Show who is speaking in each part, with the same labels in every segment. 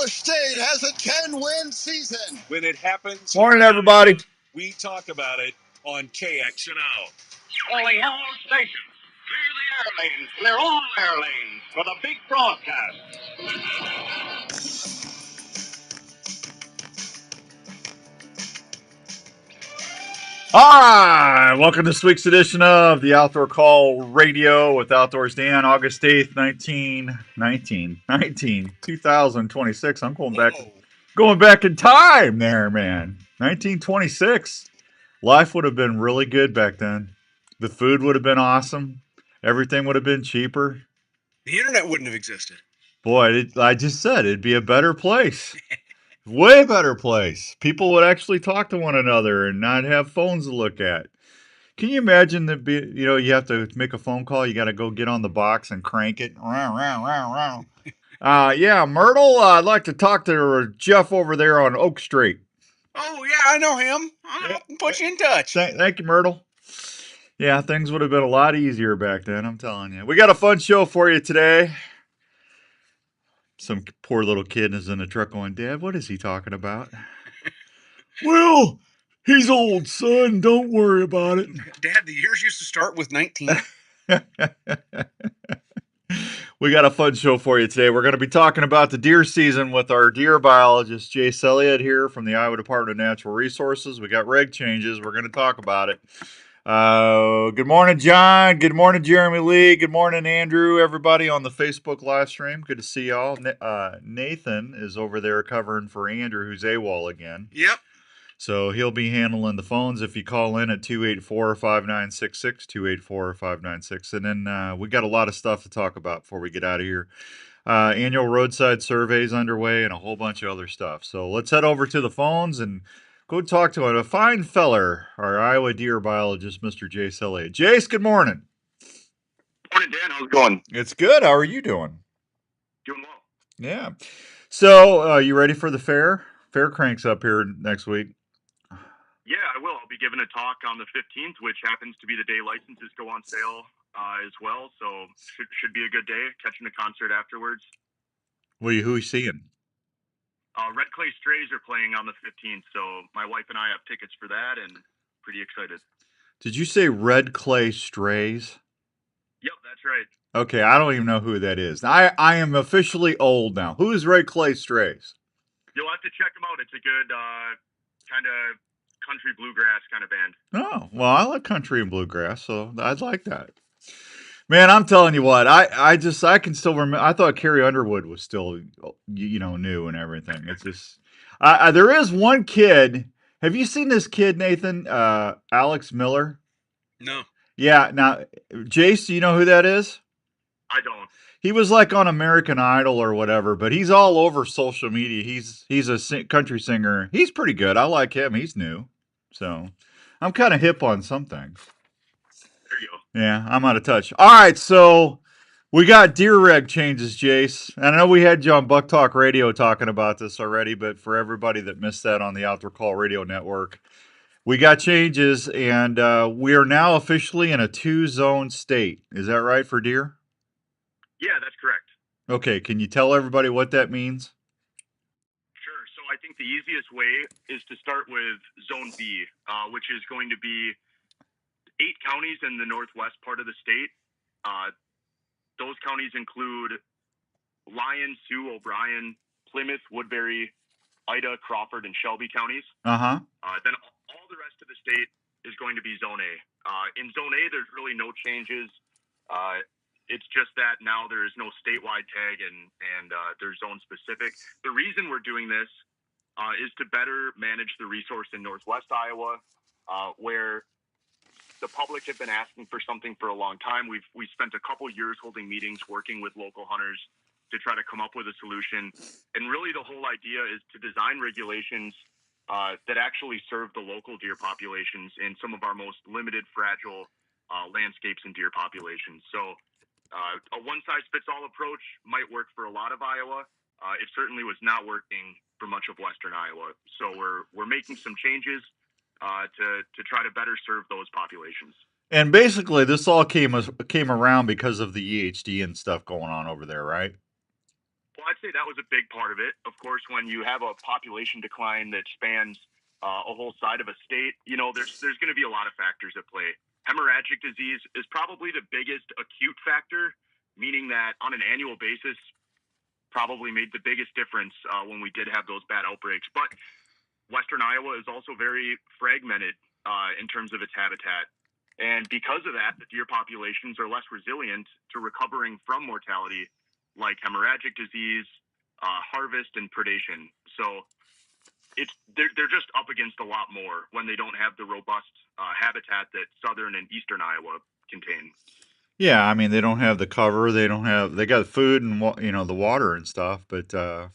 Speaker 1: Iowa State has a 10-win season.
Speaker 2: When it happens,
Speaker 3: Morning, everybody.
Speaker 2: We talk about it on KXNO.
Speaker 4: Calling all stations. Clear the air lanes. Clear all air lanes for the big broadcast.
Speaker 3: All right, welcome to this week's edition of the Outdoor Call Radio with Outdoors Dan, August 8th, 2026. I'm going back in time there, man. 1926. Life would have been really good back then. The food would have been awesome. Everything would have been cheaper.
Speaker 2: The internet wouldn't have existed.
Speaker 3: Boy, I just said it'd be a better place. Way better place. People would actually talk to one another and not have phones to look at. Can you imagine that? You have to make a phone call. You got to go get on the box and crank it. Yeah, Myrtle. I'd like to talk to Jeff over there on Oak Street.
Speaker 2: Oh yeah, I know him. I'll put you in touch.
Speaker 3: Thank you, Myrtle. Yeah, things would have been a lot easier back then. I'm telling you. We got a fun show for you today. Some poor little kid is in the truck going, Dad, what is he talking about? Well, he's old, son. Don't worry about it.
Speaker 2: Dad, the years used to start with 19.
Speaker 3: We got a fun show for you today. We're going to be talking about the deer season with our deer biologist, Jace Elliot, here from the Iowa Department of Natural Resources. We got reg changes. We're going to talk about it. Good morning, John. Good morning, Jeremy Lee. Good morning, Andrew. Everybody on the Facebook live stream. Good to see y'all. Nathan is over there covering for Andrew, who's AWOL again.
Speaker 2: Yep.
Speaker 3: So he'll be handling the phones if you call in at 284-5966, 284-5966. And then we got a lot of stuff to talk about before we get out of here. Annual roadside surveys underway and a whole bunch of other stuff. So let's head over to the phones and go talk to a fine feller, our Iowa deer biologist, Mr. Jace Elliott. Jace, good morning.
Speaker 4: Morning, Dan. How's it going?
Speaker 3: It's good. How are you doing?
Speaker 4: Doing well.
Speaker 3: Yeah. So you ready for the fair? Fair cranks up here next week.
Speaker 4: Yeah, I will. I'll be giving a talk on the 15th, which happens to be the day licenses go on sale as well. So should be a good day. Catching a concert afterwards.
Speaker 3: Who are you seeing?
Speaker 4: Red Clay Strays are playing on the 15th, so my wife and I have tickets for that, and pretty excited.
Speaker 3: Did you say Red Clay Strays?
Speaker 4: Yep, that's right.
Speaker 3: Okay, I don't even know who that is. I am officially old now. Who is Red Clay Strays?
Speaker 4: You'll have to check them out. It's a good kind of country bluegrass kind of band.
Speaker 3: Oh, well, I like country and bluegrass, so I'd like that. Man, I'm telling you what, I can still remember. I thought Carrie Underwood was still, new and everything. It's just, there is one kid. Have you seen this kid, Nathan? Alex Miller?
Speaker 2: No.
Speaker 3: Yeah. Now, Jace, do you know who that is?
Speaker 4: I don't.
Speaker 3: He was like on American Idol or whatever, but he's all over social media. He's a country singer. He's pretty good. I like him. He's new. So I'm kind of hip on some things.
Speaker 4: There you go.
Speaker 3: Yeah, I'm out of touch. All right, so we got deer reg changes, Jace. And I know we had you on Buck Talk Radio talking about this already, but for everybody that missed that on the Outdoor Call Radio Network, we got changes, and we are now officially in a 2-zone state. Is that right for deer?
Speaker 4: Yeah, that's correct.
Speaker 3: Okay, can you tell everybody what that means?
Speaker 4: Sure. So I think the easiest way is to start with Zone B, which is going to be 8 counties in the northwest part of the state. Those counties include Lyon, Sioux, O'Brien, Plymouth, Woodbury, Ida, Crawford, and Shelby counties.
Speaker 3: Uh-huh.
Speaker 4: Then all the rest of the state is going to be Zone A. In Zone A, there's really no changes. It's just that now there is no statewide tag and they're zone specific. The reason we're doing this is to better manage the resource in northwest Iowa, where the public have been asking for something for a long time. We spent a couple years holding meetings working with local hunters to try to come up with a solution. And really the whole idea is to design regulations that actually serve the local deer populations in some of our most limited, fragile landscapes and deer populations. So a one-size-fits-all approach might work for a lot of Iowa. It certainly was not working for much of western Iowa. So we're making some changes to try to better serve those populations.
Speaker 3: And basically, this all came around because of the EHD and stuff going on over there, right?
Speaker 4: Well, I'd say that was a big part of it. Of course, when you have a population decline that spans a whole side of a state, there's going to be a lot of factors at play. Hemorrhagic disease is probably the biggest acute factor, meaning that on an annual basis, probably made the biggest difference when we did have those bad outbreaks. But Western Iowa is also very fragmented in terms of its habitat. And because of that, the deer populations are less resilient to recovering from mortality like hemorrhagic disease, harvest, and predation. So they're just up against a lot more when they don't have the robust habitat that southern and eastern Iowa contain.
Speaker 3: Yeah, I mean they don't have the cover. They don't have. They got food and the water and stuff. But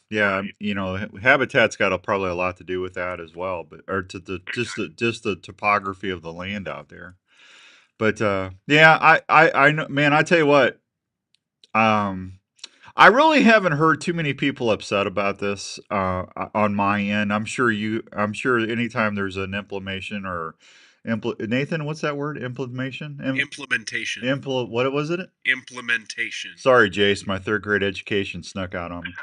Speaker 3: yeah,
Speaker 4: Right.
Speaker 3: habitat's got probably a lot to do with that as well. But or to the just the topography of the land out there. But yeah, I know, man. I tell you what, I really haven't heard too many people upset about this on my end. I'm sure anytime there's an implementation or Nathan, what's that word? Implementation?
Speaker 2: Implementation.
Speaker 3: What was it?
Speaker 2: Implementation.
Speaker 3: Sorry, Jace, my third grade education snuck out on me.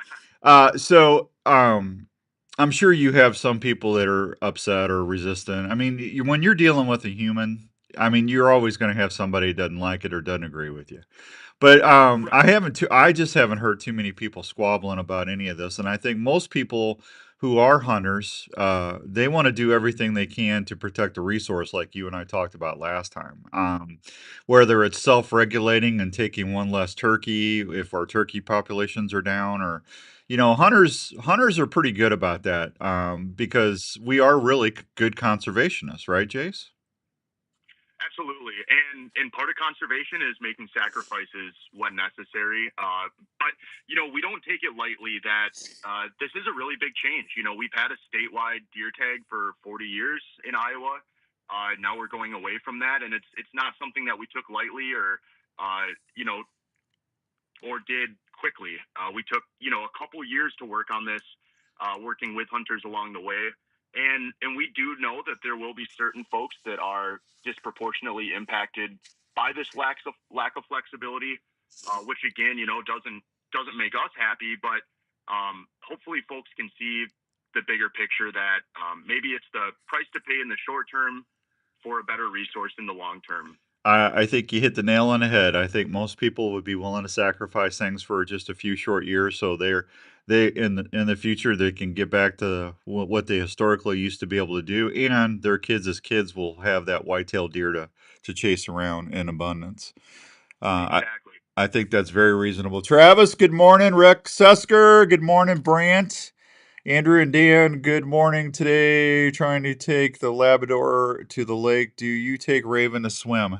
Speaker 3: I'm sure you have some people that are upset or resistant. I mean, when you're dealing with a human, I mean, you're always going to have somebody that doesn't like it or doesn't agree with you. But I just haven't heard too many people squabbling about any of this, and I think most people who are hunters, they want to do everything they can to protect the resource, like you and I talked about last time. Whether it's self-regulating and taking one less turkey if our turkey populations are down, or hunters are pretty good about that because we are really good conservationists, right, Jace?
Speaker 4: Absolutely, and part of conservation is making sacrifices when necessary. But we don't take it lightly that this is a really big change. We've had a statewide deer tag for 40 years in Iowa. Now we're going away from that, and it's not something that we took lightly or or did quickly. We took a couple years to work on this, working with hunters along the way. And we do know that there will be certain folks that are disproportionately impacted by this lack of flexibility, which again, doesn't make us happy. But hopefully, folks can see the bigger picture that maybe it's the price to pay in the short term for a better resource in the long term.
Speaker 3: I think you hit the nail on the head. I think most people would be willing to sacrifice things for just a few short years, so they in the future they can get back to what they historically used to be able to do, and their kids as kids will have that whitetail deer to chase around in abundance.
Speaker 4: Exactly.
Speaker 3: I think that's very reasonable. Travis, good morning. Rick Sesker, good morning. Brant. Andrew and Dan, good morning. Today, trying to take the Labrador to the lake. Do you take Raven to swim?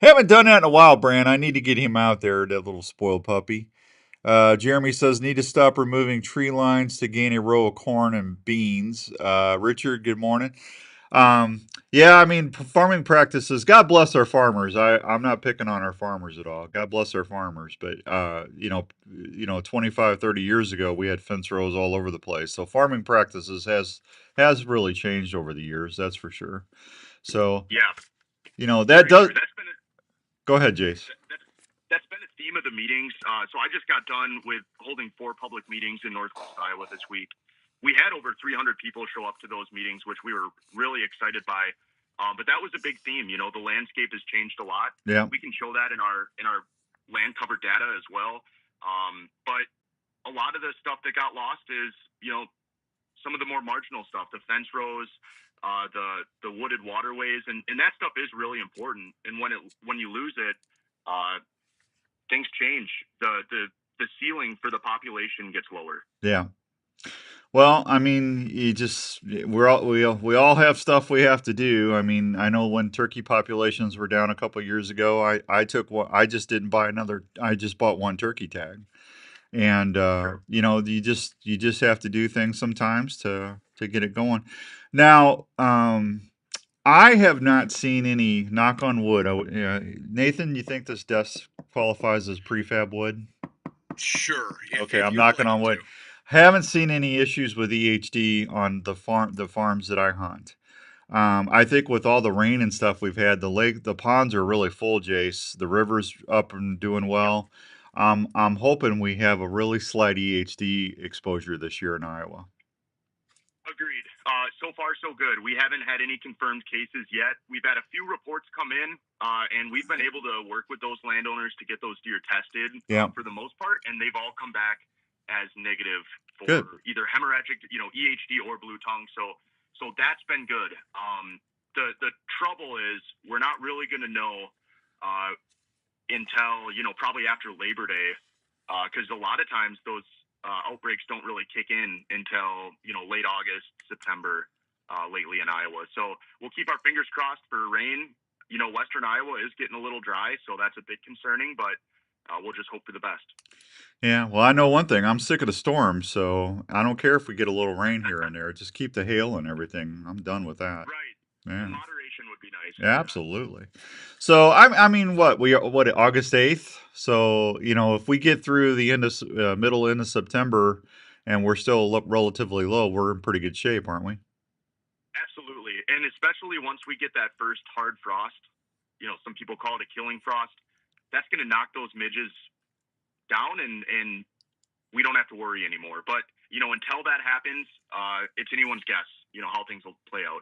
Speaker 3: Haven't done that in a while, Brant. I need to get him out there, that little spoiled puppy. Jeremy says, need to stop removing tree lines to gain a row of corn and beans. Richard, good morning. Yeah, I mean, farming practices, God bless our farmers. I'm not picking on our farmers at all. God bless our farmers. But, 25, 30 years ago, we had fence rows all over the place. So farming practices has really changed over the years. That's for sure. So,
Speaker 4: Yeah.
Speaker 3: that does.
Speaker 4: That's been
Speaker 3: Go ahead, Jace.
Speaker 4: That's been a theme of the meetings. So I just got done with holding 4 public meetings in Northwest Iowa this week. We had over 300 people show up to those meetings, which we were really excited by. But that was a big theme. The landscape has changed a lot.
Speaker 3: Yeah.
Speaker 4: We can show that in our land cover data as well. But a lot of the stuff that got lost is some of the more marginal stuff, the fence rows, the wooded waterways, and that stuff is really important. And when you lose it, things change. The ceiling for the population gets lower.
Speaker 3: Yeah. Well, I mean, we all have stuff we have to do. I mean, I know when turkey populations were down a couple years ago, I took one. I just didn't buy another. I just bought one turkey tag, and you just have to do things sometimes to get it going. Now, I have not seen any, knock on wood. Nathan, you think this desk qualifies as prefab wood?
Speaker 2: Sure.
Speaker 3: Okay, I'm knocking on wood. Haven't seen any issues with EHD on the farms that I hunt. I think with all the rain and stuff we've had, the ponds are really full, Jace. The river's up and doing well. I'm hoping we have a really slight EHD exposure this year in Iowa.
Speaker 4: Agreed. So far, so good. We haven't had any confirmed cases yet. We've had a few reports come in, and we've been able to work with those landowners to get those deer tested for the most part, and they've all come back as negative for either hemorrhagic, EHD or blue tongue. So that's been good. The trouble is we're not really going to know until probably after Labor Day, because a lot of times those outbreaks don't really kick in until late August, September, lately in Iowa. So we'll keep our fingers crossed for rain. Western Iowa is getting a little dry, so that's a bit concerning, but we'll just hope for the best.
Speaker 3: Yeah, well, I know one thing. I'm sick of the storms, so I don't care if we get a little rain here and there. Just keep the hail and everything. I'm done with that.
Speaker 4: Right.
Speaker 3: Yeah.
Speaker 4: Moderation would be nice.
Speaker 3: Yeah, absolutely. So I mean, what August 8th? So if we get through the middle end of September, and we're still relatively low, we're in pretty good shape, aren't we?
Speaker 4: Absolutely, and especially once we get that first hard frost. Some people call it a killing frost. That's going to knock those midges down, and we don't have to worry anymore. But until that happens, it's anyone's guess. How things will play out.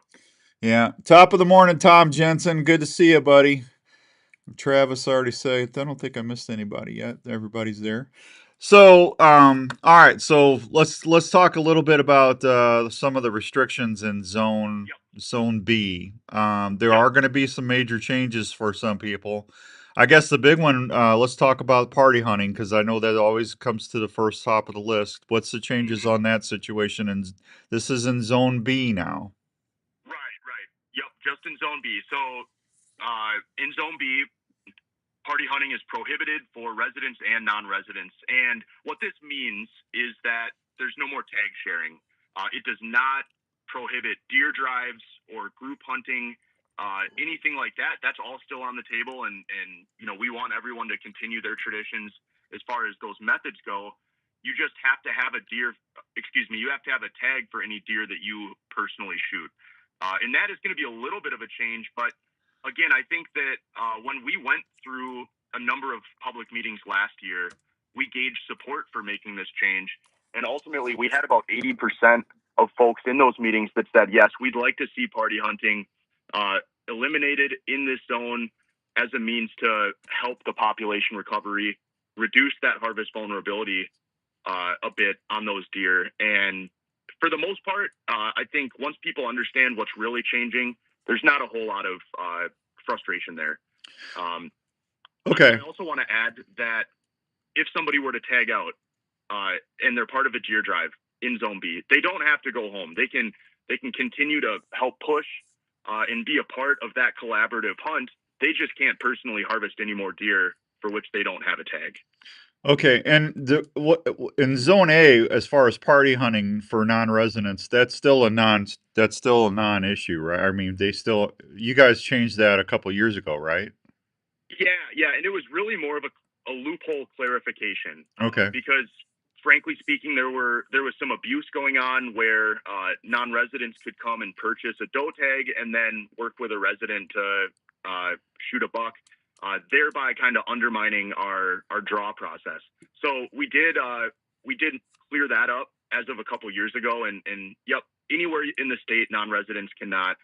Speaker 3: Yeah. Top of the morning, Tom Jensen. Good to see you, buddy. Travis already said. I don't think I missed anybody yet. Everybody's there. So, all right. So let's talk a little bit about some of the restrictions in Zone B. There are going to be some major changes for some people. I guess the big one. Let's talk about party hunting, because I know that always comes to the first top of the list. What's the changes on that situation? And this is in Zone B now.
Speaker 4: Right. Yep, just in Zone B. So in Zone B, party hunting is prohibited for residents and non-residents. And what this means is that there's no more tag sharing. It does not prohibit deer drives or group hunting, anything like that. That's all still on the table. And we want everyone to continue their traditions as far as those methods go. You just have to have you have to have a tag for any deer that you personally shoot. And that is going to be a little bit of a change, but again, I think that when we went through a number of public meetings last year, we gauged support for making this change. And ultimately, we had about 80% of folks in those meetings that said, yes, we'd like to see party hunting eliminated in this zone as a means to help the population recovery, reduce that harvest vulnerability a bit on those deer. And for the most part, I think once people understand what's really changing, there's not a whole lot of frustration there.
Speaker 3: Okay.
Speaker 4: I also want to add that if somebody were to tag out and they're part of a deer drive in Zone B, they don't have to go home. They can continue to help push and be a part of that collaborative hunt. They just can't personally harvest any more deer for which they don't have a tag.
Speaker 3: Okay, and in Zone A, as far as party hunting for non-residents, that's still a non-issue, right? I mean, you guys changed that a couple years ago, right?
Speaker 4: Yeah, and it was really more of a loophole clarification.
Speaker 3: Okay.
Speaker 4: Because frankly speaking, there was some abuse going on where non-residents could come and purchase a doe tag and then work with a resident to shoot a buck, thereby kind of undermining our draw process. So we did clear that up as of a couple years ago, and yep, anywhere in the state, non-residents cannot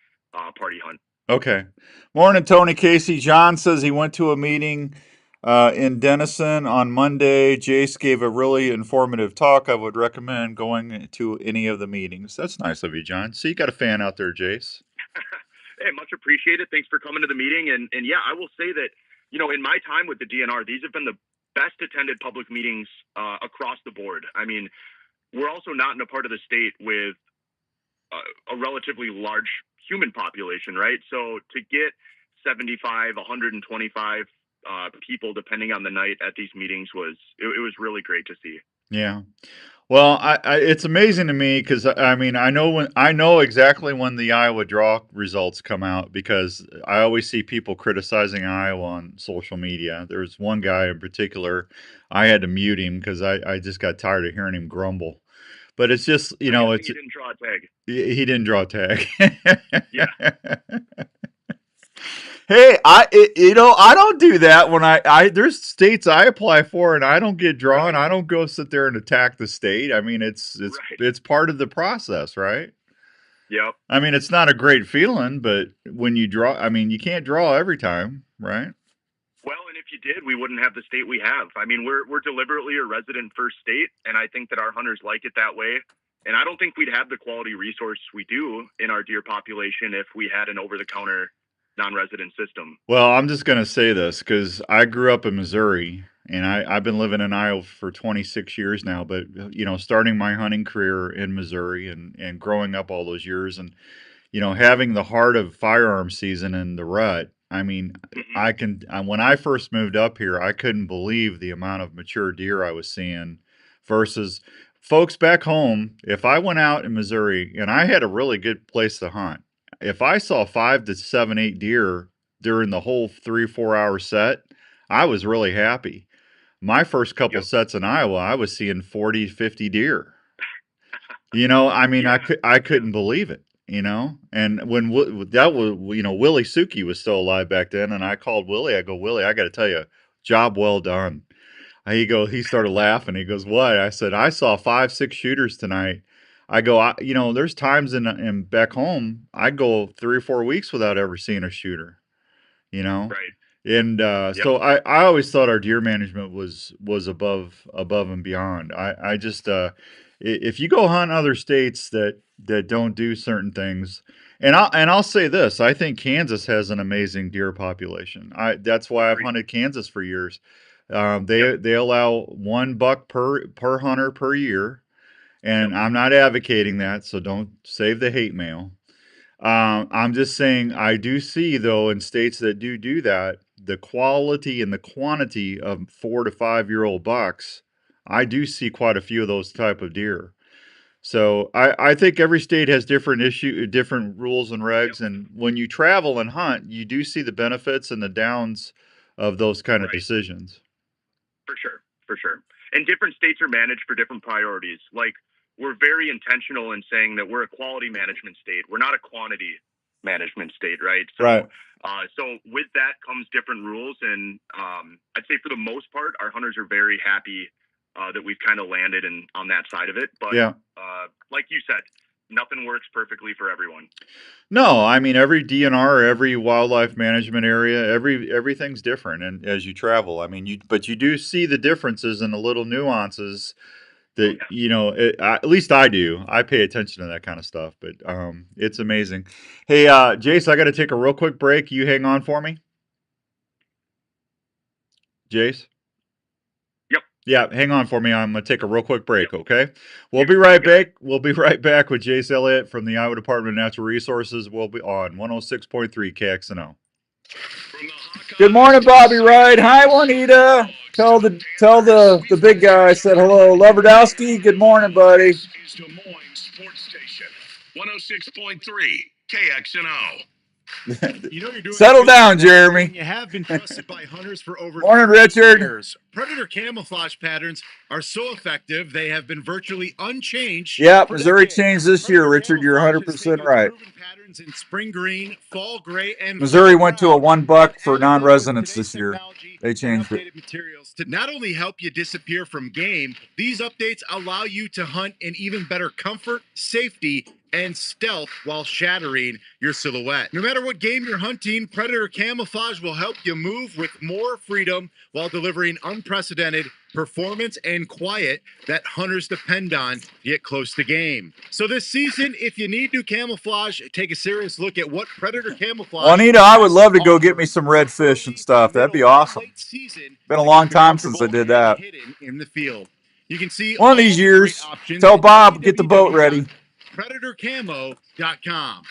Speaker 4: party hunt.
Speaker 3: Okay. Morning, Tony Casey. John says he went to a meeting in Denison on Monday. Jace gave a really informative talk. I would recommend going to any of the meetings. That's nice of you, John. So you got a fan out there, Jace.
Speaker 4: Hey, much appreciated. Thanks for coming to the meeting. And yeah, I will say that, in my time with the DNR, these have been the best attended public meetings across the board. I mean, we're also not in a part of the state with a relatively large human population, right? So to get 75, 125 people, depending on the night at these meetings, it was really great to see.
Speaker 3: Yeah. Well, it's amazing to me because I mean I know exactly when the Iowa draw results come out, because I always see people criticizing Iowa on social media. There's one guy in particular, I had to mute him because I just got tired of hearing him grumble. But it's just
Speaker 4: he didn't draw a tag.
Speaker 3: He didn't draw a tag.
Speaker 4: Yeah.
Speaker 3: Hey, I don't do that when there's states I apply for and I don't get drawn. I don't go sit there and attack the state. I mean, it's part of the process, right?
Speaker 4: Yep.
Speaker 3: I mean, it's not a great feeling, but when you draw, I mean, you can't draw every time, right?
Speaker 4: Well, and if you did, we wouldn't have the state we have. I mean, we're deliberately a resident first state, and I think that our hunters like it that way. And I don't think we'd have the quality resource we do in our deer population if we had an over-the-counter non-resident system.
Speaker 3: Well, I'm just going to say this because I grew up in Missouri and I've been living in Iowa for 26 years now. But, starting my hunting career in Missouri and growing up all those years and, having the heart of firearm season in the rut. I mean, when I first moved up here, I couldn't believe the amount of mature deer I was seeing versus folks back home. If I went out in Missouri and I had a really good place to hunt, if I saw 5 to 7, 8 deer during the whole 3-4 hour set, I was really happy. My first couple sets in Iowa, I was seeing 40, 50 deer. I mean, I couldn't believe it. And when that was, Willie Suki was still alive back then, and I called Willie. I go, Willie, I got to tell you, job well done. He started laughing. He goes, what? I said, I saw 5, 6 shooters tonight. I go, there's times in back home, I go 3 or 4 weeks without ever seeing a shooter,
Speaker 4: Right.
Speaker 3: And so I always thought our deer management was above and beyond. I just if you go hunt other states that don't do certain things, and I'll say this, I think Kansas has an amazing deer population. That's why I've hunted Kansas for years. They allow 1 buck per hunter per year, and I'm not advocating that, so don't save the hate mail. I'm just saying I do see though in states that do that, the quality and the quantity of 4 to 5 year old bucks. I do see quite a few of those type of deer. So I think every state has different rules and regs, and when you travel and hunt, you do see the benefits and the downs of those kind of decisions.
Speaker 4: For sure. And different states are managed for different priorities. Like, we're very intentional in saying that we're a quality management state. We're not a quantity management state, right? So,
Speaker 3: right.
Speaker 4: So with that comes different rules, and I'd say for the most part, our hunters are very happy that we've kind of landed on that side of it. But like you said, nothing works perfectly for everyone.
Speaker 3: No, I mean every DNR, every wildlife management area, everything's different, and as you travel, I mean, but you do see the differences and the little nuances that at least I do. I pay attention to that kind of stuff, but it's amazing. Hey, Jace, I got to take a real quick break. You hang on for me, Jace. Yeah, hang on for me. I'm going to take a real quick break, okay? We'll be right back. We'll be right back with Jace Elliot from the Iowa Department of Natural Resources. We'll be on 106.3 KXNO. Good morning, Bobby Wright. Hi, Juanita. Tell the big guy I said hello. Leverdowski, good morning, buddy.
Speaker 5: Des Moines Sports Station, 106.3 KXNO.
Speaker 3: You're doing settle down, Jeremy.
Speaker 6: You have been trusted by hunters for over
Speaker 3: morning, Richard.
Speaker 6: Years. Predator camouflage patterns are so effective they have been virtually unchanged.
Speaker 3: Yeah, Missouri changed this year, Richard. You're 100% right.
Speaker 6: Patterns in spring green, fall gray, and
Speaker 3: Missouri went to a 1 buck for non-residents this year. They changed it.
Speaker 6: Materials to not only help you disappear from game, these updates allow you to hunt in even better comfort, safety, and stealth while shattering your silhouette. No matter what game you're hunting, Predator Camouflage will help you move with more freedom while delivering unprecedented performance and quiet that hunters depend on to get close to game. So this season, if you need new camouflage, take a serious look at what Predator Camouflage...
Speaker 3: Juanita, I would love to go get me some red fish and stuff. That'd be awesome. Been a long time since I did that.
Speaker 6: In the field. You can see
Speaker 3: one of these years. Tell Bob, get the boat ready.
Speaker 6: PredatorCamo.com.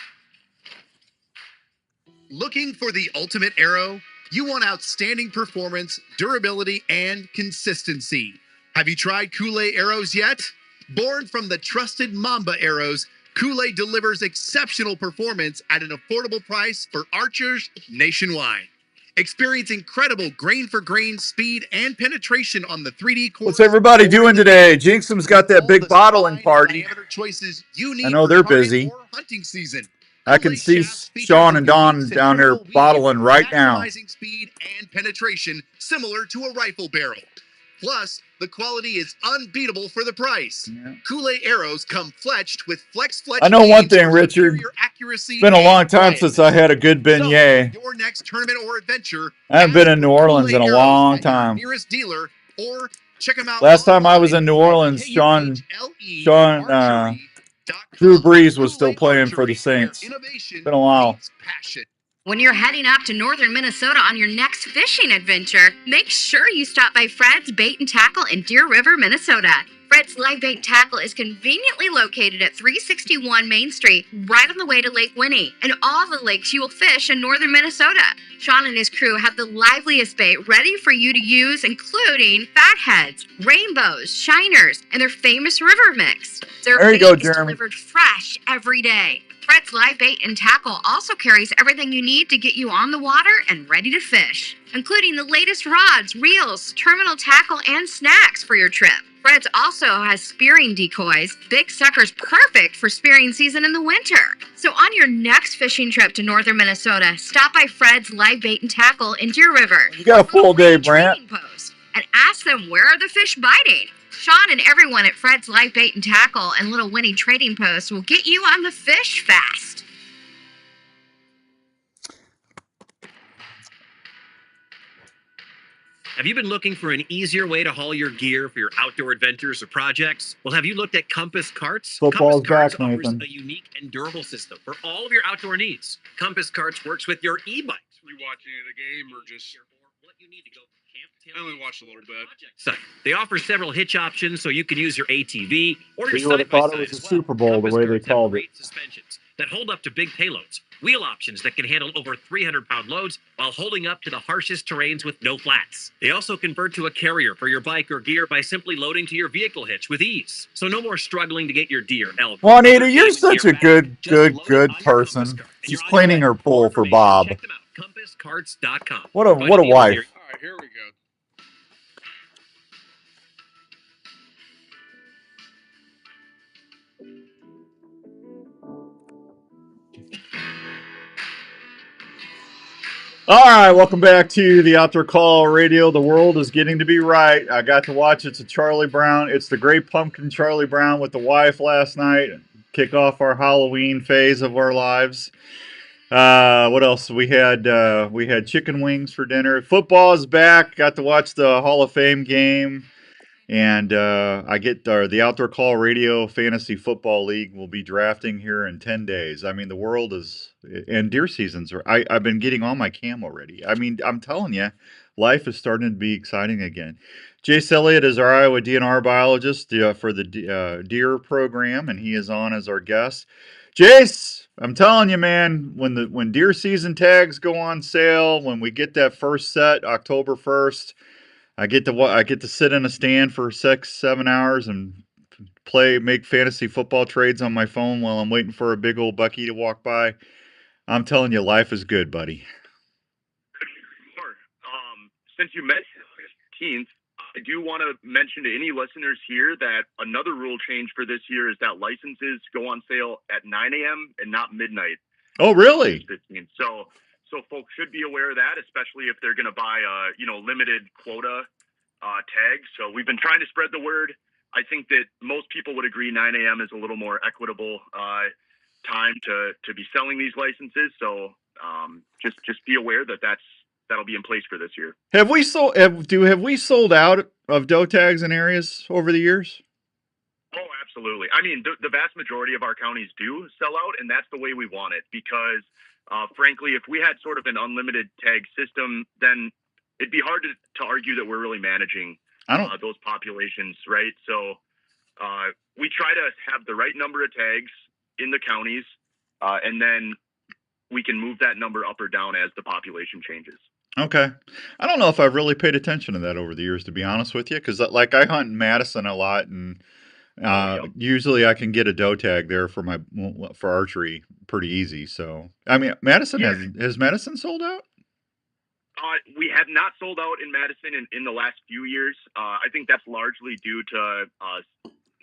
Speaker 7: Looking for the ultimate arrow? You want outstanding performance, durability, and consistency. Have you tried Kool-Aid arrows yet? Born from the trusted Mamba arrows, Kool-Aid delivers exceptional performance at an affordable price for archers nationwide. Experience incredible grain-for-grain speed and penetration on the 3D course.
Speaker 3: What's everybody doing today? Jinxum's got that big bottling party.
Speaker 7: Choices you need
Speaker 3: I know they're busy.
Speaker 7: hunting season.
Speaker 3: I can see Sean and Don down there bottling right now.
Speaker 7: Maximizing speed and penetration similar to a rifle barrel. Plus, the quality is unbeatable for the price.
Speaker 3: Yeah.
Speaker 7: Kool-Aid arrows come fletched with flex.
Speaker 3: I know one thing, Richard. It's been a long time since I had a good beignet.
Speaker 7: So, your next tournament or adventure,
Speaker 3: I haven't been in New Orleans in a long time.
Speaker 7: Nearest dealer, or check them out.
Speaker 3: Last time I was in New Orleans, Drew Brees was still playing for the Saints. It's been a while.
Speaker 8: When you're heading up to northern Minnesota on your next fishing adventure, make sure you stop by Fred's Bait and Tackle in Deer River, Minnesota. Fred's Live Bait and Tackle is conveniently located at 361 Main Street, right on the way to Lake Winnie, and all the lakes you will fish in northern Minnesota. Sean and his crew have the liveliest bait ready for you to use, including fatheads, rainbows, shiners, and their famous river mix. Their
Speaker 3: There you
Speaker 8: bait
Speaker 3: go,
Speaker 8: is
Speaker 3: Jeremy.
Speaker 8: delivered fresh every day. Fred's Live Bait and Tackle also carries everything you need to get you on the water and ready to fish, including the latest rods, reels, terminal tackle, and snacks for your trip. Fred's also has spearing decoys, big suckers perfect for spearing season in the winter. So on your next fishing trip to northern Minnesota, stop by Fred's Live Bait and Tackle in Deer River.
Speaker 3: You got a full day, Brant.
Speaker 8: Post, and ask them where are the fish biting. Sean and everyone at Fred's Live Bait and Tackle and Little Winnie Trading Post will get you on the fish fast.
Speaker 9: Have you been looking for an easier way to haul your gear for your outdoor adventures or projects? Well, have you looked at Compass Carts?
Speaker 3: Football's
Speaker 9: Compass Carts
Speaker 3: back,
Speaker 9: offers
Speaker 3: Nathan.
Speaker 9: a unique and durable system for all of your outdoor needs. Compass Carts works with your e-bike.
Speaker 2: Rewatching the game or just
Speaker 9: What you need to go from camp to
Speaker 2: I only watched a little bit.
Speaker 9: site. They offer several hitch options so you can use your ATV or your
Speaker 3: You would have thought it was a Super Bowl the way they called it.
Speaker 9: Suspensions that hold up to big payloads, wheel options that can handle over 300-pound loads while holding up to the harshest terrains with no flats. They also convert to a carrier for your bike or gear by simply loading to your vehicle hitch with ease. So no more struggling to get your deer, elk,
Speaker 3: Juanita,
Speaker 9: or
Speaker 3: you're
Speaker 9: game
Speaker 3: such
Speaker 9: gear
Speaker 3: a good,
Speaker 9: back. Just
Speaker 3: good,
Speaker 9: load it
Speaker 3: good
Speaker 9: on your
Speaker 3: person.
Speaker 9: Compass Cart, and
Speaker 3: She's
Speaker 9: you're on
Speaker 3: cleaning
Speaker 9: your
Speaker 3: her
Speaker 9: way.
Speaker 3: pool for
Speaker 9: information,
Speaker 3: Bob.
Speaker 9: check them out, compasscarts.com.
Speaker 3: What a
Speaker 9: Find deals
Speaker 3: wife.
Speaker 9: near-
Speaker 2: All right, here we go.
Speaker 3: All right, welcome back to the Outdoor Call Radio. The world is getting to be right. I got to watch It's a Charlie Brown. It's the Great Pumpkin Charlie Brown with the wife last night. Kick off our Halloween phase of our lives. What else? We had chicken wings for dinner. Football is back. Got to watch the Hall of Fame game. And I get the Outdoor Call Radio Fantasy Football League will be drafting here in 10 days. I mean, the world is, and deer seasons are, I've been getting on my cam already. I mean, I'm telling you, life is starting to be exciting again. Jace Elliot is our Iowa DNR biologist for the deer program, and he is on as our guest. Jace, I'm telling you, man, when deer season tags go on sale, when we get that first set, October 1st, I get to sit in a stand for 6-7 hours and make fantasy football trades on my phone while I'm waiting for a big old Bucky to walk by. I'm telling you, life is good, buddy.
Speaker 4: Sure. Since you mentioned the 15th, I do want to mention to any listeners here that another rule change for this year is that licenses go on sale at 9 a.m. and not midnight.
Speaker 3: Oh, really?
Speaker 4: 15th. So folks should be aware of that, especially if they're going to buy a limited quota tag. So we've been trying to spread the word. I think that most people would agree 9 a.m. is a little more equitable time to be selling these licenses. So just be aware that that'll be in place for this year.
Speaker 3: Have we sold out of doe tags in areas over the years?
Speaker 4: Oh, absolutely. I mean, the vast majority of our counties do sell out, and that's the way we want it because. Frankly, if we had sort of an unlimited tag system, then it'd be hard to argue that we're really managing those populations, right? So we try to have the right number of tags in the counties, and then we can move that number up or down as the population changes.
Speaker 3: Okay. I don't know if I've really paid attention to that over the years, to be honest with you, because like I hunt in Madison a lot, and usually I can get a doe tag there for archery pretty easy. So, I mean, Madison has Madison sold out?
Speaker 4: We have not sold out in Madison in the last few years. I think that's largely due to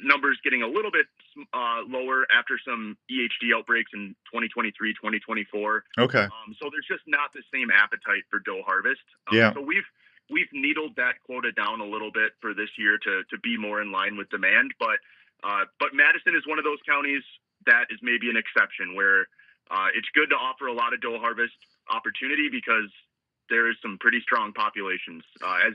Speaker 4: numbers getting a little bit lower after some EHD outbreaks in 2023, 2024.
Speaker 3: Okay.
Speaker 4: So there's just not the same appetite for doe harvest.
Speaker 3: Yeah.
Speaker 4: So we've needled that quota down a little bit for this year to be more in line with demand. But Madison is one of those counties that is maybe an exception where it's good to offer a lot of doe harvest opportunity because there is some pretty strong populations,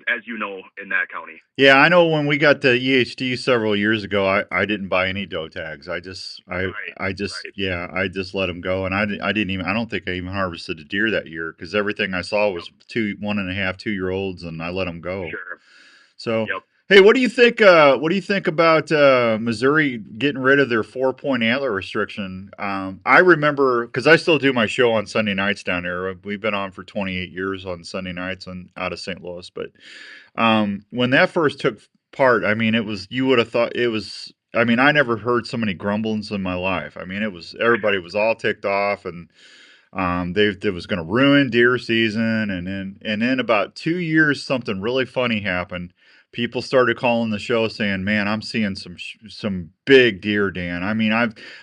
Speaker 4: as you know, in that county.
Speaker 3: Yeah, I know when we got the EHD several years ago, I didn't buy any doe tags. I just yeah, I just let them go, and I didn't even, I don't think I even harvested a deer that year because everything I saw was 1.5, 2-year-olds, and I let them go.
Speaker 4: Sure.
Speaker 3: So,
Speaker 4: Yep.
Speaker 3: hey, what do you think? What do you think about Missouri getting rid of their 4-point antler restriction? I remember because I still do my show on Sunday nights down there. We've been on for 28 years on Sunday nights and out of St. Louis. But when that first took part, I mean, it was, you would have thought it was. I mean, I never heard so many grumblings in my life. I mean, it was, everybody was all ticked off, and they was going to ruin deer season, and then about 2 years, something really funny happened. People started calling the show saying, "Man, I'm seeing some big deer, Dan. I mean,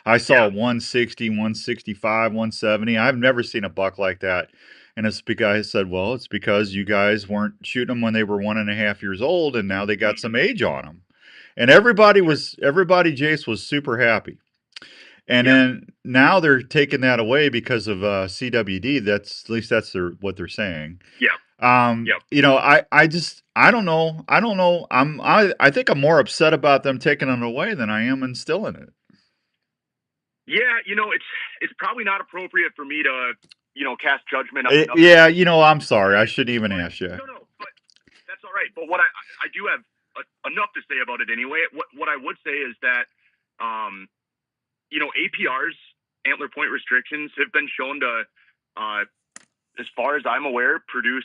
Speaker 3: I saw 160, 165, 170. I've never seen a buck like that." And it's because I said, "Well, it's because you guys weren't shooting them when they were 1.5 years old, and now they got some age on them." And everybody, Jace, was super happy. And then now they're taking that away because of CWD. That's, at least that's what they're saying.
Speaker 4: Yeah.
Speaker 3: You know, I don't know. I think I'm more upset about them taking it away than I am instilling it.
Speaker 4: Yeah, you know, it's probably not appropriate for me to, you know, cast judgment.
Speaker 3: Yeah, you know, I'm sorry. I shouldn't even ask you.
Speaker 4: No, but that's all right. But what I do have enough to say about it anyway. What I would say is that, you know, APRs, antler point restrictions, have been shown to, as far as I'm aware, produce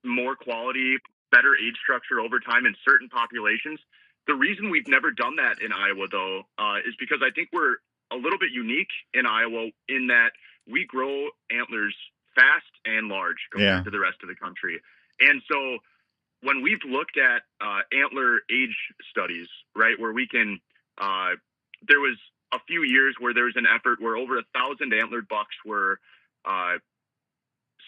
Speaker 4: more quality, better age structure over time in certain populations. The reason we've never done that in Iowa, though, is because I think we're a little bit unique in Iowa in that we grow antlers fast and large compared to the rest of the country. And so when we've looked at antler age studies, right, where we can, there was a few years where there was an effort where over 1,000 antlered bucks were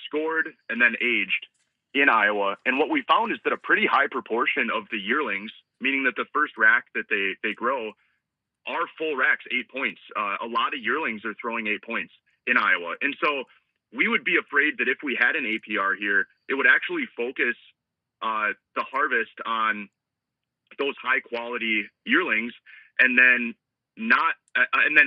Speaker 4: scored and then aged in Iowa. And what we found is that a pretty high proportion of the yearlings, meaning that the first rack that they grow, are full racks, 8 points. A lot of yearlings are throwing 8 points in Iowa. And so we would be afraid that if we had an APR here, it would actually focus the harvest on those high quality yearlings and then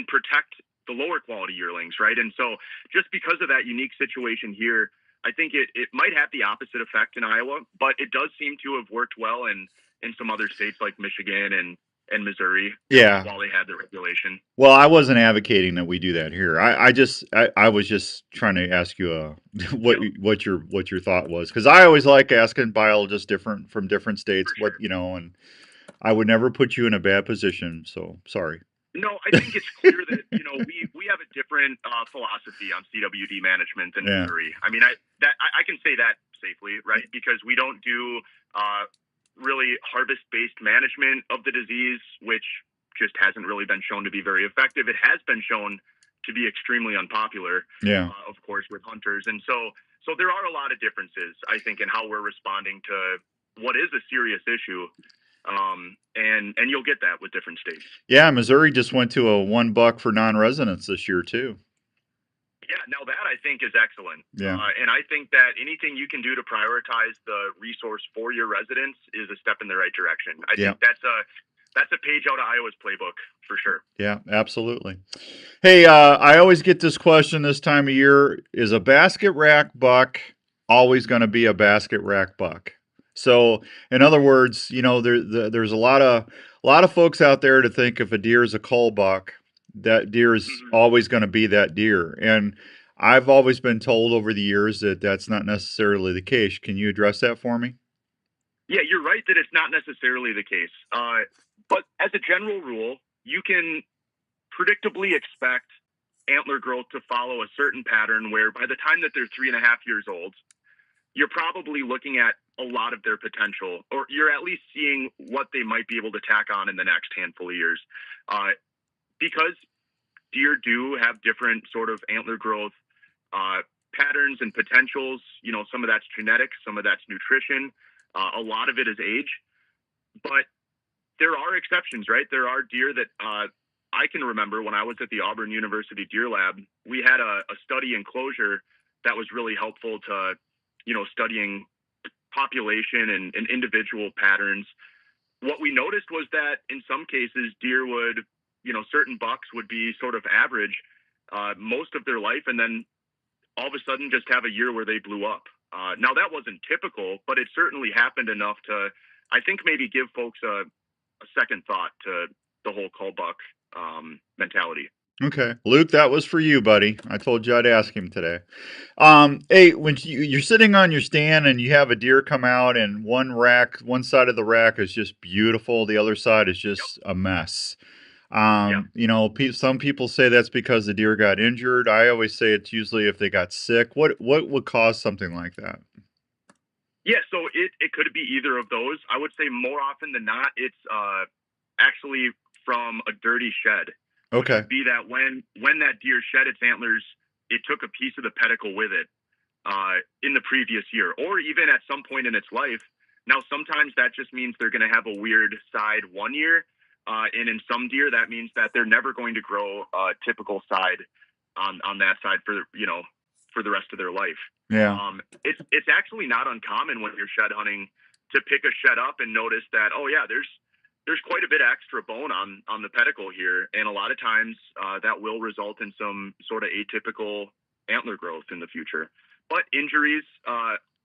Speaker 4: protect the lower quality yearlings, right? And so just because of that unique situation here, I think it might have the opposite effect in Iowa, but it does seem to have worked well in some other states like Michigan and Missouri.
Speaker 3: Yeah.
Speaker 4: While they had the regulation.
Speaker 3: Well, I wasn't advocating that we do that here. I was just trying to ask you what your thought was, because I always like asking biologists from different states what, you know, and I would never put you in a bad position. So sorry.
Speaker 4: No, I think it's clear that, you know, we have a different philosophy on CWD management than Missouri. I mean, I can say that safely, right? Because we don't do really harvest-based management of the disease, which just hasn't really been shown to be very effective. It has been shown to be extremely unpopular, of course, with hunters. And so there are a lot of differences, I think, in how we're responding to what is a serious issue. And you'll get that with different states. Yeah,
Speaker 3: Missouri just went to a $1 for non-residents this year too.
Speaker 4: Yeah, now that I think is excellent.
Speaker 3: Yeah.
Speaker 4: And I think that anything you can do to prioritize the resource for your residents is a step in the right direction. I think that's a page out of Iowa's playbook for sure.
Speaker 3: Yeah, absolutely. Hey, I always get this question this time of year: is a basket rack buck always going to be a basket rack buck? So, in other words, you know, there's a lot of folks out there to think if a deer is a cull buck, that deer is always going to be that deer. And I've always been told over the years that that's not necessarily the case. Can you address that for me?
Speaker 4: Yeah, you're right that it's not necessarily the case. But as a general rule, you can predictably expect antler growth to follow a certain pattern where by the time that they're 3.5 years old, you're probably looking at a lot of their potential, or you're at least seeing what they might be able to tack on in the next handful of years. Because deer do have different sort of antler growth patterns and potentials. You know, some of that's genetics, some of that's nutrition, a lot of it is age. But there are exceptions, right? There are deer that I can remember when I was at the Auburn University Deer Lab. We had a study enclosure that was really helpful to, you know, studying population and individual patterns. What we noticed was that in some cases, deer would, you know, certain bucks would be sort of average most of their life, and then all of a sudden just have a year where they blew up. Now, that wasn't typical, but it certainly happened enough to, I think, maybe give folks a second thought to the whole cull buck mentality.
Speaker 3: Okay, Luke, that was for you, buddy. I told you I'd ask him today. Hey, when you're sitting on your stand and you have a deer come out, and one side of the rack is just beautiful, the other side is just a mess. You know, some people say that's because the deer got injured. I always say it's usually if they got sick. What would cause something like that?
Speaker 4: Yeah, so it could be either of those. I would say more often than not, it's actually from a dirty shed.
Speaker 3: Okay.
Speaker 4: Which would be that when that deer shed its antlers, it took a piece of the pedicle with it in the previous year, or even at some point in its life. Now, sometimes that just means they're going to have a weird side one year, and in some deer, that means that they're never going to grow a typical side on that side for the rest of their life.
Speaker 3: Yeah.
Speaker 4: It's actually not uncommon when you're shed hunting to pick a shed up and notice that, oh yeah, there's quite a bit of extra bone on the pedicle here, and a lot of times that will result in some sort of atypical antler growth in the future. But injuries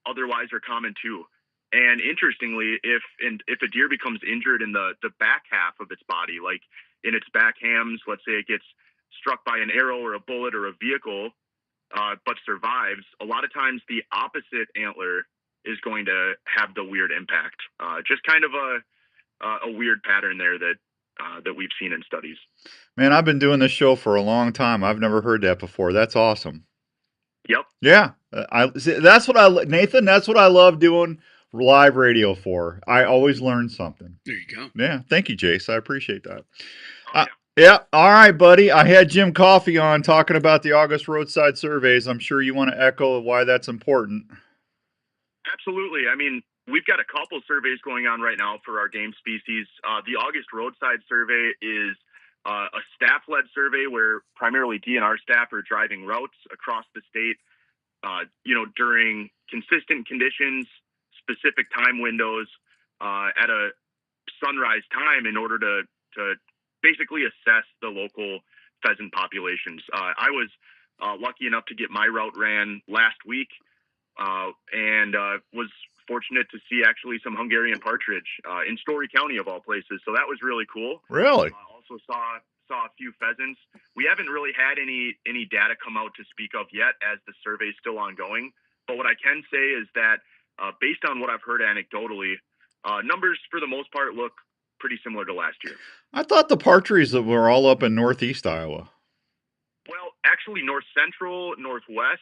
Speaker 4: otherwise are common too. And interestingly, if a deer becomes injured in the back half of its body, like in its back hams, let's say it gets struck by an arrow or a bullet or a vehicle, but survives, a lot of times the opposite antler is going to have the weird impact. Just kind of a weird pattern there that we've seen in studies.
Speaker 3: Man, I've been doing this show for a long time. I've never heard that before. That's awesome.
Speaker 4: Yep.
Speaker 3: Yeah, that's what Nathan. That's what I love doing live radio for. I always learn something.
Speaker 2: There you go.
Speaker 3: Yeah, thank you, Jace. I appreciate that.
Speaker 4: Oh,
Speaker 3: yeah. All right, buddy. I had Jim Coffey on talking about the August roadside surveys. I'm sure you want to echo why that's important.
Speaker 4: Absolutely. I mean, we've got a couple surveys going on right now for our game species. The August roadside survey is a staff-led survey where primarily DNR staff are driving routes across the state, during consistent conditions, specific time windows, at a sunrise time in order to basically assess the local pheasant populations. I was lucky enough to get my route ran last week, and was fortunate to see actually some Hungarian partridge in Story County of all places. So that was really cool.
Speaker 3: Really?
Speaker 4: Also saw a few pheasants. We haven't really had any data come out to speak of yet, as the survey's still ongoing. But what I can say is that based on what I've heard anecdotally, numbers for the most part look pretty similar to last year.
Speaker 3: I thought the partridges were all up in northeast Iowa.
Speaker 4: Well, actually, north central, northwest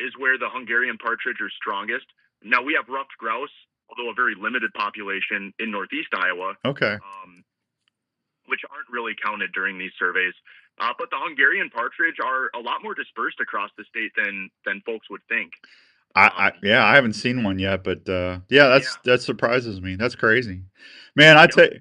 Speaker 4: is where the Hungarian partridge are strongest. Now, we have ruffed grouse, although a very limited population in northeast Iowa.
Speaker 3: Okay.
Speaker 4: Which aren't really counted during these surveys. But the Hungarian partridge are a lot more dispersed across the state than folks would think.
Speaker 3: I haven't seen one yet, but that surprises me. That's crazy, man. I tell you,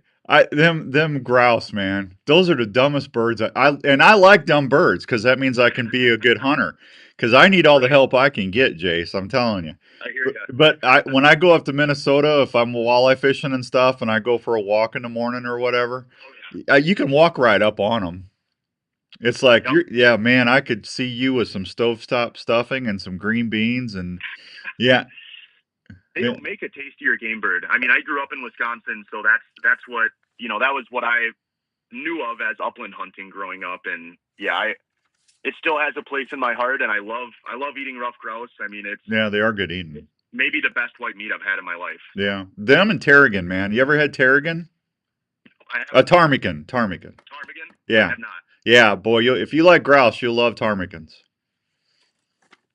Speaker 3: them grouse, man. Those are the dumbest birds. I like dumb birds because that means I can be a good hunter. Because I need all the help I can get, Jace. I'm telling you.
Speaker 4: I hear you.
Speaker 3: But when I go up to Minnesota, if I'm walleye fishing and stuff, and I go for a walk in the morning or whatever, you can walk right up on them. It's like, man, I could see you with some stovetop stuffing and some green beans, and yeah.
Speaker 4: They don't make a tastier game bird. I mean, I grew up in Wisconsin, so that's what, that was what I knew of as upland hunting growing up, and it still has a place in my heart, and I love eating ruffed grouse. I mean,
Speaker 3: they are good eating.
Speaker 4: Maybe the best white meat I've had in my life.
Speaker 3: Yeah, them and tarragon, man. You ever had tarragon? Ptarmigan.
Speaker 4: Ptarmigan?
Speaker 3: Yeah.
Speaker 4: I have not.
Speaker 3: Yeah, boy, if you like grouse, you'll love ptarmigans.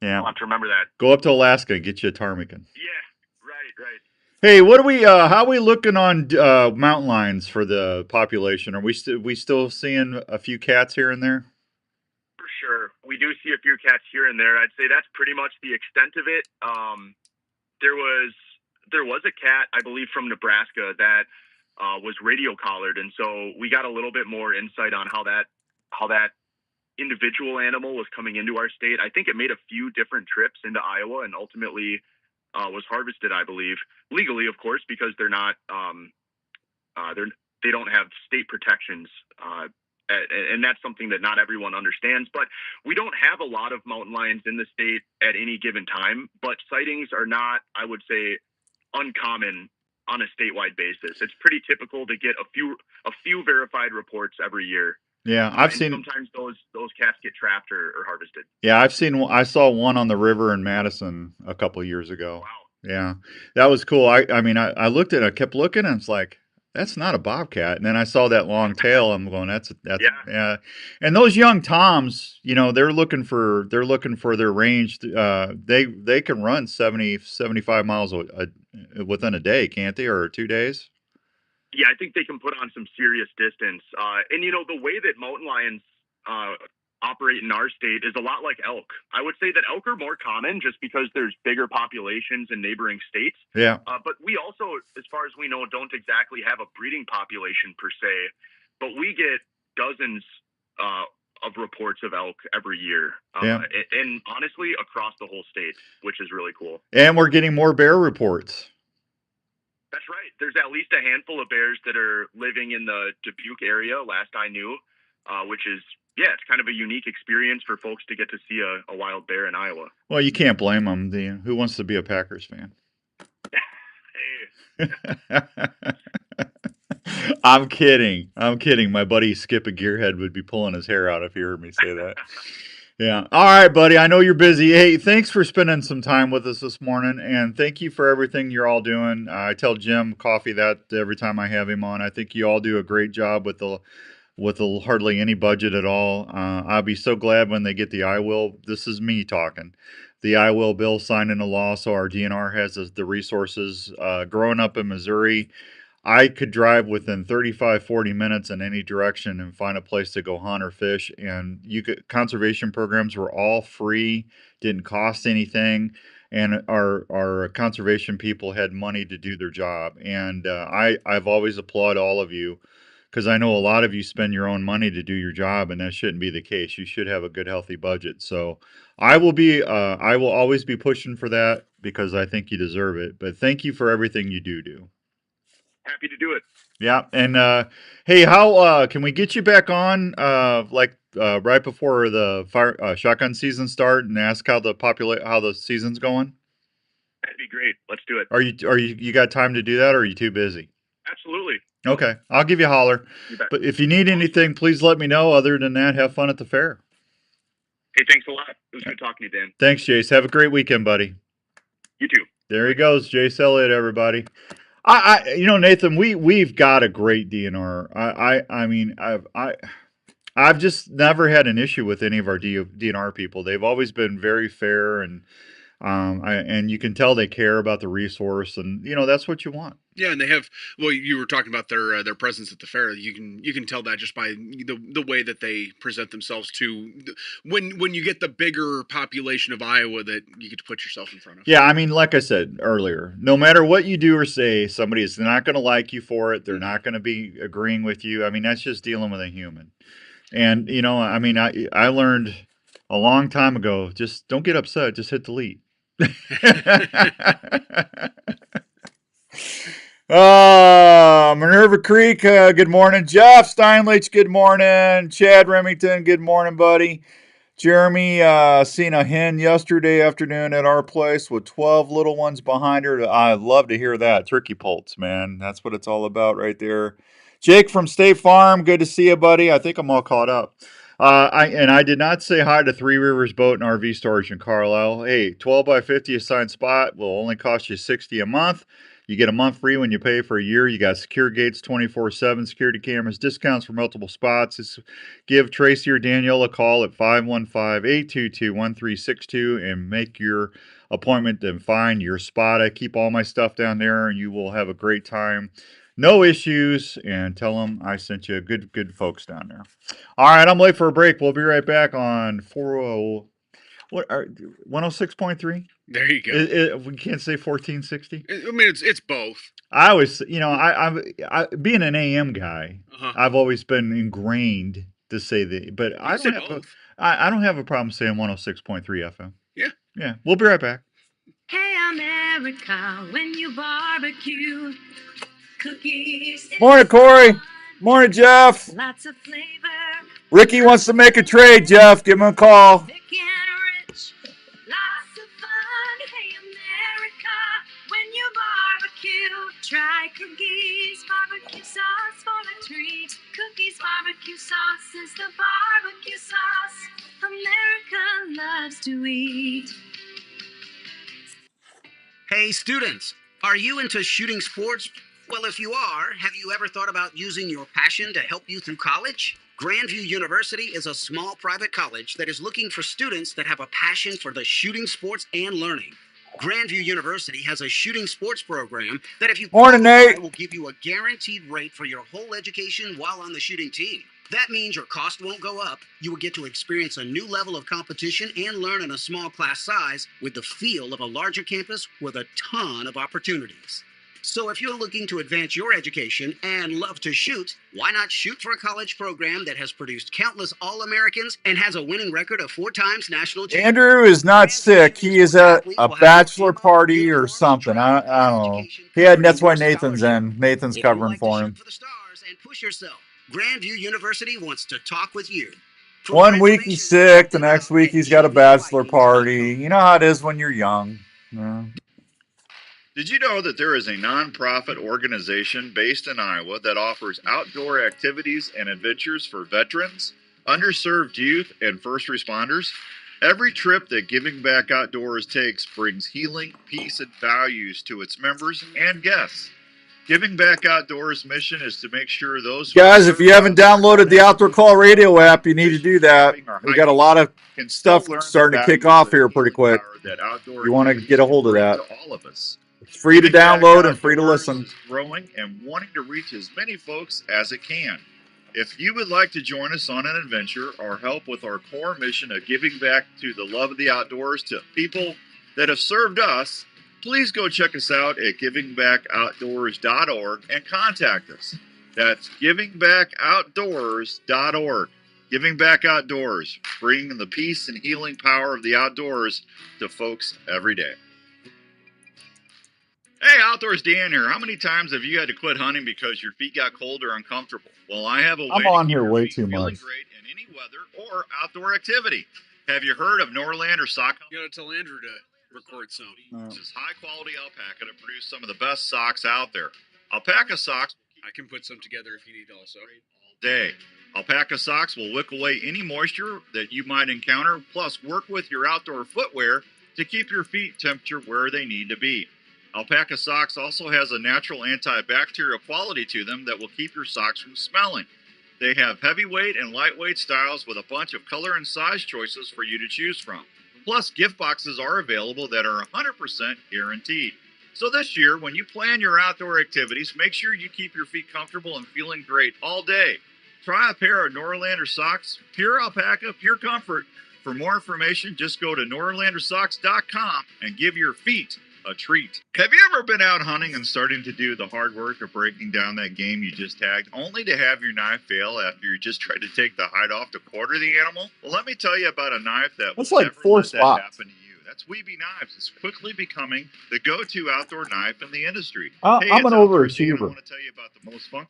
Speaker 3: Yeah.
Speaker 4: I'll have to remember that.
Speaker 3: Go up to Alaska and get you a ptarmigan.
Speaker 4: Yeah, right.
Speaker 3: Hey, what are we? How are we looking on mountain lions for the population? Are we still seeing a few cats here and there?
Speaker 4: For sure, we do see a few cats here and there. I'd say that's pretty much the extent of it. There was a cat, I believe, from Nebraska that was radio collared, and so we got a little bit more insight on how that individual animal was coming into our state. I think it made a few different trips into Iowa and ultimately was harvested, I believe, legally, of course, because they don't have state protections, and that's something that not everyone understands. But we don't have a lot of mountain lions in the state at any given time. But sightings are not, I would say, uncommon on a statewide basis. It's pretty typical to get a few verified reports every year.
Speaker 3: Yeah, I've seen.
Speaker 4: Sometimes those cats get trapped or harvested.
Speaker 3: Yeah, I saw one on the river in Madison a couple years ago.
Speaker 4: Wow.
Speaker 3: Yeah, that was cool. I mean, I looked at it, I kept looking, and it's like, that's not a bobcat. And then I saw that long tail. I'm going, that's yeah. And those young toms, they're looking for their range. They can run 70, 75 miles within a day, can't they, or 2 days?
Speaker 4: Yeah, I think they can put on some serious distance. And the way that mountain lions operate in our state is a lot like elk. I would say that elk are more common just because there's bigger populations in neighboring states.
Speaker 3: Yeah.
Speaker 4: But we also, as far as we know, don't exactly have a breeding population per se. But we get dozens of reports of elk every year. And honestly, across the whole state, which is really cool.
Speaker 3: And we're getting more bear reports.
Speaker 4: That's right. There's at least a handful of bears that are living in the Dubuque area, last I knew, which is, it's kind of a unique experience for folks to get to see a wild bear in Iowa.
Speaker 3: Well, you can't blame them. Who wants to be a Packers fan? I'm kidding. My buddy Skip a Gearhead would be pulling his hair out if he heard me say that. Yeah. All right, buddy. I know you're busy. Hey, thanks for spending some time with us this morning, and thank you for everything you're all doing. I tell Jim Coffey that every time I have him on. I think you all do a great job with hardly any budget at all. I'll be so glad when they get the I-Will. This is me talking. The I-Will bill signed into law, so our DNR has the resources. Growing up in Missouri, I could drive within 35, 40 minutes in any direction and find a place to go hunt or fish. And conservation programs were all free, didn't cost anything. And our conservation people had money to do their job. And I've always applauded all of you, because I know a lot of you spend your own money to do your job, and that shouldn't be the case. You should have a good, healthy budget. So I will always be pushing for that because I think you deserve it. But thank you for everything you do.
Speaker 4: Happy to do it.
Speaker 3: Yeah. And hey, how can we get you back on right before the shotgun season start and ask how the season's going?
Speaker 4: That'd be great. Let's do it.
Speaker 3: Are you got time to do that, or are you too busy?
Speaker 4: Absolutely.
Speaker 3: Okay, I'll give you a holler. But if you need anything, please let me know. Other than that, have fun at the fair.
Speaker 4: Hey, thanks a lot. It was good talking to you, Dan.
Speaker 3: Thanks, Jace. Have a great weekend, buddy.
Speaker 4: You too.
Speaker 3: There he goes, Jace Elliot, everybody. Nathan, we've got a great DNR. I mean, I've just never had an issue with any of our DNR people. They've always been very fair, and you can tell they care about the resource, and that's what you want.
Speaker 2: Yeah, and they have. Well, you were talking about their presence at the fair. You can tell that just by the way that they present themselves to when you get the bigger population of Iowa that you get to put yourself in front of.
Speaker 3: Yeah, I mean, like I said earlier, no matter what you do or say, somebody is not going to like you for it. They're not going to be agreeing with you. I mean, that's just dealing with a human. And I mean, I learned a long time ago, just don't get upset. Just hit delete. Minerva Creek, good morning. Jeff Steinlich, good morning. Chad Remington, good morning, buddy. Jeremy, seen a hen yesterday afternoon at our place with 12 little ones behind her. I love to hear that. Turkey poults, man. That's what it's all about right there. Jake from State Farm, good to see you, buddy. I think I'm all caught up. I did not say hi to Three Rivers Boat and RV Storage in Carlisle. Hey, 12 by 50 assigned spot will only cost you $60 a month. You get a month free when you pay for a year. You got secure gates, 24/7 security cameras, discounts for multiple spots. Just give Tracy or Danielle a call at 515-822-1362 and make your appointment and find your spot. I keep all my stuff down there, and you will have a great time. No issues, and tell them I sent you. Good folks down there. All right, I'm late for a break. We'll be right back on 106.3.
Speaker 2: There you go.
Speaker 3: We can't say 1460.
Speaker 2: I mean, it's both.
Speaker 3: I always, I being an AM guy, I've always been ingrained to say but I don't have a problem saying 106.3 FM. Yeah. We'll be right back.
Speaker 10: Hey America, when you barbecue, cookies.
Speaker 3: Morning, Corey. Morning, Jeff.
Speaker 10: Lots of flavor.
Speaker 3: Ricky wants to make a trade, Jeff. Give him a call.
Speaker 10: Thick and rich. Lots of fun. Hey America, when you barbecue, try cookies barbecue sauce for a treat. Cookies barbecue sauce is the barbecue sauce America loves to eat.
Speaker 11: Hey students, are you into shooting sports? Well, if you are, have you ever thought about using your passion to help you through college? Grandview University is a small private college that is looking for students that have a passion for the shooting sports and learning. Grandview University has a shooting sports program that if you qualify will give you a guaranteed rate for your whole education while on the shooting team. That means your cost won't go up. You will get to experience a new level of competition and learn in a small class size with the feel of a larger campus with a ton of opportunities. So if you're looking to advance your education and love to shoot, why not shoot for a college program that has produced countless All-Americans and has a winning record of 4 times national champion?
Speaker 3: Andrew is not sick. He is at a bachelor party or something. I don't know. That's why Nathan's in. Nathan's covering for him.
Speaker 11: For the stars and push yourself. Grandview University wants to talk with you.
Speaker 3: One week he's sick, the next week he's got a bachelor party. You know how it is when you're young. Yeah. Did you know that there is a nonprofit organization based in Iowa that offers outdoor activities and adventures for veterans, underserved youth, and first responders? Every trip that Giving Back Outdoors takes brings healing, peace, and values to its members and guests. Giving Back Outdoors' mission is to make sure those guys, if you haven't downloaded the Outdoor Call Radio app, you need to do that. We got a lot of stuff starting to kick off here pretty quick. You want to get a hold of that. It's free to download and free to listen. Growing and wanting to reach as many folks as it can. If you would like to join us on an adventure or help with our core mission of giving back to the love of the outdoors to people that have served us, please go check us out at givingbackoutdoors.org and contact us. That's givingbackoutdoors.org. Giving Back Outdoors, bringing the peace and healing power of the outdoors to folks every day. Hey, Outdoors Dan here. How many times have you had to quit hunting because your feet got cold or uncomfortable? Well, I have a way to keep your feet feeling great in any weather or outdoor activity. Have you heard of Norland or Sock?
Speaker 2: You gotta tell Andrew to record some.
Speaker 3: This
Speaker 2: is
Speaker 3: high quality alpaca to produce some of the best socks out there. Alpaca socks.
Speaker 2: I can put some together if you need also.
Speaker 3: All day. Alpaca socks will wick away any moisture that you might encounter, plus work with your outdoor footwear to keep your feet temperature where they need to be. Alpaca socks also has a natural antibacterial quality to them that will keep your socks from smelling. They have heavyweight and lightweight styles with a bunch of color and size choices for you to choose from. Plus, gift boxes are available that are 100% guaranteed. So this year, when you plan your outdoor activities, make sure you keep your feet comfortable and feeling great all day. Try a pair of Norlander socks, pure alpaca, pure comfort. For more information, just go to norlandersocks.com and give your feet a treat. Have you ever been out hunting and starting to do the hard work of breaking down that game you just tagged, only to have your knife fail after you just tried to take the hide off to quarter the animal? Well, let me tell you about a knife that will like never 4 let spots. that happen to you. That's Weeby Knives. It's quickly becoming the go-to outdoor knife in the industry. I'm Hey, an it's Outdoors Dan. I overachiever. want to tell you about the most fun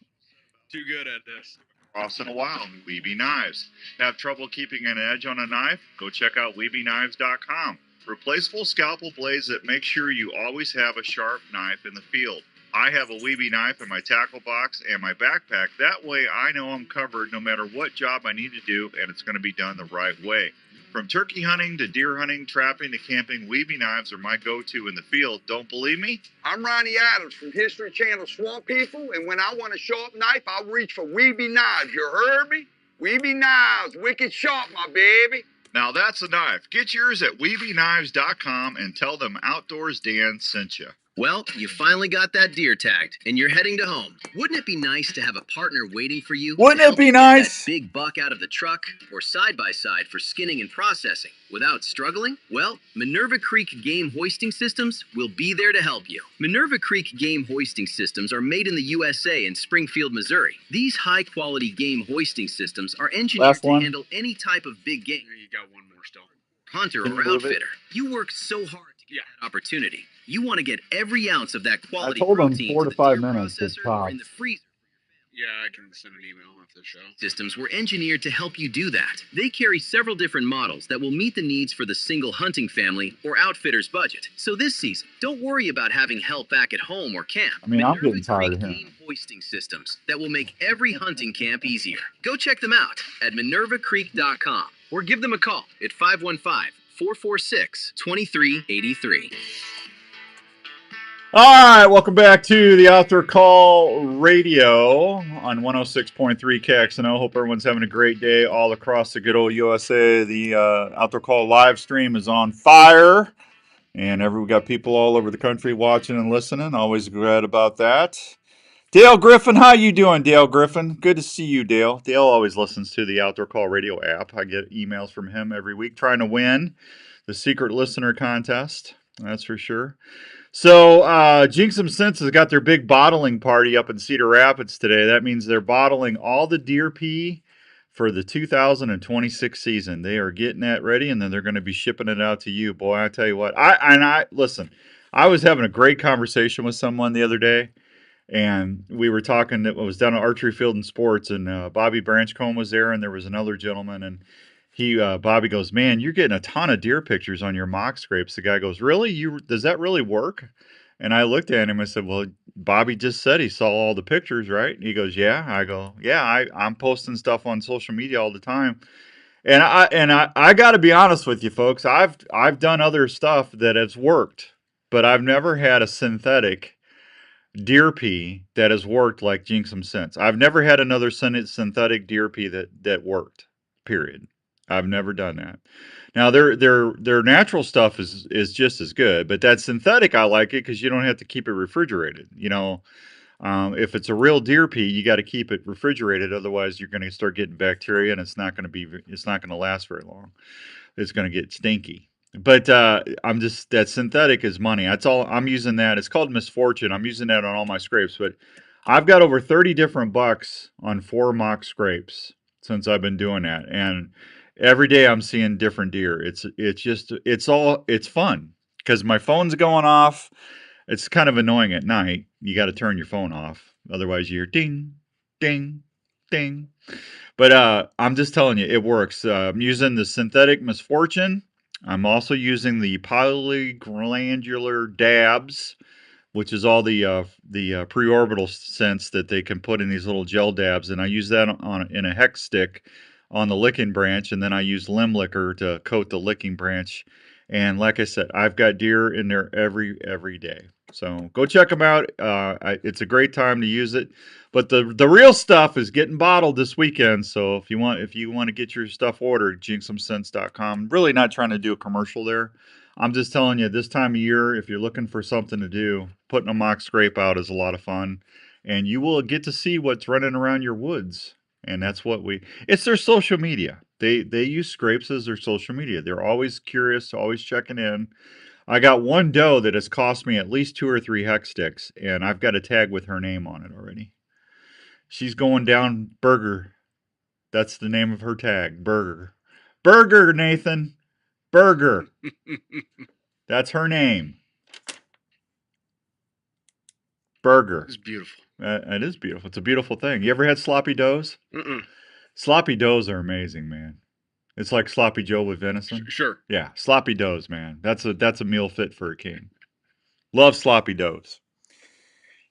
Speaker 2: Too good at this.
Speaker 3: cross in a while. Weeby Knives. Have trouble keeping an edge on a knife? Go check out WeebyKnives.com. Replaceable scalpel blades that make sure you always have a sharp knife in the field. I have a Weeby knife in my tackle box and my backpack. That way I know I'm covered no matter what job I need to do, and it's going to be done the right way. From turkey hunting to deer hunting, trapping to camping, Weeby knives are my go-to in the field. Don't believe me?
Speaker 12: I'm Ronnie Adams from History Channel Swamp People, and when I want a sharp knife, I'll reach for Weeby knives. You heard me? Weeby knives, wicked sharp, my baby.
Speaker 3: Now that's a knife. Get yours at WeebyKnives.com and tell them Outdoors Dan sent you.
Speaker 13: Well, you finally got that deer tagged, and you're heading to home. Wouldn't it be nice to have a partner waiting for you?
Speaker 3: Wouldn't it be nice?
Speaker 13: That big buck out of the truck or side-by-side for skinning and processing without struggling? Well, Minerva Creek Game Hoisting Systems will be there to help you. Minerva Creek Game Hoisting Systems are made in the USA in Springfield, Missouri. These high-quality game hoisting systems are engineered to handle any type of big game.
Speaker 2: You got one more still.
Speaker 13: Hunter or outfitter. You work so hard to get that opportunity. You want to get every ounce of that quality protein
Speaker 3: 4 to 5 minutes
Speaker 13: to
Speaker 3: is tops.
Speaker 13: in the freezer.
Speaker 2: Yeah, I can send an email after the show.
Speaker 13: Systems were engineered to help you do that. They carry several different models that will meet the needs for the single hunting family or outfitter's budget. So this season, don't worry about having help back at home or camp.
Speaker 3: I mean, I'm getting tired of him.
Speaker 13: Game hoisting systems that will make every hunting camp easier. Go check them out at minervacreek.com or give them a call at 515-446-2383.
Speaker 3: All right, welcome back to the Outdoor Call Radio on 106.3 KXNO. Hope everyone's having a great day all across the good old USA. The Outdoor Call live stream is on fire, and we got people all over the country watching and listening. Always glad about that. Dale Griffin, how you doing, Dale Griffin? Good to see you, Dale. Dale always listens to the Outdoor Call Radio app. I get emails from him every week trying to win the secret listener contest. That's for sure. So, Jinxum Scents has got their big bottling party up in Cedar Rapids today. That means they're bottling all the deer pee for the 2026 season. They are getting that ready, and then they're going to be shipping it out to you. Boy, I tell you what. Listen, I was having a great conversation with someone the other day, and we were talking. It was down at Archery Field and Sports, and Bobby Branchcombe was there, and there was another gentleman, and Bobby goes, man, you're getting a ton of deer pictures on your mock scrapes. The guy goes, really? Does that really work? And I looked at him and said, well, Bobby just said he saw all the pictures, right? And he goes, yeah. I go, yeah, I'm posting stuff on social media all the time. And I got to be honest with you, folks. I've done other stuff that has worked, but I've never had a synthetic deer pee that has worked like Jinxum Scents. I've never had another synthetic deer pee that worked, period. I've never done that. Now their natural stuff is just as good, but that synthetic I like it because you don't have to keep it refrigerated. You know, if it's a real deer pee, you got to keep it refrigerated, otherwise you're going to start getting bacteria, and it's not going to last very long. It's going to get stinky. But that synthetic is money. That's all I'm using. That it's called Misfortune. I'm using that on all my scrapes, but I've got over 30 different bucks on 4 mock scrapes since I've been doing that, and every day I'm seeing different deer. It's fun because my phone's going off. It's kind of annoying at night. You got to turn your phone off. Otherwise you hear ding, ding, ding. But I'm just telling you, it works. I'm using the synthetic Misfortune. I'm also using the polyglandular dabs, which is all the preorbital scents that they can put in these little gel dabs. And I use that in a hex stick on the licking branch, and then I use limb liquor to coat the licking branch. And like I said, I've got deer in there every day. So go check them out. It's a great time to use it. But the real stuff is getting bottled this weekend. So if you want to get your stuff ordered, jinxumsense.com. Really not trying to do a commercial there. I'm just telling you, this time of year, if you're looking for something to do, putting a mock scrape out is a lot of fun, and you will get to see what's running around your woods. And that's it's their social media. They use scrapes as their social media. They're always curious, always checking in. I got one doe that has cost me at least 2 or 3 hex sticks, and I've got a tag with her name on it already. She's going down Burger. That's the name of her tag, Burger. Burger, Nathan. Burger. That's her name. Burger.
Speaker 2: It's beautiful.
Speaker 3: It is beautiful. It's a beautiful thing. You ever had sloppy does?
Speaker 2: Mm-mm.
Speaker 3: Sloppy does are amazing, man. It's like Sloppy Joe with venison.
Speaker 2: Sure.
Speaker 3: Yeah, sloppy does, man. That's a meal fit for a king. Love sloppy does.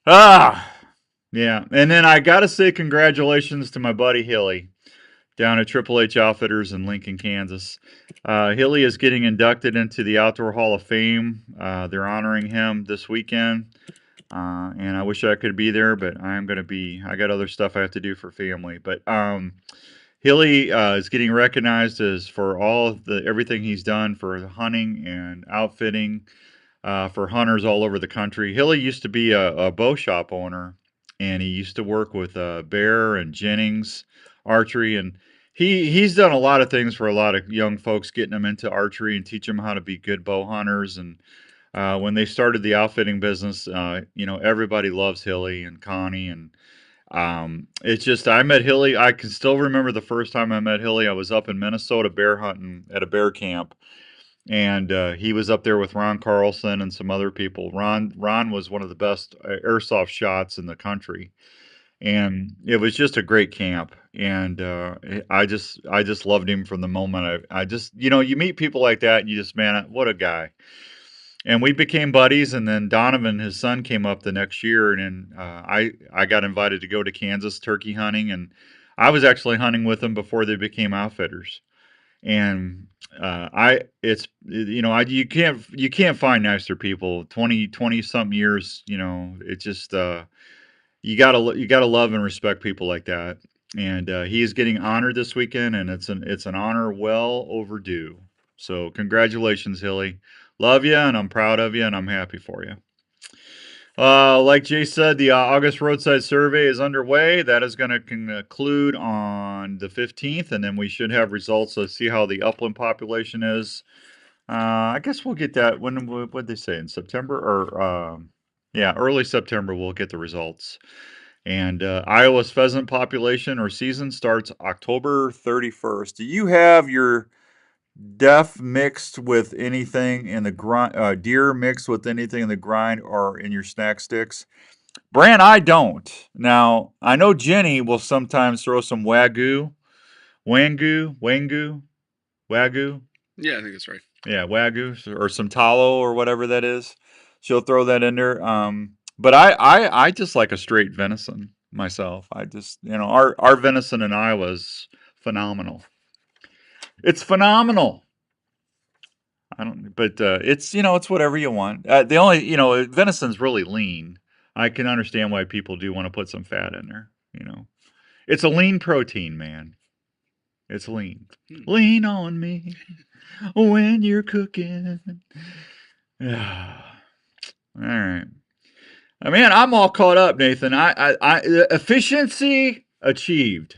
Speaker 3: Yeah. And then I got to say congratulations to my buddy Hilly. down at Triple H Outfitters in Lincoln, Kansas. Hilly is getting inducted into the Outdoor Hall of Fame. They're honoring him this weekend. And I wish I could be there, but I'm going to be, I got other stuff I have to do for family. But Hilly is getting recognized as for all of everything he's done for hunting and outfitting for hunters all over the country. Hilly used to be a bow shop owner, and he used to work with Bear and Jennings Archery, and he's done a lot of things for a lot of young folks, getting them into archery and teach them how to be good bow hunters. And when they started the outfitting business, everybody loves Hilly and Connie, and it's just, I met Hilly. I can still remember the first time I met Hilly. I was up in Minnesota bear hunting at a bear camp, and he was up there with Ron Carlson and some other people. Ron was one of the best airsoft shots in the country, and it was just a great camp. And I just loved him from the moment I just, you meet people like that, and you just, man, what a guy. And we became buddies, and then Donovan, his son, came up the next year, and I got invited to go to Kansas turkey hunting, and I was actually hunting with them before they became outfitters. And you can't find nicer people. 20 something years, it just you gotta love and respect people like that. And he is getting honored this weekend, and it's an honor well overdue. So congratulations, Hilly. Love you, and I'm proud of you, and I'm happy for you. Like Jace said, the August roadside survey is underway. That is going to conclude on the 15th, and then we should have results to see how the upland population is. I guess we'll get that what did they say, in September, or early September we'll get the results. And Iowa's pheasant population or season starts October 31st. Do you have your deer mixed with anything in the grind or in your snack sticks? Bran, I don't. Now, I know Jenny will sometimes throw some wagyu.
Speaker 2: Yeah, I think that's right.
Speaker 3: Yeah, wagyu or some talo or whatever that is. She'll throw that in there. But I just like a straight venison myself. I just, our venison in Iowa is phenomenal. It's phenomenal. It's, it's whatever you want. The only, venison's really lean. I can understand why people do want to put some fat in there, It's a lean protein, man. It's lean. Lean on me when you're cooking. All right. Man, I'm all caught up, Nathan. Efficiency achieved.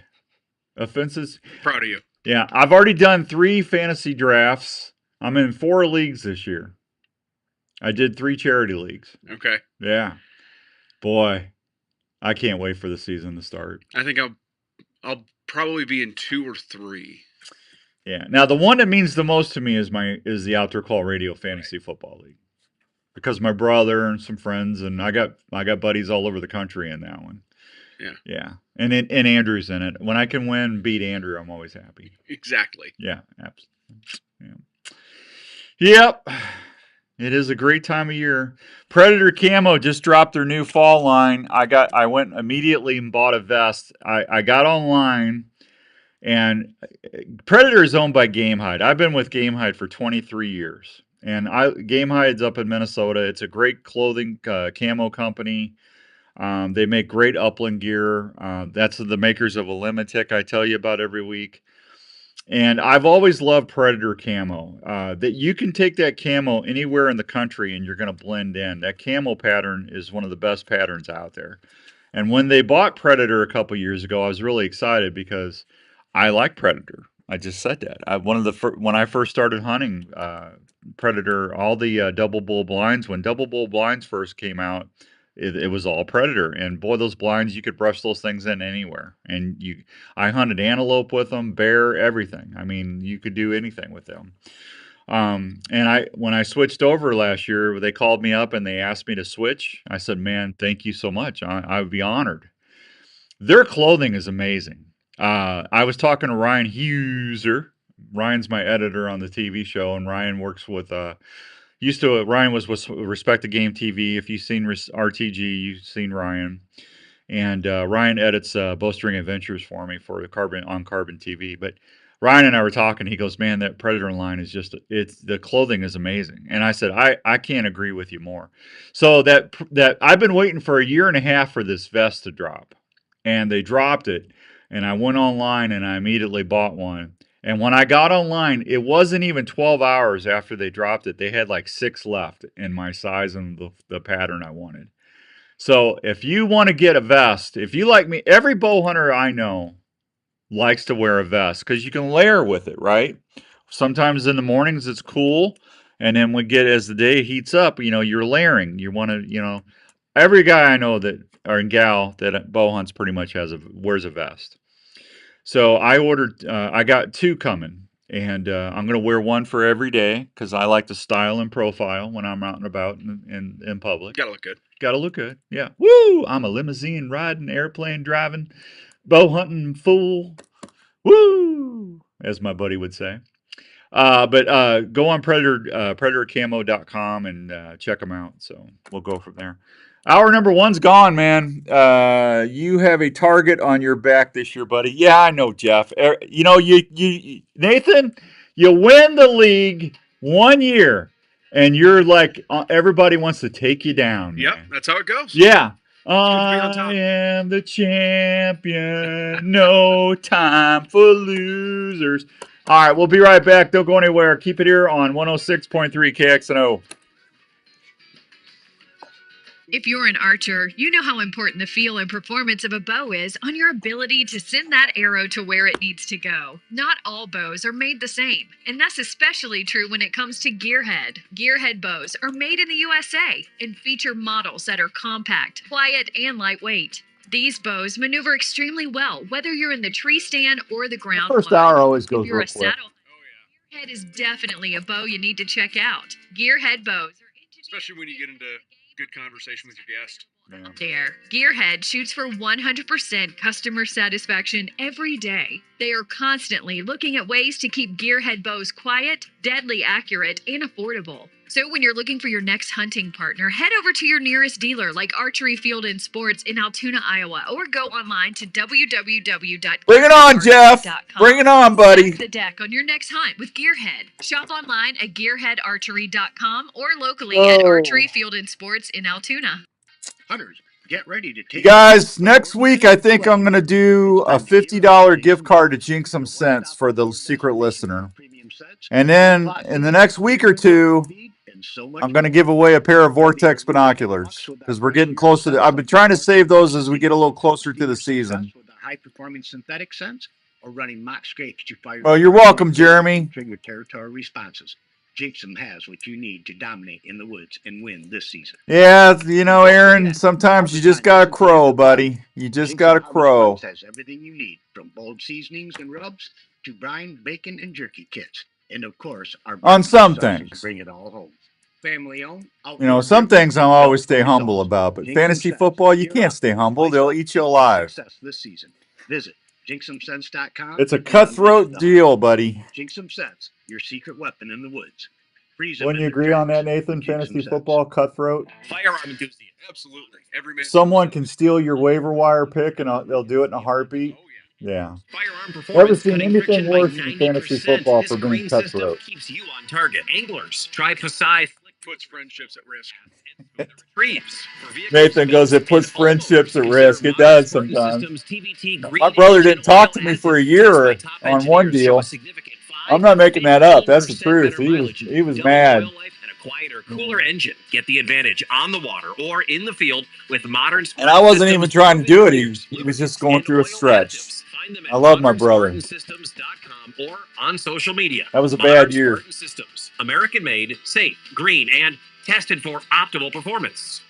Speaker 3: Offenses.
Speaker 2: Proud of you.
Speaker 3: Yeah, I've already done 3 fantasy drafts. I'm in 4 leagues this year. I did 3 charity leagues.
Speaker 2: Okay.
Speaker 3: Yeah. Boy, I can't wait for the season to start.
Speaker 2: I think I'll probably be in 2 or 3.
Speaker 3: Yeah. Now, the one that means the most to me is the Outdoor Call Radio Fantasy Football League. Because my brother and some friends, and I got buddies all over the country in that one.
Speaker 2: Yeah.
Speaker 3: Yeah. And Andrew's in it. When I can beat Andrew, I'm always happy.
Speaker 2: Exactly.
Speaker 3: Yeah, absolutely. Yeah. Yep. It is a great time of year. Predator Camo just dropped their new fall line. I went immediately and bought a vest. I got online, and Predator is owned by Gamehide. I've been with Gamehide for 23 years. And Gamehide's up in Minnesota. It's a great clothing camo company. They make great upland gear. That's the makers of a Limitic I tell you about every week. And I've always loved Predator camo. That you can take that camo anywhere in the country and you're going to blend in. That camo pattern is one of the best patterns out there. And when they bought Predator a couple years ago, I was really excited because I like Predator. I just said that. When I first started hunting Predator, all the double bull blinds, when double bull blinds first came out, it was all Predator. And boy, those blinds, you could brush those things in anywhere. And I hunted antelope with them, bear, everything. I mean, you could do anything with them. And when I switched over last year, they called me up and they asked me to switch. I said, man, thank you so much. I would be honored. Their clothing is amazing. I was talking to Ryan Huser. Ryan's my editor on the TV show, and Ryan works with Ryan was with Respect the Game TV. If you've seen RTG, you've seen Ryan. And Ryan edits Bowstring Adventures for me for the Carbon TV. But Ryan and I were talking. He goes, "Man, that Predator line is the clothing is amazing." And I said, "I can't agree with you more." So that I've been waiting for a year and a half for this vest to drop, and they dropped it. And I went online and I immediately bought one. And when I got online, it wasn't even 12 hours after they dropped it. They had like 6 left in my size and the pattern I wanted. So if you want to get a vest, if you like me, every bow hunter I know likes to wear a vest because you can layer with it, right? Sometimes in the mornings it's cool. And then as the day heats up, you're layering. You want to, every guy I know or gal that bow hunts pretty much wears a vest. So I got 2 coming, and I'm going to wear one for every day because I like to style and profile when I'm out and about in public.
Speaker 2: Gotta look good.
Speaker 3: Gotta look good. Yeah. Woo! I'm a limousine riding, airplane driving, bow hunting fool. Woo! As my buddy would say. But go on predatorcamo.com and check them out. So we'll go from there. Hour number 1's gone, man. You have a target on your back this year, buddy. Yeah, I know, Jeff. You Nathan, you win the league 1 year, and you're like everybody wants to take you down.
Speaker 2: Yep,
Speaker 3: man.
Speaker 2: that's how it goes.
Speaker 3: Yeah. I am the champion. No time for losers. All right, we'll be right back. Don't go anywhere. Keep it here on 106.3 KXNO.
Speaker 8: If you're an archer, you know how important the feel and performance of a bow is on your ability to send that arrow to where it needs to go. Not all bows are made the same, and that's especially true when it comes to gearhead. Gearhead bows are made in the USA and feature models that are compact, quiet, and lightweight. These bows maneuver extremely well, whether you're in the tree stand or the ground.
Speaker 3: First hour always goes
Speaker 8: if you're
Speaker 3: real
Speaker 8: a
Speaker 3: quick.
Speaker 8: saddle, Gearhead is definitely a bow you need to check out. Gearhead bows are
Speaker 2: especially when you get into good conversation with your guest.
Speaker 8: there. Gearhead shoots for 100% customer satisfaction every day. They are constantly looking at ways to keep Gearhead bows quiet, deadly accurate, and affordable. So when you're looking for your next hunting partner, head over to your nearest dealer like Archery Field and Sports in Altoona, Iowa, or go online to www.gearheadarchery.com.
Speaker 3: Bring it on, Jeff. Bring it on, buddy.
Speaker 8: Stack the deck on your next hunt with Gearhead. Shop online at gearheadarchery.com or locally at Archery Field and Sports in Altoona.
Speaker 14: Hunters, get ready to take
Speaker 3: Guys, next week I think I'm going to do a $50 gift card to Jinx Some Sense for the secret listener. And then in the next week or two, I'm going to give away a pair of Vortex binoculars because we're getting close to I've been trying to save those as we get a little closer to the season.
Speaker 14: with a high-performing synthetic sense or running mock scrapes to fire.
Speaker 3: Oh, you're welcome, Jeremy.
Speaker 14: Trigger territory responses. Jigsaw has what you need to dominate in the woods and win this season.
Speaker 3: Yeah, Aaron, sometimes you just got to crow, buddy. You just got to crow.
Speaker 14: Has everything you need from bold seasonings and rubs to brine, bacon, and jerky kits. And of course, our
Speaker 3: On some
Speaker 14: sauces
Speaker 3: things.
Speaker 14: bring it all home. Family owned.
Speaker 3: Some things I'll always stay humble about, but fantasy football, you can't stay humble. They'll eat you alive.
Speaker 14: Success this season. Visit jinxsomsense.com.
Speaker 3: It's a cutthroat deal, buddy.
Speaker 14: Jinxsome Sense, your secret weapon in the woods.
Speaker 3: Wouldn't you agree on that, Nathan? Fantasy football, cutthroat?
Speaker 9: Firearm enthusiast.
Speaker 2: Absolutely. Every man.
Speaker 3: Someone can steal your waiver wire pick and they'll do it in a heartbeat. Yeah.
Speaker 9: Firearm performance
Speaker 3: Never seen
Speaker 9: cutting
Speaker 3: anything
Speaker 9: friction by
Speaker 3: worse than fantasy
Speaker 9: 90%.
Speaker 3: football
Speaker 9: This
Speaker 3: for being
Speaker 9: green system
Speaker 3: cutthroat.
Speaker 9: keeps you on target. Anglers, try Pasai
Speaker 2: Puts friendships at risk.
Speaker 9: retrieves. For vehicles,
Speaker 3: Nathan goes, it puts friendships at risk. It does sometimes. My brother didn't talk to me for a year on one deal. I'm not making that up. That's the truth. He was mad.
Speaker 9: Quieter, cooler engine. Get the advantage on the water or in the field with modern.
Speaker 3: And I wasn't even trying to do it. He was just going through a stretch. I love my brother.
Speaker 9: Systems.com or on social media.
Speaker 3: That was a bad year.
Speaker 9: Spartan Systems, American made, safe, green, and tested for optimal performance.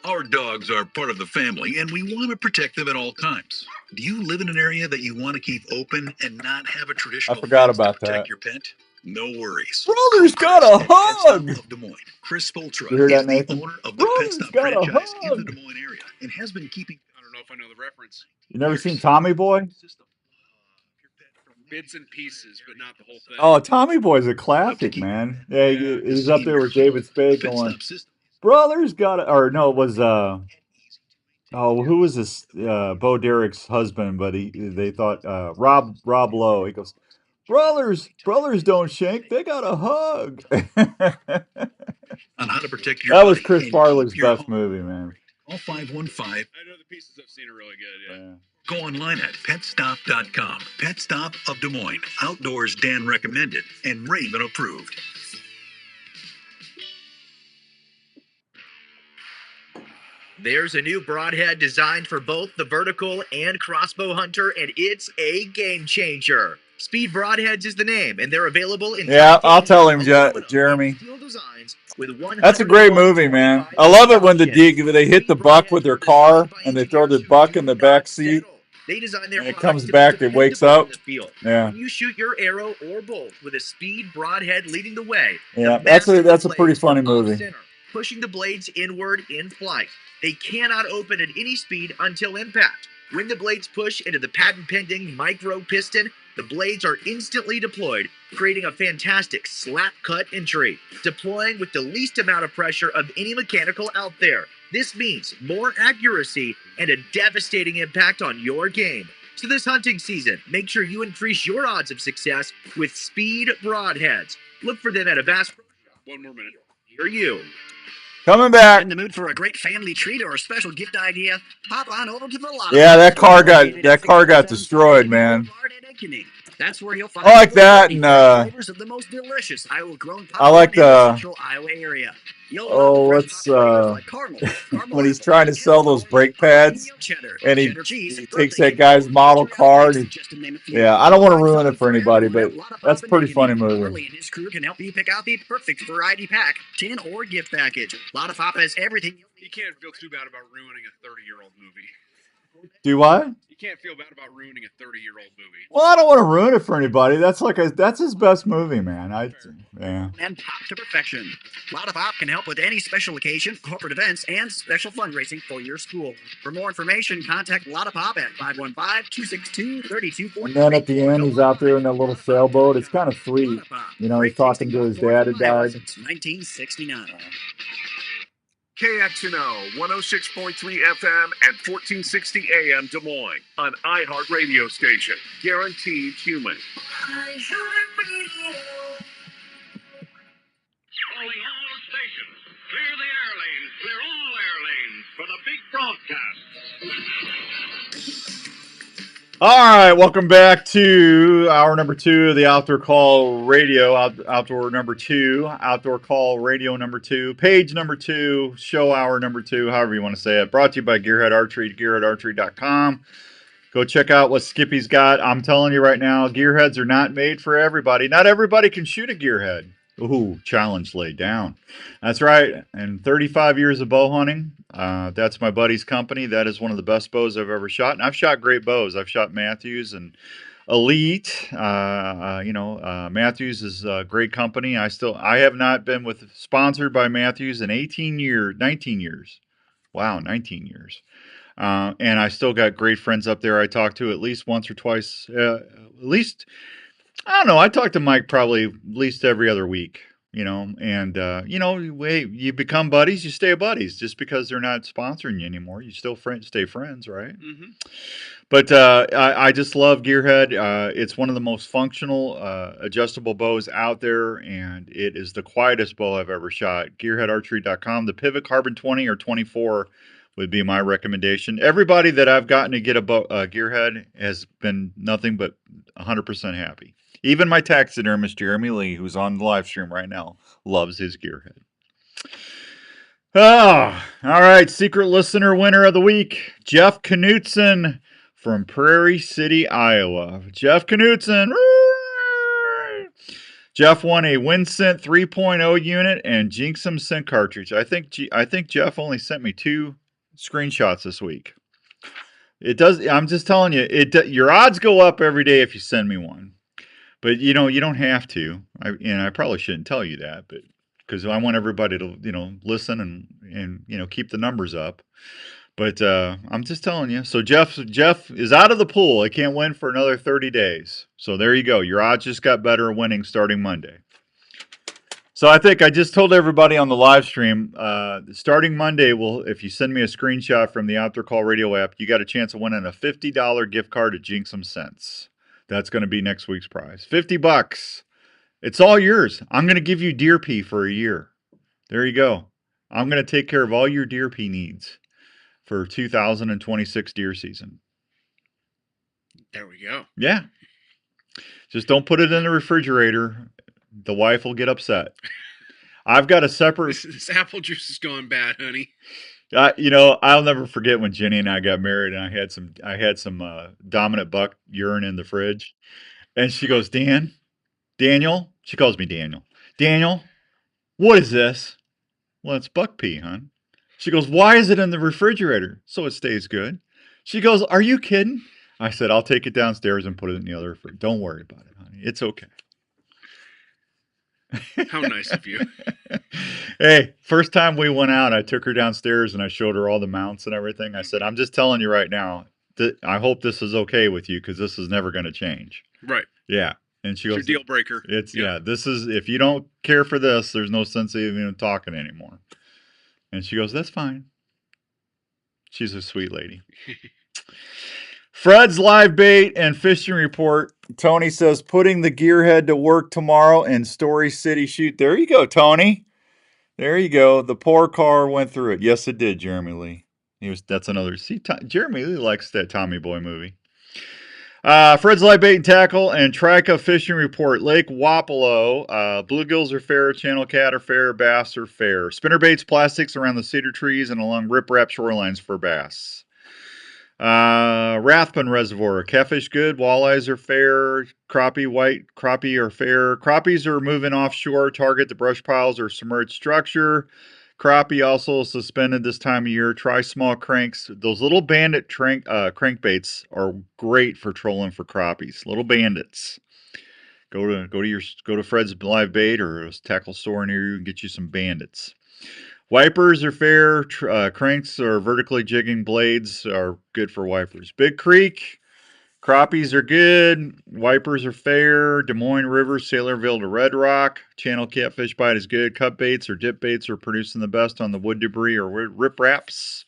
Speaker 5: Our dogs are part of the family, and we want to protect them at all times. Do you live in an area that you want to keep open and not have a traditional
Speaker 3: I forgot
Speaker 5: fence to
Speaker 3: about
Speaker 5: protect
Speaker 3: that.
Speaker 5: your pet? No worries.
Speaker 3: Brother's got a hug.
Speaker 5: Of Des Moines. Chris Spoltra
Speaker 3: You hear that,
Speaker 5: is the
Speaker 3: Nathan?
Speaker 5: owner of the Pet Stop
Speaker 3: got a
Speaker 5: franchise in
Speaker 3: hug.
Speaker 5: the Des Moines area and has been keeping.
Speaker 2: I don't know if I know the reference.
Speaker 3: You never seen Tommy Boy?
Speaker 2: Bits and pieces, but not the whole thing.
Speaker 3: Oh, Tommy Boy's a classic, man. Yeah, he's up there with David Spade going. Brothers got it. Or no, it was who was this? Bo Derek's husband, but they thought Rob Lowe. He goes, brothers don't shake. They got a hug.
Speaker 5: On how to protect your
Speaker 3: That was
Speaker 5: body
Speaker 3: Chris
Speaker 5: and
Speaker 3: Farley's
Speaker 5: keep your
Speaker 3: best
Speaker 5: home.
Speaker 3: movie, man.
Speaker 5: Call 515.
Speaker 2: I know the pieces I've seen are really good. Yeah.
Speaker 5: Go online at petstop.com. Pet Stop of Des Moines. Outdoors Dan recommended and Raven approved.
Speaker 15: There's a new broadhead designed for both the vertical and crossbow hunter, and it's a game changer. Speed Broadheads is the name, and they're available in
Speaker 3: Yeah, I'll tell him,
Speaker 15: aluminum,
Speaker 3: Jeremy.
Speaker 15: steel designs with 100
Speaker 3: That's a great movie, man. I love it when they hit the buck with their car and they throw the buck in the back seat.
Speaker 15: They design their
Speaker 3: And it
Speaker 15: products
Speaker 3: comes
Speaker 15: to
Speaker 3: back,
Speaker 15: be
Speaker 3: it wakes
Speaker 15: dependable
Speaker 3: up.
Speaker 15: in the field.
Speaker 3: Yeah.
Speaker 15: When you shoot your arrow or bolt with a Speed Broadhead leading the way,
Speaker 3: Yeah,
Speaker 15: the
Speaker 3: that's a
Speaker 15: massive
Speaker 3: pretty
Speaker 15: blades
Speaker 3: funny
Speaker 15: are
Speaker 3: movie.
Speaker 15: off-center, pushing the blades inward in flight. They cannot open at any speed until impact. When the blades push into the patent-pending micro piston, the blades are instantly deployed, creating a fantastic slap-cut entry, deploying with the least amount of pressure of any mechanical out there. This means more accuracy and a devastating impact on your game. So this hunting season, make sure you increase your odds of success with Speed Broadheads. Look for them at a Bass Pro Shop.
Speaker 2: 1 more minute.
Speaker 15: Near you.
Speaker 3: Coming back.
Speaker 11: In the mood for a great family treat or a special gift idea? Hop on over to the lot.
Speaker 3: Yeah, that car got destroyed, man.
Speaker 11: That's where you'll find
Speaker 3: I like that, and
Speaker 11: flavors of the most delicious Iowa-grown
Speaker 3: I like
Speaker 11: popcorn in the
Speaker 3: the
Speaker 11: central Iowa area. You'll love the fresh
Speaker 3: what's
Speaker 11: flavors like caramel,
Speaker 3: when he's trying to sell those brake pads and he takes that guy's model car and I don't want to ruin it for anybody, but that's a pretty funny movie.
Speaker 11: Charlie and his crew can help you pick out the perfect variety pack, tin or gift package. Lot of Pop has everything.
Speaker 2: You can't feel too bad about ruining a 30-year-old movie.
Speaker 3: Do what?
Speaker 2: You can't feel bad about ruining a 30-year-old movie.
Speaker 3: Well, I don't want to ruin it for anybody. That's his best movie, man. Yeah.
Speaker 11: And Pop to perfection. Lot of Pop can help with any special occasion, corporate events, and special fundraising for your school. For more information, contact Lot of Pop at 515-262-3240.
Speaker 3: And then at the end, he's out there in that little sailboat. It's kind of sweet. You know, he's talking to his dad who died.
Speaker 11: Since 1969.
Speaker 16: KXNO 106.3 FM and 1460 AM Des Moines, an iHeart radio station, guaranteed human.
Speaker 17: Calling all stations. Clear the air lanes. Clear all air lanes for the big broadcast.
Speaker 3: All right, welcome back to hour number 2 of the Outdoor Call Radio. Outdoor number 2, Outdoor Call Radio number 2, page number 2, show hour number 2, however you want to say it. Brought to you by Gearhead Archery, gearheadarchery.com. Go check out what Skippy's got. I'm telling you right now, gearheads are not made for everybody. Not everybody can shoot a gearhead. Ooh, challenge laid down. That's right. And 35 years of bow hunting. That's my buddy's company. That is one of the best bows I've ever shot. And I've shot great bows. I've shot Matthews and Elite. Matthews is a great company. I have not been sponsored by Matthews in 19 years. Wow, 19 years. And I still got great friends up there I talk to at least once or twice. I don't know. I talk to Mike probably at least every other week, and you become buddies, you stay buddies. Just because they're not sponsoring you anymore, you still stay friends, right? Mm-hmm. But I just love Gearhead. It's one of the most functional adjustable bows out there, and it is the quietest bow I've ever shot. Gearheadarchery.com. The Pivot Carbon 20 or 24 would be my recommendation. Everybody that I've gotten to get a Gearhead has been nothing but 100% happy. Even my taxidermist, Jeremy Lee, who's on the live stream right now, loves his Gearhead. Oh, all right. Secret listener winner of the week, Jeff Knutson from Prairie City, Iowa. Jeff Knutson. Jeff won a WinScent 3.0 unit and Jinxum scent cartridge. I think Jeff only sent me 2 screenshots this week. It does. I'm just telling you, your odds go up every day if you send me one. But you don't have to. I probably shouldn't tell you that, but because I want everybody to listen and keep the numbers up. But I'm just telling you. So Jeff is out of the pool. I can't win for another 30 days. So there you go. Your odds just got better winning starting Monday. So I think I just told everybody on the live stream, starting Monday, if you send me a screenshot from the After Call Radio app, you got a chance of winning a $50 gift card to Jinx 'em Sense. That's going to be next week's prize. $50. It's all yours. I'm going to give you deer pee for a year. There you go. I'm going to take care of all your deer pee needs for 2026 deer season.
Speaker 2: There we go.
Speaker 3: Yeah. Just don't put it in the refrigerator. The wife will get upset. I've got a separate.
Speaker 2: This apple juice is going bad, honey.
Speaker 3: I'll never forget when Jenny and I got married, and I had some dominant buck urine in the fridge, and she goes, Daniel. She calls me Daniel. Daniel, what is this? Well, it's buck pee, hon. She goes, why is it in the refrigerator? So it stays good. She goes, are you kidding? I said, I'll take it downstairs and put it in the other fridge. Don't worry about it, honey. It's okay.
Speaker 2: How nice of you.
Speaker 3: Hey, first time we went out, I took her downstairs and I showed her all the mounts and everything. I said, I'm just telling you right now, I hope this is okay with you because this is never going to change.
Speaker 2: Right.
Speaker 3: Yeah. And she goes,
Speaker 2: it's your deal breaker.
Speaker 3: This is, if you don't care for this, there's no sense of even talking anymore. And she goes, that's fine. She's a sweet lady. Fred's live bait and fishing report. Tony says, putting the gearhead to work tomorrow in Story City shoot. There you go, Tony. There you go. The poor car went through it. Yes, it did, Jeremy Lee. That's another. See, Jeremy Lee likes that Tommy Boy movie. Fred's live bait and tackle and Trica fishing report. Lake Wapello. Bluegills are fair. Channel cat are fair. Bass are fair. Spinnerbaits, plastics around the cedar trees and along riprap shorelines for bass. Rathbun Reservoir, catfish good, walleyes are fair, white crappie are fair. Crappies are moving offshore, target the brush piles or submerged structure. Crappie also suspended this time of year. Try small cranks. Those little bandit crankbaits are great for trolling for crappies. Little bandits. Go to Fred's live bait or a tackle store near you and get you some bandits. Wipers are fair. Cranks or vertically jigging blades are good for wipers. Big Creek, crappies are good. Wipers are fair. Des Moines River, Sailorville to Red Rock. Channel catfish bite is good. Cut baits or dip baits are producing the best on the wood debris or rip wraps.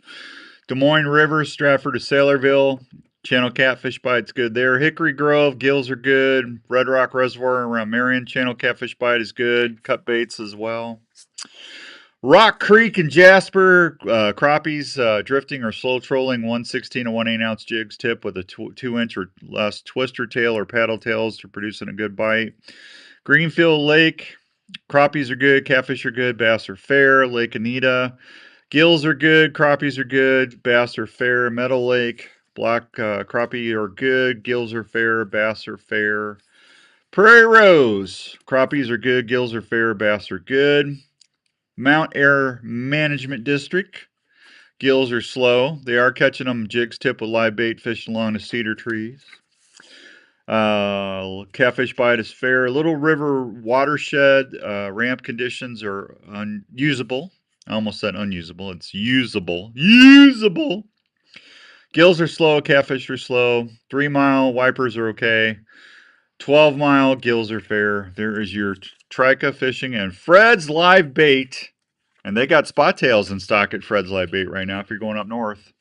Speaker 3: Des Moines River, Stratford to Sailorville. Channel catfish bite's good there. Hickory Grove, gills are good. Red Rock Reservoir around Marion. Channel catfish bite is good. Cut baits as well. Rock Creek and Jasper, crappies drifting or slow trolling 1/16 to 1/8 ounce jigs tip with a 2-inch or less twister tail or paddle tails to producing a good bite. Greenfield Lake, crappies are good, catfish are good, bass are fair. Lake Anita, gills are good, crappies are good, bass are fair. Meadow Lake, black crappie are good, gills are fair, bass are fair. Prairie Rose, crappies are good, gills are fair, bass are good. Mount Air Management District. Gills are slow. They are catching them jigs tip with live bait fishing along the cedar trees. Catfish bite is fair. Little River Watershed. Ramp conditions are unusable. I almost said unusable. It's usable. Usable. Gills are slow. Catfish are slow. 3 mile wipers are okay. 12 mile gills are fair. There is your Trica fishing and Fred's live bait. And they got spot tails in stock at Fred's live bait right now if you're going up north.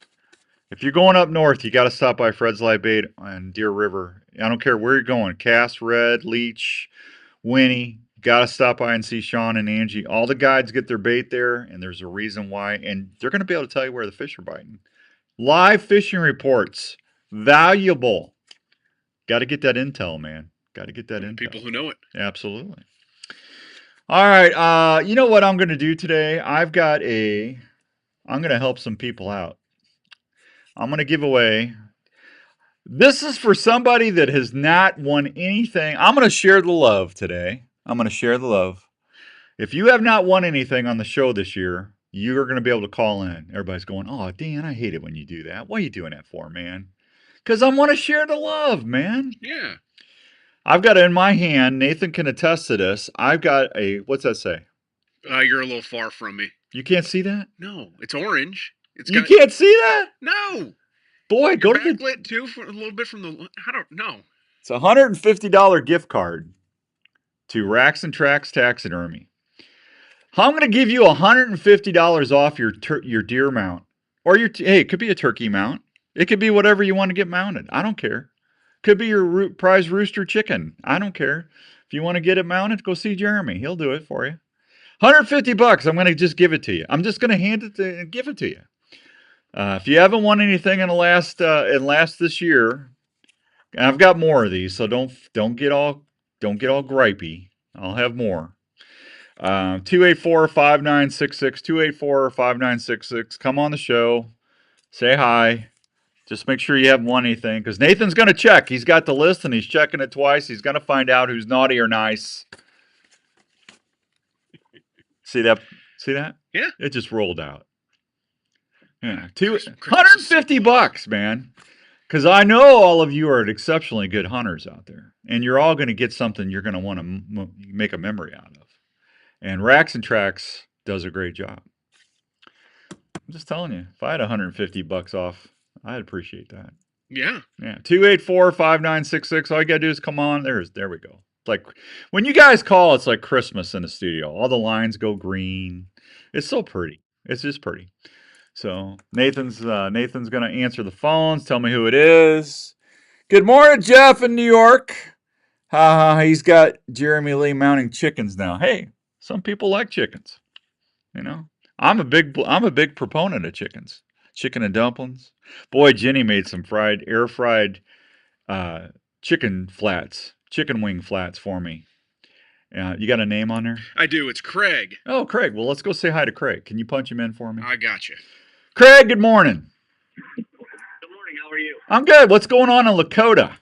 Speaker 3: If you're going up north, you got to stop by Fred's live bait on Deer River. I don't care where you're going. Cass, Red, Leech, Winnie. Got to stop by and see Sean and Angie. All the guides get their bait there, and there's a reason why. And they're going to be able to tell you where the fish are biting. Live fishing reports. Valuable. Got to get that intel, man. Got to get that intel.
Speaker 2: People who know it.
Speaker 3: Absolutely. All right. You know what I'm going to do today? I'm going to help some people out. I'm going to give away. This is for somebody that has not won anything. I'm going to share the love today. I'm going to share the love. If you have not won anything on the show this year, you are going to be able to call in. Everybody's going, oh, Dan, I hate it when you do that. What are you doing that for, man? Because I want to share the love, man.
Speaker 2: Yeah.
Speaker 3: I've got it in my hand. Nathan can attest to this. I've got a, what's that say?
Speaker 2: You're a little far from me.
Speaker 3: You can't see that?
Speaker 2: No, it's orange.
Speaker 3: You can't see that?
Speaker 2: No.
Speaker 3: Boy, go to the
Speaker 2: backlit too for a little bit from the. I don't know.
Speaker 3: It's a $150 gift card to Racks and Tracks Taxidermy. I'm going to give you $150 off your deer mount, or hey, it could be a turkey mount. It could be whatever you want to get mounted. I don't care. Could be your prize rooster chicken. I don't care. If you want to get it mounted, go see Jeremy. He'll do it for you. $150. I'm going to just give it to you. I'm just going to hand it and give it to you. If you haven't won anything in last this year, and I've got more of these, so don't get all gripey. I'll have more. 284-5966, 284-5966. Come on the show. Say hi. Just make sure you haven't won anything, because Nathan's going to check. He's got the list, and he's checking it twice. He's going to find out who's naughty or nice. See that?
Speaker 2: Yeah.
Speaker 3: It just rolled out. Yeah. $150, man. Because I know all of you are exceptionally good hunters out there, and you're all going to get something you're going to want to make a memory out of. And Racks and Tracks does a great job. I'm just telling you, if I had $150 off, I'd appreciate that.
Speaker 2: Yeah.
Speaker 3: Yeah. 284-5966. All you got to do is come on. There we go. Like when you guys call, it's like Christmas in the studio. All the lines go green. It's so pretty. It's just pretty. So Nathan's going to answer the phones. Tell me who it is. Good morning, Jeff in New York. He's got Jeremy Lee mounting chickens now. Hey, some people like chickens. You know, I'm a big proponent of chickens. Chicken and dumplings. Boy, Jenny made some air fried chicken wing flats for me. You got a name on there?
Speaker 2: I do. It's Craig.
Speaker 3: Oh, Craig. Well, let's go say hi to Craig. Can you punch him in for me?
Speaker 2: I got you.
Speaker 3: Craig, good morning.
Speaker 18: Good morning. How are you?
Speaker 3: I'm good. What's going on in Lakota?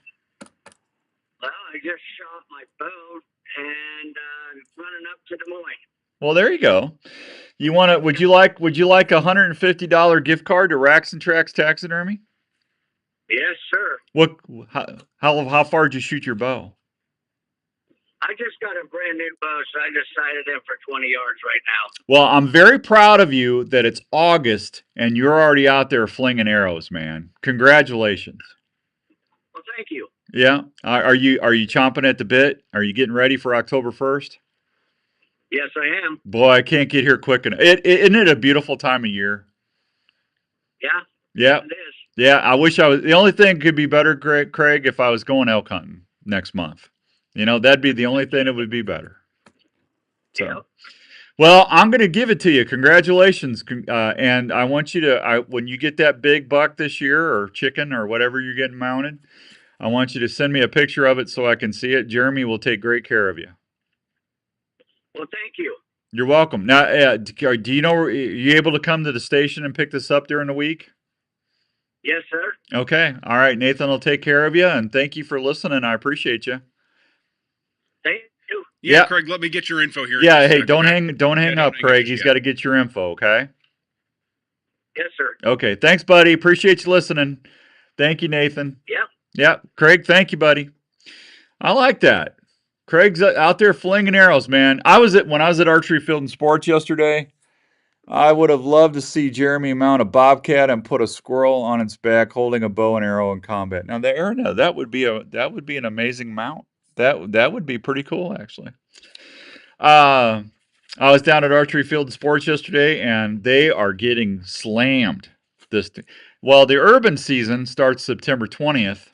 Speaker 18: Well, I just shot my boat and running up to Des Moines.
Speaker 3: Well, there you go. Would you like a $150 gift card to Racks and Tracks Taxidermy?
Speaker 18: Yes, sir.
Speaker 3: How far did you shoot your bow?
Speaker 18: I just got a brand new bow, so I decided in for 20 yards right now.
Speaker 3: Well, I'm very proud of you that it's August and you're already out there flinging arrows, man. Congratulations.
Speaker 18: Well, thank you.
Speaker 3: Yeah. Are you chomping at the bit? Are you getting ready for October 1st?
Speaker 18: Yes, I am.
Speaker 3: Boy, I can't get here quick enough. Isn't it a beautiful time of year?
Speaker 18: Yeah.
Speaker 3: Yeah.
Speaker 18: It is.
Speaker 3: Yeah. I wish the only thing could be better, Craig, if I was going elk hunting next month. You know, that'd be the only thing that would be better. So, yeah. Well, I'm going to give it to you. Congratulations. And I want you to, when you get that big buck this year or chicken or whatever you're getting mounted, I want you to send me a picture of it so I can see it. Jeremy will take great care of you.
Speaker 18: Well, thank you.
Speaker 3: You're welcome. Now, do you know, are you able to come to the station and pick this up during the week?
Speaker 18: Yes, sir.
Speaker 3: Okay. All right. Nathan will take care of you. And thank you for listening. I appreciate you.
Speaker 18: Thank you.
Speaker 2: Yeah, Craig, let me get your info here.
Speaker 3: Yeah, hey, don't hang up, Craig. He's got to get your info, okay?
Speaker 18: Yes, sir.
Speaker 3: Okay, thanks, buddy. Appreciate you listening. Thank you, Nathan.
Speaker 18: Yeah.
Speaker 3: Yeah, Craig, thank you, buddy. I like that. Craig's out there flinging arrows, man. When I was at Archery Field and Sports yesterday, I would have loved to see Jeremy mount a bobcat and put a squirrel on its back holding a bow and arrow in combat. Now, that would be an amazing mount. That would be pretty cool, actually. I was down at Archery Field and Sports yesterday, and they are getting slammed. Well, the urban season starts September 20th,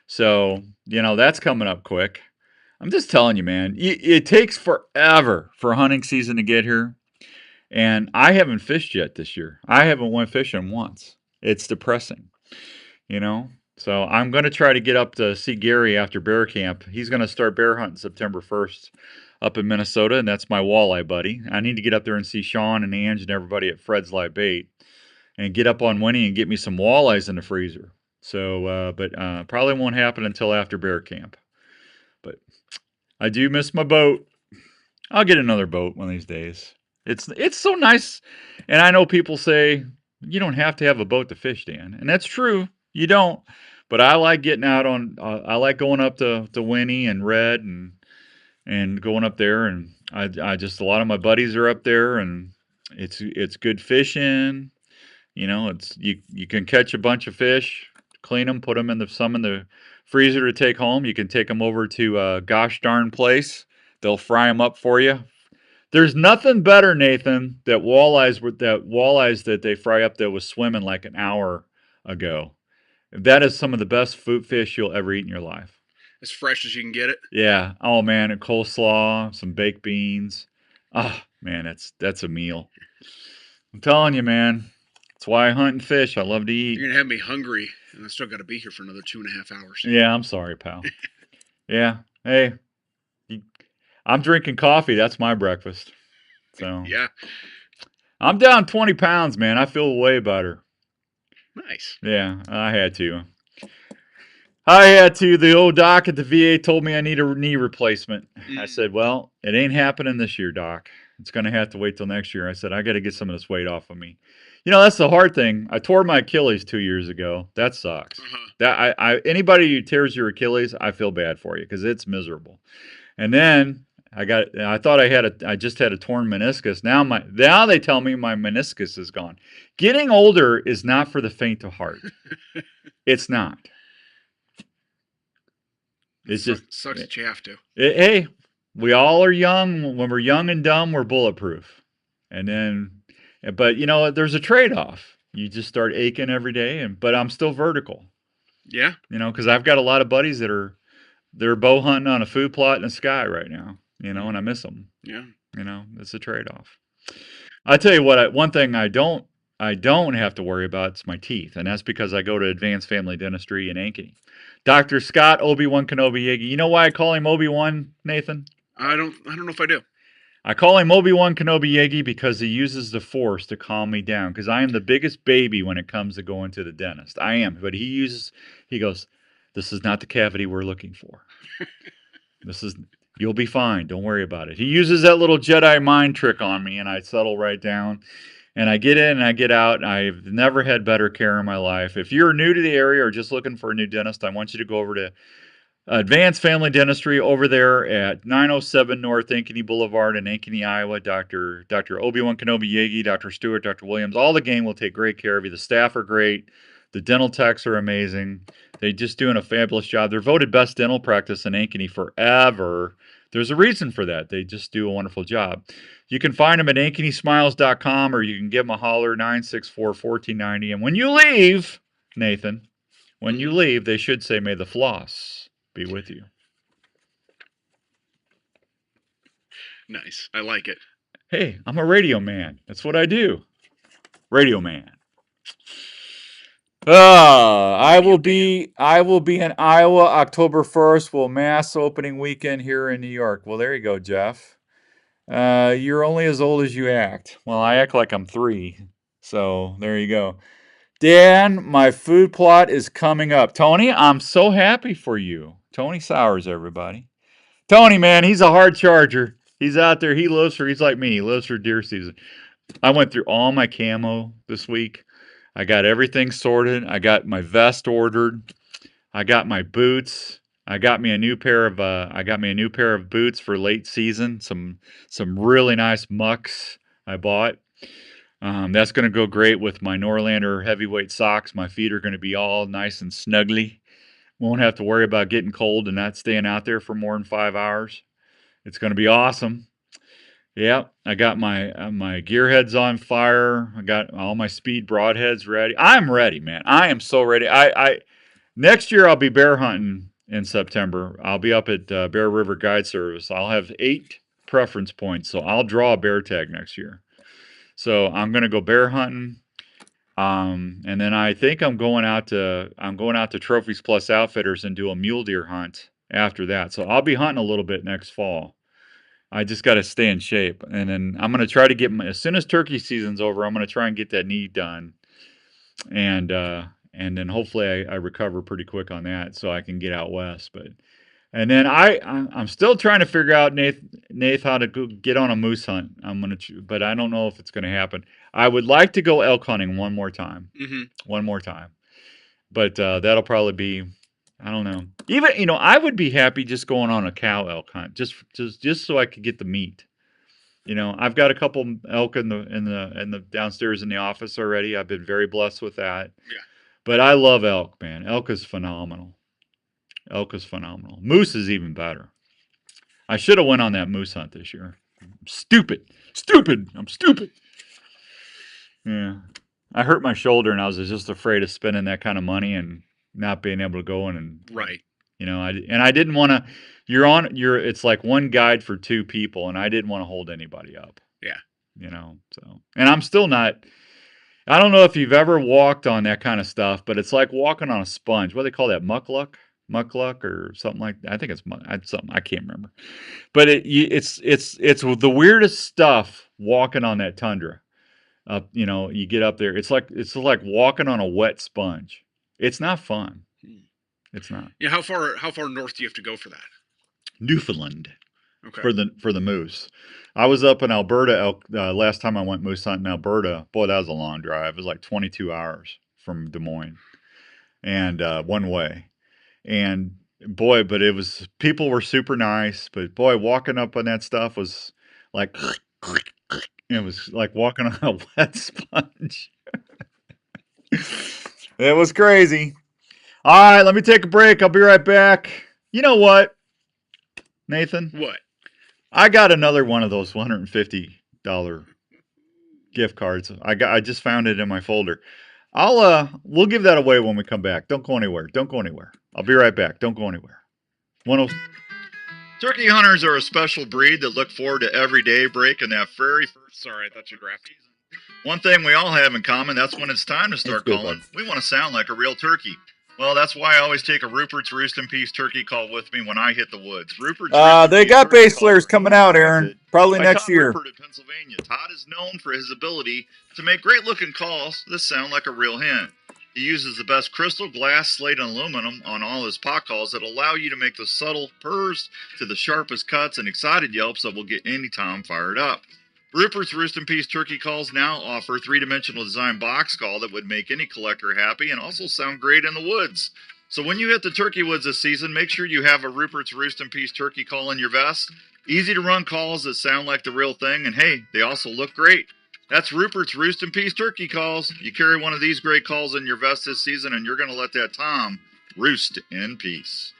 Speaker 3: so that's coming up quick. I'm just telling you, man, it takes forever for hunting season to get here, and I haven't fished yet this year. I haven't went fishing once. It's depressing, So I'm going to try to get up to see Gary after bear camp. He's going to start bear hunting September 1st up in Minnesota, and that's my walleye buddy. I need to get up there and see Sean and Ange and everybody at Fred's Live Bait and get up on Winnie and get me some walleyes in the freezer. So, but probably won't happen until after bear camp. But I do miss my boat. I'll get another boat one of these days. It's so nice. And I know people say, you don't have to have a boat to fish, Dan. And that's true. You don't. But I like getting out on, I like going up to Winnie and Red and going up there. And I just, a lot of my buddies are up there and it's good fishing. You can catch a bunch of fish, clean them, put them some in the freezer to take home. You can take them over to Gosh Darn Place. They'll fry them up for you. There's nothing better, Nathan, that walleyes that they fry up that was swimming like an hour ago. That is some of the best food fish you'll ever eat in your life.
Speaker 2: As fresh as you can get it.
Speaker 3: Yeah. Oh man, a coleslaw, some baked beans. Oh man, that's a meal. I'm telling you, man. That's why I hunt and fish. I love to eat.
Speaker 2: You're gonna have me hungry, and I still got to be here for another 2.5 hours.
Speaker 3: Yeah, I'm sorry, pal. Yeah. Hey, I'm drinking coffee. That's my breakfast. So
Speaker 2: Yeah.
Speaker 3: I'm down 20 pounds, man. I feel way better.
Speaker 2: Nice.
Speaker 3: Yeah, I had to. The old doc at the VA told me I need a knee replacement. I said, well, it ain't happening this year, doc. It's going to have to wait till next year. I said, I got to get some of this weight off of me. You know, that's the hard thing. I tore my Achilles 2 years ago. That sucks. That anybody who tears your Achilles, I feel bad for you because it's miserable. And then I just had a torn meniscus. Now they tell me my meniscus is gone. Getting older is not for the faint of heart. It's not. It's just
Speaker 2: sucks that you have to.
Speaker 3: Hey, we all are young. When we're young and dumb, we're bulletproof. But you know, there's a trade-off. You just start aching every day, but I'm still vertical.
Speaker 2: Yeah.
Speaker 3: You know, because I've got a lot of buddies they're bow hunting on a food plot in the sky right now. You know, and I miss them.
Speaker 2: Yeah.
Speaker 3: You know, it's a trade-off. I tell you what, one thing I don't have to worry about is my teeth, and that's because I go to Advanced Family Dentistry in Ankeny. Dr. Scott Obi-Wan Kenobi Yagi. You know why I call him Obi-Wan, Nathan?
Speaker 2: I don't know if I do.
Speaker 3: I call him Obi-Wan Kenobi Yagi because he uses the Force to calm me down. Because I am the biggest baby when it comes to going to the dentist. I am, but he goes, this is not the cavity we're looking for. You'll be fine. Don't worry about it. He uses that little Jedi mind trick on me, and I settle right down. And I get in and I get out. I've never had better care in my life. If you're new to the area or just looking for a new dentist, I want you to go over to Advanced Family Dentistry over there at 907 North Ankeny Boulevard in Ankeny, Iowa. Dr. Obi-Wan Kenobi Yagi, Dr. Stewart, Dr. Williams, all the gang will take great care of you. The staff are great. The dental techs are amazing. They're just doing a fabulous job. They're voted best dental practice in Ankeny forever. There's a reason for that. They just do a wonderful job. You can find them at ankenysmiles.com, or you can give them a holler, 964-1490. And when you leave, Nathan, they should say, may the floss be with you.
Speaker 2: Nice. I like it.
Speaker 3: Hey, I'm a radio man. That's what I do. Radio man. I will be in Iowa October 1st. Well, mass opening weekend here in New York. Well, there you go, Jeff. You're only as old as you act. Well, I act like I'm 3. So there you go. Dan, my food plot is coming up. Tony, I'm so happy for you. Tony Sowers, everybody. Tony, man, he's a hard charger. He's out there. He's like me. He lives for deer season. I went through all my camo this week. I got everything sorted. I got my vest ordered. I got my boots. I got me a new pair of boots for late season. Some really nice mucks I bought. That's going to go great with my Norlander heavyweight socks. My feet are going to be all nice and snuggly. Won't have to worry about getting cold and not staying out there for more than 5 hours. It's going to be awesome. Yeah, I got my gear heads on fire. I got all my speed broadheads ready. I'm ready, man. I am so ready. Next year I'll be bear hunting in September. I'll be up at Bear River Guide Service. I'll have 8 preference points, so I'll draw a bear tag next year. So I'm gonna go bear hunting, and then I think I'm going out to Trophies Plus Outfitters and do a mule deer hunt after that. So I'll be hunting a little bit next fall. I just got to stay in shape, and then I'm gonna try to get as soon as turkey season's over, I'm gonna try and get that knee done, and then hopefully I recover pretty quick on that so I can get out west. And then I'm still trying to figure out, Nath, how to go get on a moose hunt. But I don't know if it's gonna happen. I would like to go elk hunting one more time. One more time. But that'll probably be, I don't know. Even I would be happy just going on a cow elk hunt, just so I could get the meat. I've got a couple elk in the downstairs in the office already. I've been very blessed with that.
Speaker 2: Yeah.
Speaker 3: But I love elk, man. Elk is phenomenal. Moose is even better. I should have went on that moose hunt this year. Stupid. I'm stupid. Yeah. I hurt my shoulder, and I was just afraid of spending that kind of money and not being able to go in and
Speaker 2: Right.
Speaker 3: you know, I didn't want to. It's like one guide for two people, and I didn't want to hold anybody up.
Speaker 2: Yeah.
Speaker 3: You know, so and I'm still not. I don't know if you've ever walked on that kind of stuff, but it's like walking on a sponge. What do they call that? Muckluck, or something like that. I think it's something I can't remember. But it's the weirdest stuff walking on that tundra. You know, you get up there. It's like walking on a wet sponge. It's not fun. It's not.
Speaker 2: Yeah. How far north do you have to go for that?
Speaker 3: Newfoundland.
Speaker 2: Okay.
Speaker 3: For the moose. I was up in Alberta last time I went moose hunting in Alberta. Boy, that was a long drive. It was like 22 hours from Des Moines, and one way. And boy, but people were super nice. But boy, walking up on that stuff was like it was like walking on a wet sponge. It was crazy. All right, let me take a break. I'll be right back. You know what, Nathan?
Speaker 2: What?
Speaker 3: I got another one of those $150 gift cards. I just found it in my folder. We'll give that away when we come back. Don't go anywhere. I'll be right back. Don't go anywhere. Turkey hunters are a special breed that look forward to every day breaking that very first.
Speaker 2: Sorry, I thought you graphed.
Speaker 3: One thing we all have in common, that's when it's time to start calling. We want to sound like a real turkey. Well, that's why I always take a Rupert's Roost in Peace turkey call with me when I hit the woods. They got bass flares coming out, Aaron. Probably next year. Rupert in Pennsylvania. Todd is known for his ability to make great-looking calls that sound like a real hen. He uses the best crystal, glass, slate, and aluminum on all his pot calls that allow you to make the subtle purrs to the sharpest cuts and excited yelps that will get any tom fired up. Rupert's Roost in Peace turkey calls now offer three-dimensional design box call that would make any collector happy and also sound great in the woods. So when you hit the turkey woods this season, make sure you have a Rupert's Roost in Peace turkey call in your vest. Easy to run calls that sound like the real thing, and hey, they also look great. That's Rupert's Roost in Peace turkey calls. You carry one of these great calls in your vest this season, and you're going to let that tom roost in peace.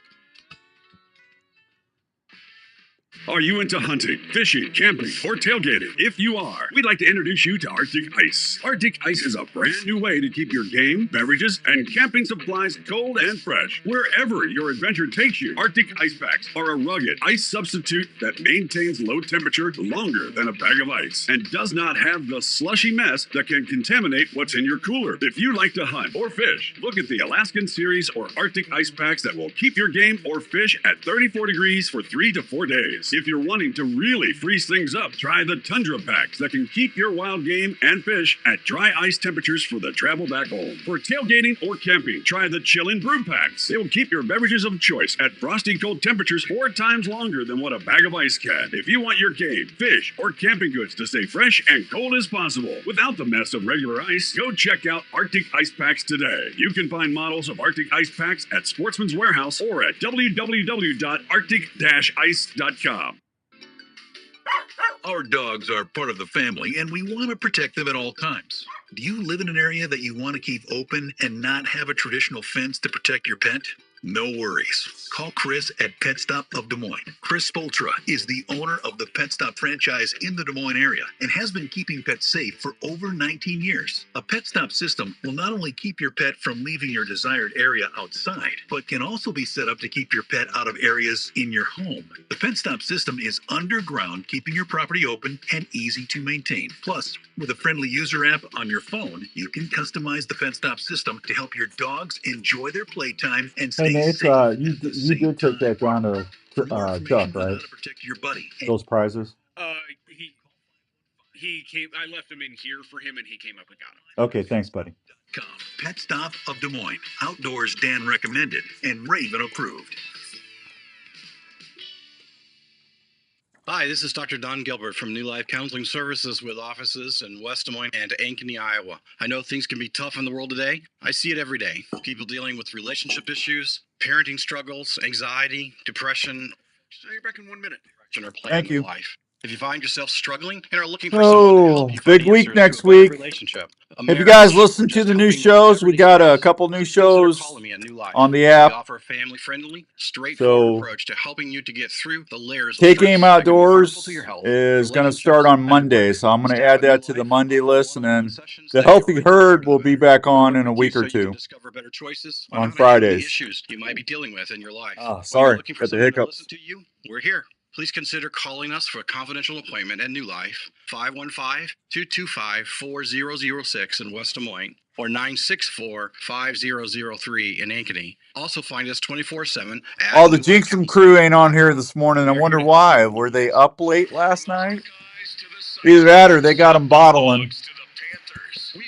Speaker 19: Are you into hunting, fishing, camping, or tailgating? If you are, we'd like to introduce you to Arctic Ice. Arctic Ice is a brand new way to keep your game, beverages, and camping supplies cold and fresh wherever your adventure takes you. Arctic Ice Packs are a rugged ice substitute that maintains low temperature longer than a bag of ice and does not have the slushy mess that can contaminate what's in your cooler. If you like to hunt or fish, look at the Alaskan Series or Arctic Ice Packs that will keep your game or fish at 34 degrees for 3 to 4 days. If you're wanting to really freeze things up, try the Tundra Packs that can keep your wild game and fish at dry ice temperatures for the travel back home. For tailgating or camping, try the Chillin' Brew Packs. They will keep your beverages of choice at frosty cold temperatures 4 times longer than what a bag of ice can. If you want your game, fish, or camping goods to stay fresh and cold as possible without the mess of regular ice, go check out Arctic Ice Packs today. You can find models of Arctic Ice Packs at Sportsman's Warehouse or at www.arctic-ice.com.
Speaker 5: Our dogs are part of the family, and we want to protect them at all times. Do you live in an area that you want to keep open and not have a traditional fence to protect your pet? No worries. Call Chris at Pet Stop of Des Moines. Chris Spoltra is the owner of the Pet Stop franchise in the Des Moines area and has been keeping pets safe for over 19 years. A Pet Stop system will not only keep your pet from leaving your desired area outside, but can also be set up to keep your pet out of areas in your home. The Pet Stop system is underground, keeping your property open and easy to maintain. Plus, with a friendly user app on your phone, you can customize the Pet Stop system to help your dogs enjoy their playtime and stay
Speaker 3: Nate,
Speaker 5: safe.
Speaker 3: you did take that down to Chuck, right?
Speaker 5: Protect your buddy.
Speaker 3: Those prizes.
Speaker 2: He came. I left him in here for him, and he came up and got him.
Speaker 3: Okay, thanks, buddy.
Speaker 5: Pet Stop of Des Moines. Outdoors Dan recommended and Raven approved.
Speaker 20: Hi, this is Dr. Don Gilbert from New Life Counseling Services with offices in West Des Moines and Ankeny, Iowa. I know things can be tough in the world today. I see it every day. People dealing with relationship issues, parenting struggles, anxiety, depression.
Speaker 2: I'll be back in 1 minute.
Speaker 20: Or plan in life. If you find yourself struggling and are looking for someone to help you
Speaker 3: Big
Speaker 20: find
Speaker 3: week
Speaker 20: answers
Speaker 3: next
Speaker 20: to a better
Speaker 3: week.
Speaker 20: relationship, a
Speaker 3: Have you
Speaker 20: marriage,
Speaker 3: guys
Speaker 20: or
Speaker 3: listened to
Speaker 20: just
Speaker 3: the new
Speaker 20: helping with
Speaker 3: shows?
Speaker 20: whatever
Speaker 3: We
Speaker 20: needs
Speaker 3: got a
Speaker 20: fixed,
Speaker 3: couple new
Speaker 20: please consider
Speaker 3: shows
Speaker 20: calling me a New Life.
Speaker 3: on the
Speaker 20: We
Speaker 3: app.
Speaker 20: offer a family-friendly, straightforward
Speaker 3: So
Speaker 20: approach to helping you to get through the layers of
Speaker 3: Take Aim
Speaker 20: stress that can be harmful
Speaker 3: Outdoors
Speaker 20: to your health,
Speaker 3: is going to
Speaker 20: relationships,
Speaker 3: start on
Speaker 20: and
Speaker 3: Monday,
Speaker 20: work.
Speaker 3: so I'm going to
Speaker 20: Start
Speaker 3: add
Speaker 20: a new
Speaker 3: that to the
Speaker 20: life,
Speaker 3: Monday
Speaker 20: offer
Speaker 3: list, and
Speaker 20: one-on-one
Speaker 3: then
Speaker 20: sessions
Speaker 3: the
Speaker 20: that you're
Speaker 3: Healthy
Speaker 20: ready to start
Speaker 3: Herd
Speaker 20: in the
Speaker 3: will be
Speaker 20: minute.
Speaker 3: back
Speaker 20: We
Speaker 3: on
Speaker 20: work
Speaker 3: in a
Speaker 20: with you
Speaker 3: week
Speaker 20: so
Speaker 3: or
Speaker 20: you can
Speaker 3: two
Speaker 20: discover better choices on
Speaker 3: on
Speaker 20: how to handle the
Speaker 3: Fridays.
Speaker 20: issues you might be dealing with in your life.
Speaker 3: Oh,
Speaker 20: When
Speaker 3: sorry,
Speaker 20: you're looking for
Speaker 3: got the
Speaker 20: someone to listen
Speaker 3: hiccups.
Speaker 20: to you, we're here. Please consider calling us for a confidential appointment at New Life, 515-225-4006 in West Des Moines, or 964-5003 in Ankeny. Also find us 24/7 at
Speaker 3: Oh, the Jinxum crew ain't on here this morning. I wonder why. Were they up late last night? Either that or they got them bottling.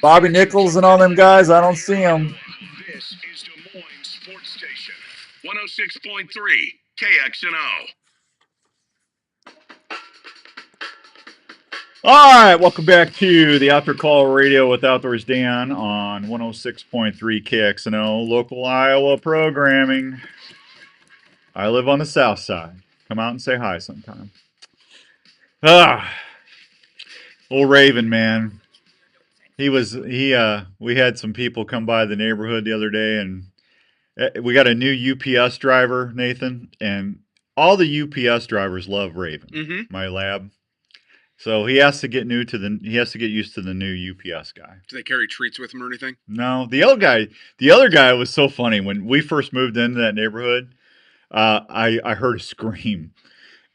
Speaker 3: Bobby Nichols and all them guys, I don't see them.
Speaker 16: This is Des Moines Sports Station, 106.3 KXNO.
Speaker 3: All right, welcome back to the Outdoor Call Radio with Outdoors Dan on 106.3 KXNO, local Iowa programming. I live on the south side. Come out and say hi sometime. Old Raven, man. We had some people come by the neighborhood the other day, and we got a new UPS driver, Nathan, and all the UPS drivers love Raven, my lab. So he has to get used to the new UPS guy.
Speaker 2: Do they carry treats with them or anything?
Speaker 3: No, the other guy was so funny. When we first moved into that neighborhood, I heard a scream,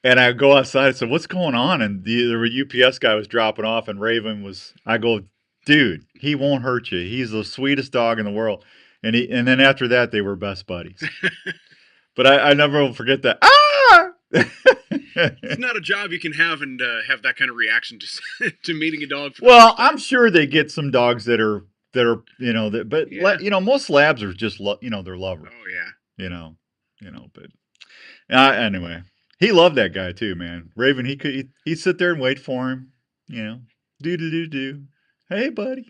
Speaker 3: and I go outside and said, "What's going on?" And the UPS guy was dropping off, and Raven was. I go, "Dude, he won't hurt you. He's the sweetest dog in the world." And then after that, they were best buddies. But I never will forget that.
Speaker 2: It's not a job you can have and have that kind of reaction to meeting a dog.
Speaker 3: Well, I'm sure they get some dogs that are but most labs are just they're lovers.
Speaker 2: Oh yeah.
Speaker 3: But anyway, he loved that guy too, man. Raven, he'd sit there and wait for him, do. Hey, buddy,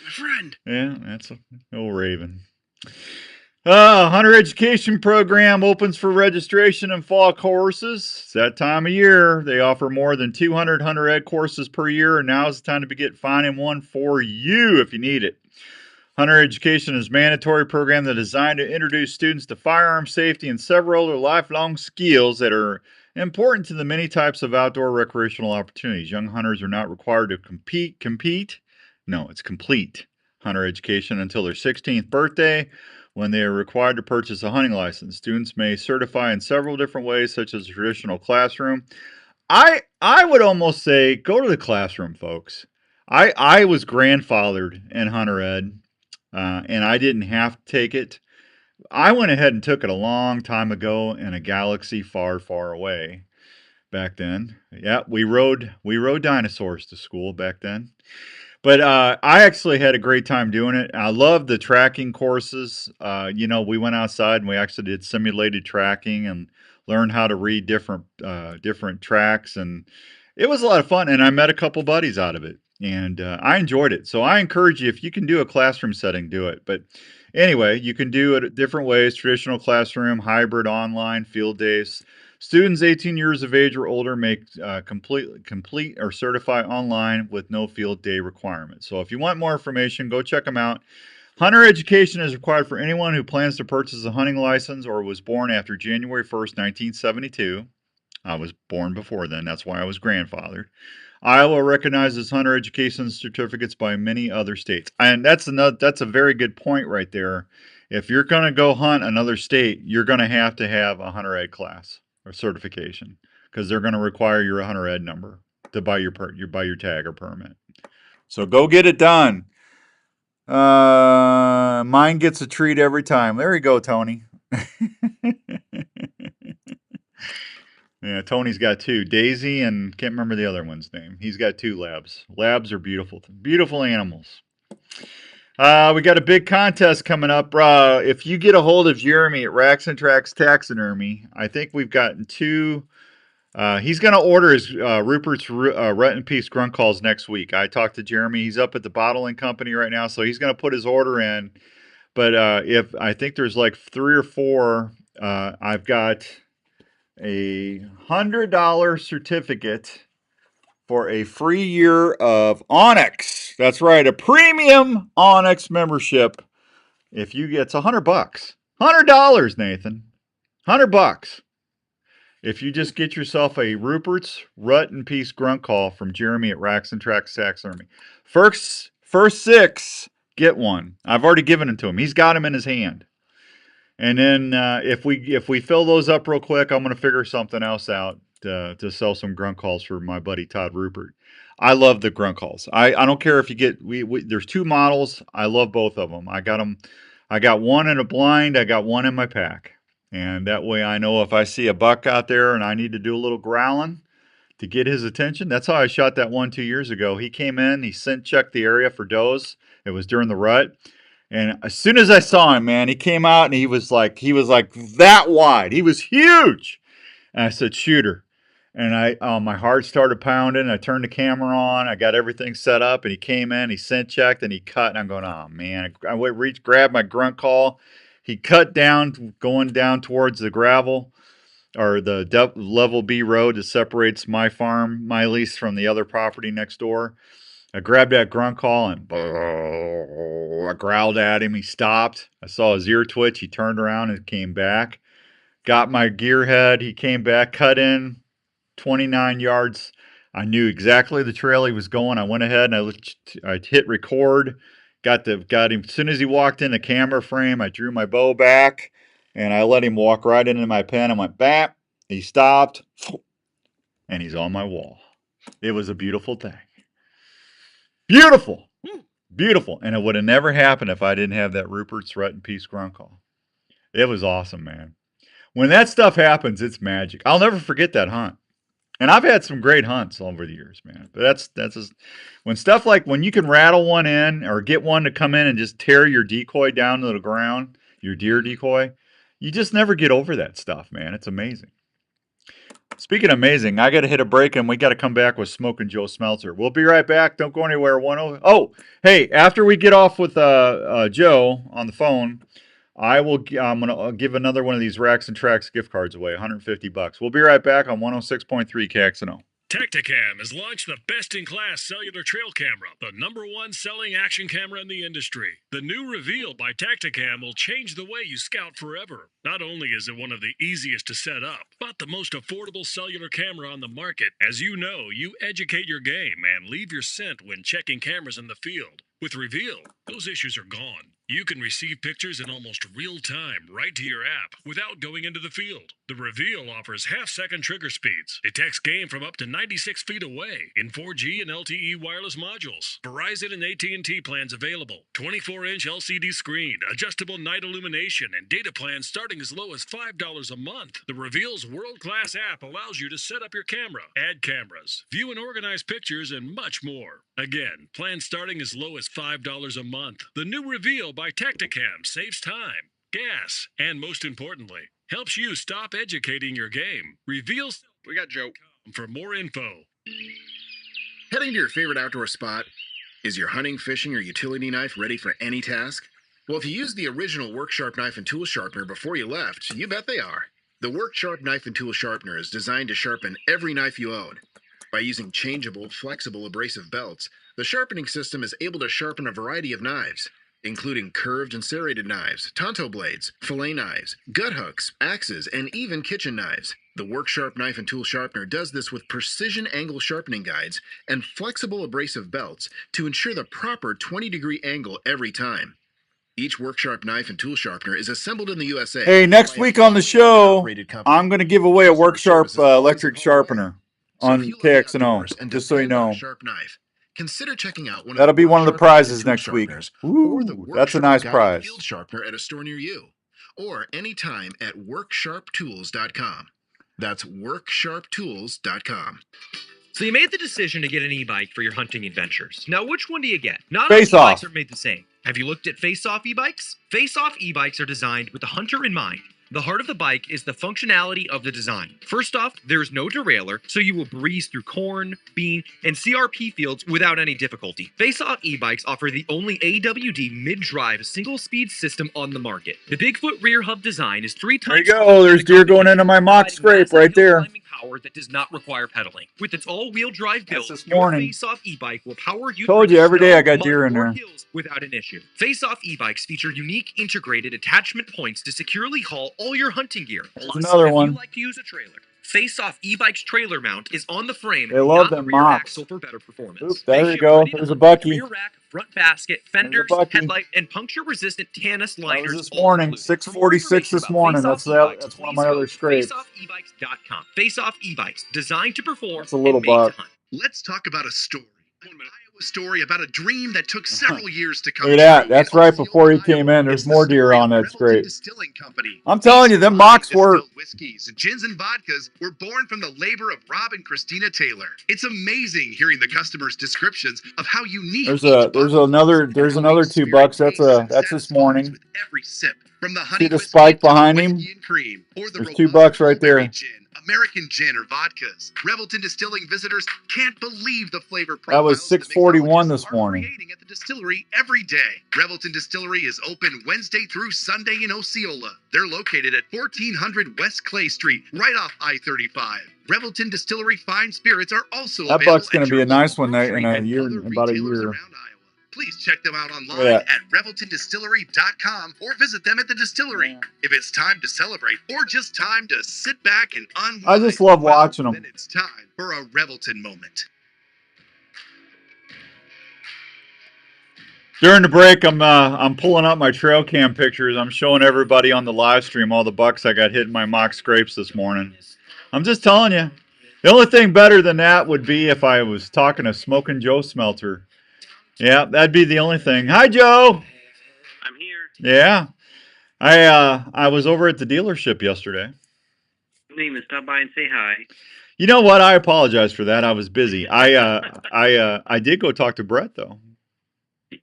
Speaker 2: my friend.
Speaker 3: Yeah, that's old Raven. Hunter Education Program opens for registration in fall courses. It's that time of year. They offer more than 200 Hunter Ed courses per year, and now is the time to get finding one for you if you need it. Hunter Education is a mandatory program that is designed to introduce students to firearm safety and several other lifelong skills that are important to the many types of outdoor recreational opportunities. Young hunters are not required to complete hunter education until their 16th birthday, when they are required to purchase a hunting license. Students may certify in several different ways, such as a traditional classroom. I would almost say go to the classroom, folks. I was grandfathered in Hunter Ed, and I didn't have to take it. I went ahead and took it a long time ago in a galaxy far, far away. Back then, yeah, we rode dinosaurs to school back then. But I actually had a great time doing it. I love the tracking courses. We went outside and we actually did simulated tracking and learned how to read different tracks, and it was a lot of fun. And I met a couple buddies out of it, and I enjoyed it. So I encourage you, if you can do a classroom setting, do it. But anyway, you can do it different ways: traditional classroom, hybrid, online, field days. Students 18 years of age or older may complete or certify online with no field day requirement. So if you want more information, go check them out. Hunter education is required for anyone who plans to purchase a hunting license or was born after January 1st, 1972. I was born before then. That's why I was grandfathered. Iowa recognizes hunter education certificates by many other states. And that's a very good point right there. If you're going to go hunt another state, you're going to have a hunter ed class or certification, because they're going to require your Hunter Ed number to buy your tag or permit. So go get it done. Mine gets a treat every time. There you go, Tony. Yeah, Tony's got two, Daisy, and can't remember the other one's name. He's got two labs. Labs are beautiful animals. We got a big contest coming up. If you get a hold of Jeremy at Racks and Tracks Taxidermy, I think we've gotten two. He's going to order his Rupert's Rut and Peace grunt calls next week. I talked to Jeremy. He's up at the bottling company right now, so he's going to put his order in. But if I think there's like 3 or 4, I've got a $100 certificate for a free year of Onyx. That's right, a premium Onyx membership. If you get, it's $100, $100, Nathan, $100. If you just get yourself a Rupert's Rut and Peace grunt call from Jeremy at Racks and Tracks Taxidermy. First 6 get one. I've already given them to him. He's got them in his hand. And then if we fill those up real quick, I'm going to figure something else out to sell some grunt calls for my buddy Todd Rupert. I love the grunt calls. I don't care if you get there's 2 models. I love both of them. I got them. I got one in a blind. I got one in my pack. And that way I know if I see a buck out there and I need to do a little growling to get his attention. That's how I shot that one 2 years ago. He came in, he checked the area for does. It was during the rut. And as soon as I saw him, man, he came out and he was like that wide. He was huge. And I said, shooter. And my heart started pounding. I turned the camera on. I got everything set up. And he came in, he checked, and he cut. And I'm going, oh, man. I grabbed my grunt call. He cut down, going down towards the gravel or the level B road that separates my farm, my lease, from the other property next door. I grabbed that grunt call and I growled at him. He stopped. I saw his ear twitch. He turned around and came back. Got my gear head. He came back, cut in 29 yards. I knew exactly the trail he was going. I went ahead and I hit record. Got him as soon as he walked in the camera frame. I drew my bow back and I let him walk right into my pen. I went bap. He stopped and he's on my wall. It was a beautiful thing. Beautiful. And it would have never happened if I didn't have that Rupert's Rut and Peace grunt call. It was awesome, man. When that stuff happens, it's magic. I'll never forget that hunt. And I've had some great hunts over the years, man. But that's just, when stuff like when you can rattle one in or get one to come in and just tear your decoy down to the ground, your deer decoy, you just never get over that stuff, man. It's amazing. Speaking of amazing, I got to hit a break and we got to come back with Smokin Joe Smelter. We'll be right back. Don't go anywhere. Oh, hey, after we get off with Joe on the phone, I'm gonna give another one of these Racks and Tracks gift cards away, $150. We'll be right back on 106.3 KXNO.
Speaker 21: Tacticam has launched the best-in-class cellular trail camera, the #1 selling action camera in the industry. The new Reveal by Tacticam will change the way you scout forever. Not only is it one of the easiest to set up, but the most affordable cellular camera on the market. As you know, you educate your game and leave your scent when checking cameras in the field. With Reveal, those issues are gone. You can receive pictures in almost real time right to your app without going into the field. The Reveal offers half-second trigger speeds, detects game from up to 96 feet away in 4G and LTE wireless modules. Verizon and AT&T plans available. 24-inch LCD screen, adjustable night illumination, and data plans starting as low as $5 a month. The Reveal's world-class app allows you to set up your camera, add cameras, view and organize pictures, and much more. Again, plans starting as low as $5 a month. The new Reveal by Tacticam saves time, gas, and most importantly, helps you stop educating your game. Reveals.
Speaker 2: We got Joe.
Speaker 21: For more info.
Speaker 22: Heading to your favorite outdoor spot? Is your hunting, fishing, or utility knife ready for any task? Well, if you used the original Work Sharp knife and tool sharpener before you left, you bet they are. The Work Sharp knife and tool sharpener is designed to sharpen every knife you own. By using changeable, flexible abrasive belts, the sharpening system is able to sharpen a variety of knives, including curved and serrated knives, tonto blades, fillet knives, gut hooks, axes, and even kitchen knives. The Work Sharp knife and tool sharpener does this with precision angle sharpening guides and flexible abrasive belts to ensure the proper 20-degree angle every time. Each Work Sharp knife and tool sharpener is assembled in the USA.
Speaker 3: Hey, next week on the show, I'm going to give away a Work Sharp electric sharpener on KXNO, just so you know.
Speaker 22: Consider checking out one
Speaker 3: That'll be one of the prizes next week. Ooh, that's a nice prize.
Speaker 22: Field sharpener at a store near you, or anytime at worksharptools.com. That's worksharptools.com.
Speaker 23: So you made the decision to get an e-bike for your hunting adventures. Now, which one do you get? Not
Speaker 3: Face
Speaker 23: all
Speaker 3: Off.
Speaker 23: e-bikes are made the same. Have you looked at Face Off e-bikes? Face Off e-bikes are designed with the hunter in mind. The heart of the bike is the functionality of the design. First off, there's no derailleur, so you will breeze through corn, bean, and CRP fields without any difficulty. Face-Off e-bikes offer the only AWD mid-drive single-speed system on the market. The Bigfoot rear hub design is 3 times...
Speaker 3: There you go. There's deer going into my mock scrape right there.
Speaker 23: power that does not require pedaling. With its all-wheel drive build,
Speaker 3: this
Speaker 23: your
Speaker 3: morning.
Speaker 23: Face-Off e-bike will power you
Speaker 3: Told
Speaker 23: through
Speaker 3: you every day
Speaker 23: snow,
Speaker 3: I got
Speaker 23: mud,
Speaker 3: deer in
Speaker 23: or
Speaker 3: there.
Speaker 23: hills without an issue. Face-Off e-bikes feature unique integrated attachment points to securely haul all your hunting gear.
Speaker 3: There's
Speaker 23: Plus,
Speaker 3: another
Speaker 23: if
Speaker 3: one.
Speaker 23: you like to use a trailer, Face-Off e-bike's trailer mount is on the frame,
Speaker 3: They love
Speaker 23: not the
Speaker 3: them
Speaker 23: rear
Speaker 3: mops.
Speaker 23: axle for better performance.
Speaker 3: Oop,
Speaker 23: They
Speaker 3: there you
Speaker 23: ship
Speaker 3: go.
Speaker 23: ready to
Speaker 3: There's a
Speaker 23: hunt with
Speaker 3: bucky.
Speaker 23: rear rack, front basket, fenders,
Speaker 3: bucky.
Speaker 23: headlight, and puncture-resistant TANUS
Speaker 3: That
Speaker 23: liners.
Speaker 3: was this morning, 6:46 this morning. That's that's one of my other scrapes.
Speaker 23: FaceOffEbikes.com. Face-Off e-bikes, designed to perform
Speaker 3: That's a little
Speaker 23: and made to
Speaker 3: buck.
Speaker 23: hunt.
Speaker 5: Let's talk about a story. An Iowa story about a dream that took several years to come
Speaker 3: Look at that.
Speaker 5: true.
Speaker 3: That's right before he came in. There's more deer on that scrape.
Speaker 5: Distilling Company.
Speaker 3: I'm telling you, them mocks work.
Speaker 5: Whiskeys, gins, and vodkas were born from the labor of Rob and Christina Taylor. It's amazing hearing the customers' descriptions of how unique
Speaker 3: There's another $2. That's this morning.
Speaker 5: every sip from the
Speaker 3: See
Speaker 5: honey
Speaker 3: the spike behind him?
Speaker 5: and cream or the
Speaker 3: There's $2 right there.
Speaker 5: gin, American gin, or vodkas. Revelton Distilling visitors can't believe the flavor
Speaker 3: That
Speaker 5: profiles
Speaker 3: was 6:41 this morning.
Speaker 5: at the distillery every day. Revelton Distillery is open Wednesday through Sunday in Osceola. They're located at 1400 West Clay Street, right off I-35. Revelton Distillery fine spirits are also
Speaker 3: That
Speaker 5: available
Speaker 3: buck's going to be a nice one in a year, about a year.
Speaker 5: Please check them out online
Speaker 3: Yeah.
Speaker 5: at reveltondistillery.com or visit them at the distillery. If it's time to celebrate or just time to sit back and unwind,
Speaker 3: I just love watching them.
Speaker 5: then it's time for a Revelton moment.
Speaker 3: During the break, I'm pulling up my trail cam pictures. I'm showing everybody on the live stream all the bucks I got hit in my mock scrapes this morning. I'm just telling you. The only thing better than that would be if I was talking to Smokin Joe Smelter. Yeah, that'd be the only thing. Hi, Joe.
Speaker 1: I'm here.
Speaker 3: Yeah, I was over at the dealership yesterday.
Speaker 1: Name is stop by and say hi.
Speaker 3: You know what? I apologize for that. I was busy. I did go talk to Brett though.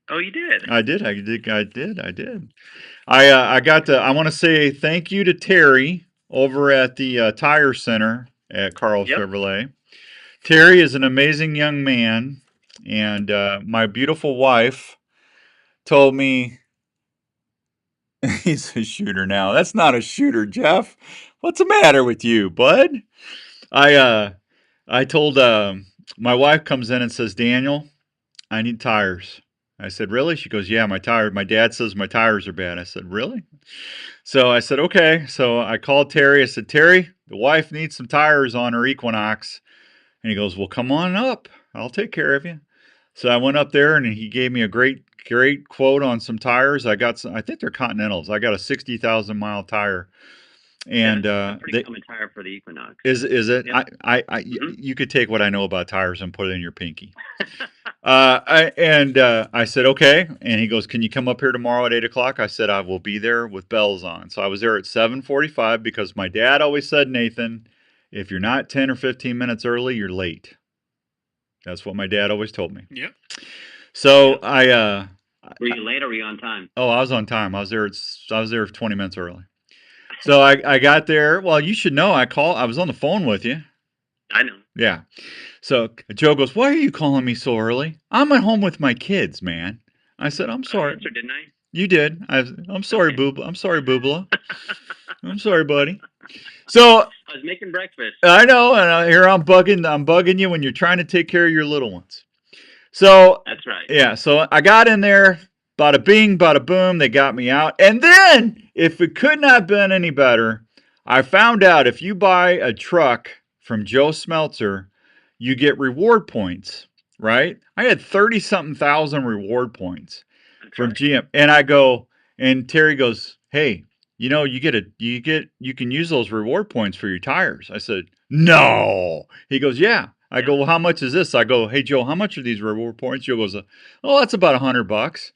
Speaker 1: Oh, you did?
Speaker 3: I did. I want to say thank you to Terry over at the tire center at Carl Chevrolet. Terry is an amazing young man, and my beautiful wife told me he's a shooter now. That's not a shooter, Jeff. What's the matter with you, bud? I told my wife comes in and says, Daniel, I need tires. I said, really? She goes, yeah, my dad says my tires are bad. I said, really? So I said, okay. So I called Terry. I said, Terry, the wife needs some tires on her Equinox. And he goes, well, come on up. I'll take care of you. So I went up there and he gave me a great quote on some tires. I got some, I think they're Continentals. I got a 60,000 mile tire. And
Speaker 1: pretty common tire for the Equinox.
Speaker 3: Is it?
Speaker 1: Yep.
Speaker 3: You could take what I know about tires and put it in your pinky. I said, okay. And he goes, can you come up here tomorrow at 8 o'clock? I said, I will be there with bells on. So I was there at 7:45 because my dad always said, Nathan, if you're not 10 or 15 minutes early, you're late. That's what my dad always told me.
Speaker 2: Yep.
Speaker 3: So
Speaker 1: Were you late or were you on time?
Speaker 3: Oh, I was on time. I was there 20 minutes early. So I got there. Well, you should know. I was on the phone with you.
Speaker 1: I know.
Speaker 3: Yeah. So Joe goes, why are you calling me so early? I'm at home with my kids, man. I said, I'm sorry.
Speaker 1: I answered, didn't I?
Speaker 3: You did. I'm sorry, Boobla. I'm sorry, Boobla. I'm sorry, buddy. So
Speaker 1: I was making breakfast.
Speaker 3: I know, and here I'm bugging you when you're trying to take care of your little ones. So
Speaker 1: That's right.
Speaker 3: Yeah. So I got in there. Bada bing, bada boom. They got me out. And then, if it could not have been any better, I found out if you buy a truck from Joe Smelter, you get reward points, right? I had 30-something thousand reward points from GM. And I go, and Terry goes, hey, you know, you can use those reward points for your tires. I said, no. He goes, yeah. I go, well, how much is this? I go, hey, Joe, how much are these reward points? Joe goes, oh, that's about $100.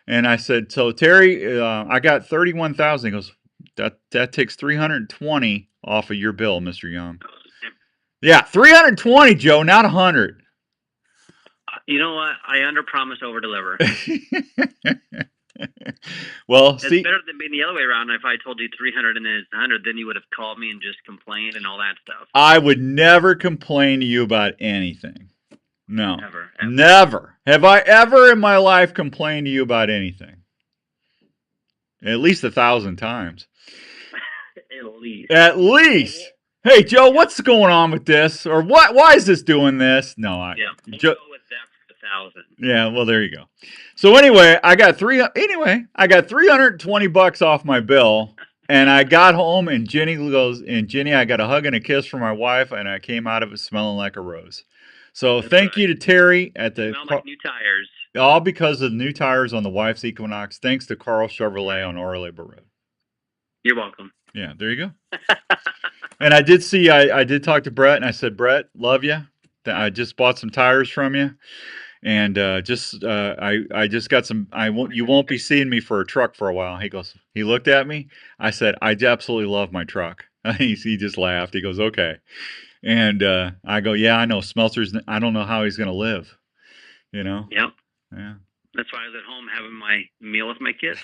Speaker 3: And I said, so Terry, I got 31,000. He goes, that takes 320 off of your bill, Mr. Young. Yeah, 320, Joe, not 100.
Speaker 1: You know what? I under-promise, over-deliver.
Speaker 3: Well,
Speaker 1: it's better than being the other way around. If I told you 300 and then it's 100, then you would have called me and just complained and all that stuff.
Speaker 3: I would never complain to you about anything. No.
Speaker 1: Never.
Speaker 3: Never. Have I ever in my life complained to you about anything? At least 1,000 times.
Speaker 1: At least.
Speaker 3: At least. Hey, Joe, what's going on with this? Or what? Why is this doing this? No,
Speaker 1: Yeah, we'll
Speaker 3: Joe.
Speaker 1: go with that for 1,000.
Speaker 3: Yeah, well, there you go. So anyway, I got 320 bucks off my bill, and I got home, and Jenny goes, and Jenny, I got a hug and a kiss from my wife, and I came out of it smelling like a rose. So thank you to Terry at the
Speaker 1: Smell like new tires.
Speaker 3: all because of the new tires on the wife's Equinox. Thanks to Carl Chevrolet on Ora Labor Road.
Speaker 1: You're welcome.
Speaker 3: Yeah, there you go. And I did see, I did talk to Brett, and I said, Brett, love you. I just bought some tires from you. And I just got some. You won't be seeing me for a truck for a while. He goes. He looked at me. I said, I absolutely love my truck. He just laughed. He goes, okay. And I go, yeah, I know. Smelter's. I don't know how he's gonna live. You know.
Speaker 1: Yep.
Speaker 3: Yeah.
Speaker 1: That's why I was at home having my meal with my kids.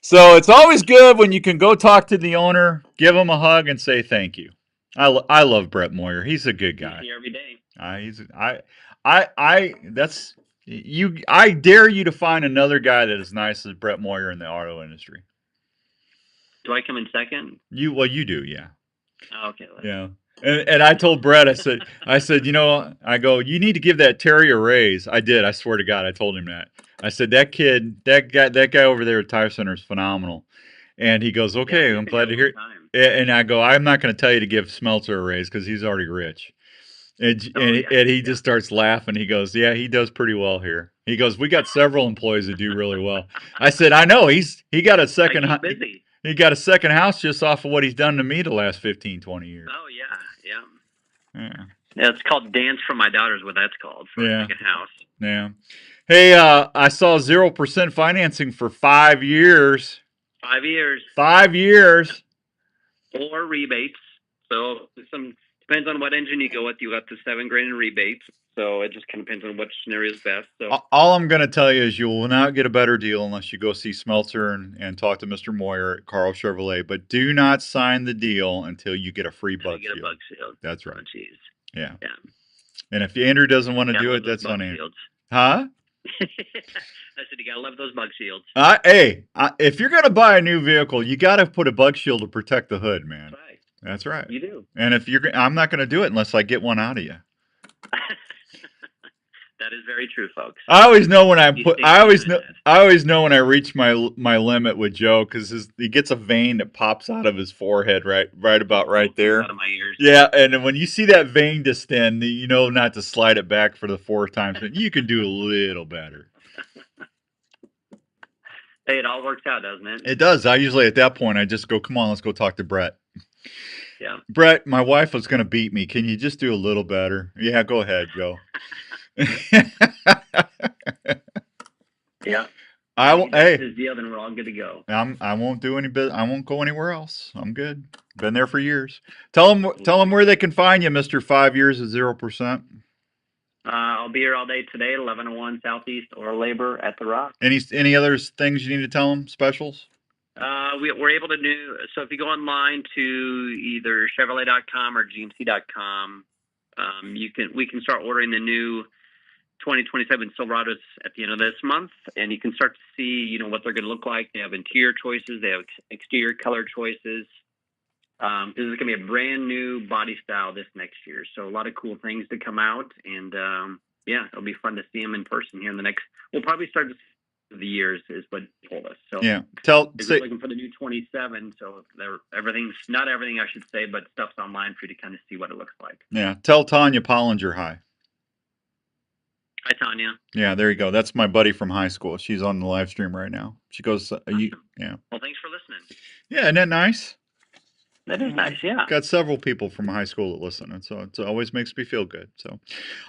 Speaker 3: So it's always good when you can go talk to the owner, give him a hug, and say thank you. I love Brett Moyer. He's a good guy.
Speaker 1: Here every day.
Speaker 3: I dare you to find another guy that is nice as Brett Moyer in the auto industry.
Speaker 1: Do I come in second?
Speaker 3: You do, yeah.
Speaker 1: Oh, okay.
Speaker 3: Yeah. And I told Brett, I said, you know, I go, you need to give that Terry a raise. I did. I swear to God, I told him that. I said, that guy over there at Tire Center is phenomenal. And he goes, okay, I'm glad to hear it. And I go, I'm not going to tell you to give Smelter a raise because he's already rich. And he just starts laughing. He goes, yeah, he does pretty well here. He goes, we got several employees that do really well. I said, I know. He got a second. He got a second house just off of what he's done to me the last 15, 20 years.
Speaker 1: Oh yeah. Yeah, it's called Dance from My Daughter's what that's called for a second house.
Speaker 3: Yeah. Hey, I saw 0% financing for 5 years.
Speaker 1: 5 years.
Speaker 3: 5 years.
Speaker 1: Or rebates. So depends on what engine you go with. You got the $7,000 in rebates. So it just kind of depends on which scenario is best. So
Speaker 3: all I'm going to tell you is you will not get a better deal unless you go see Smelter and talk to Mr. Moyer at Carl Chevrolet. But do not sign the deal until you get a free bug shield.
Speaker 1: Bug shield.
Speaker 3: That's right.
Speaker 1: Oh, geez.
Speaker 3: Yeah. And if Andrew doesn't want to do it, that's on Andrew. Huh?
Speaker 1: I said you gotta love those bug shields.
Speaker 3: If you're gonna buy a new vehicle, you gotta put a bug shield to protect the hood, man.
Speaker 1: That's right.
Speaker 3: That's right.
Speaker 1: You do.
Speaker 3: And I'm not gonna do it unless I get one out of you.
Speaker 1: That is very true, folks.
Speaker 3: I always know when I always know when I reach my limit with Joe because he gets a vein that pops out of his forehead right about right there.
Speaker 1: Out of my ears.
Speaker 3: Yeah, and when you see that vein distend, you know not to slide it back for the 4th time. But you can do a little better.
Speaker 1: Hey, it all works out, doesn't it?
Speaker 3: It does. I usually at that point I just go, come on, let's go talk to Brett.
Speaker 1: Yeah.
Speaker 3: Brett, my wife was going to beat me. Can you just do a little better? Yeah, go ahead, Joe.
Speaker 1: Yeah.
Speaker 3: His
Speaker 1: deal, then we're all good to go.
Speaker 3: I won't do any I won't go anywhere else. I'm good. Been there for years. Tell them where they can find you, Mr. 5 years at 0%.
Speaker 1: I'll be here all day today, 1101 Southeast or Labor at the Rock.
Speaker 3: Any other things you need to tell them? Specials?
Speaker 1: We're able to do so. If you go online to either Chevrolet.com or GMC.com, we can start ordering the new 2027 Silverados at the end of this month, and you can start to see, what they're going to look like. They have interior choices, they have exterior color choices. This is going to be a brand new body style this next year, so a lot of cool things to come out, and it'll be fun to see them in person here in the next. We'll probably start to see the years is what he told us. So
Speaker 3: yeah,
Speaker 1: we're looking for the new 27. So not everything I should say, but stuff's online for you to kind of see what it looks like.
Speaker 3: Yeah, tell Tanya Pollinger hi.
Speaker 1: Hi, Tanya.
Speaker 3: Yeah, there you go. That's my buddy from high school. She's on the live stream right now. She goes, yeah.
Speaker 1: Well, thanks for listening.
Speaker 3: Yeah, isn't that nice?
Speaker 1: That is nice, yeah.
Speaker 3: Got several people from high school that listen, and so it always makes me feel good. So,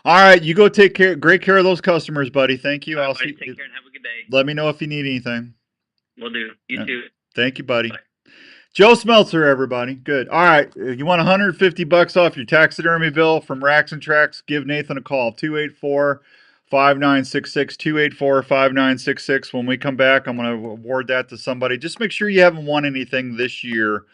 Speaker 3: all right, you go take great care of those customers, buddy. Thank you.
Speaker 1: I'll take care and have a good day.
Speaker 3: Let me know if you need anything.
Speaker 1: Will do. You too.
Speaker 3: Thank you, buddy.
Speaker 1: Bye.
Speaker 3: Joe Smeltzer, everybody. Good. All right, you want $150 off your taxidermy bill from Racks and Tracks? Give Nathan a call. 284-5966, 284-5966. When we come back, I'm going to award that to somebody. Just make sure you haven't won anything this year,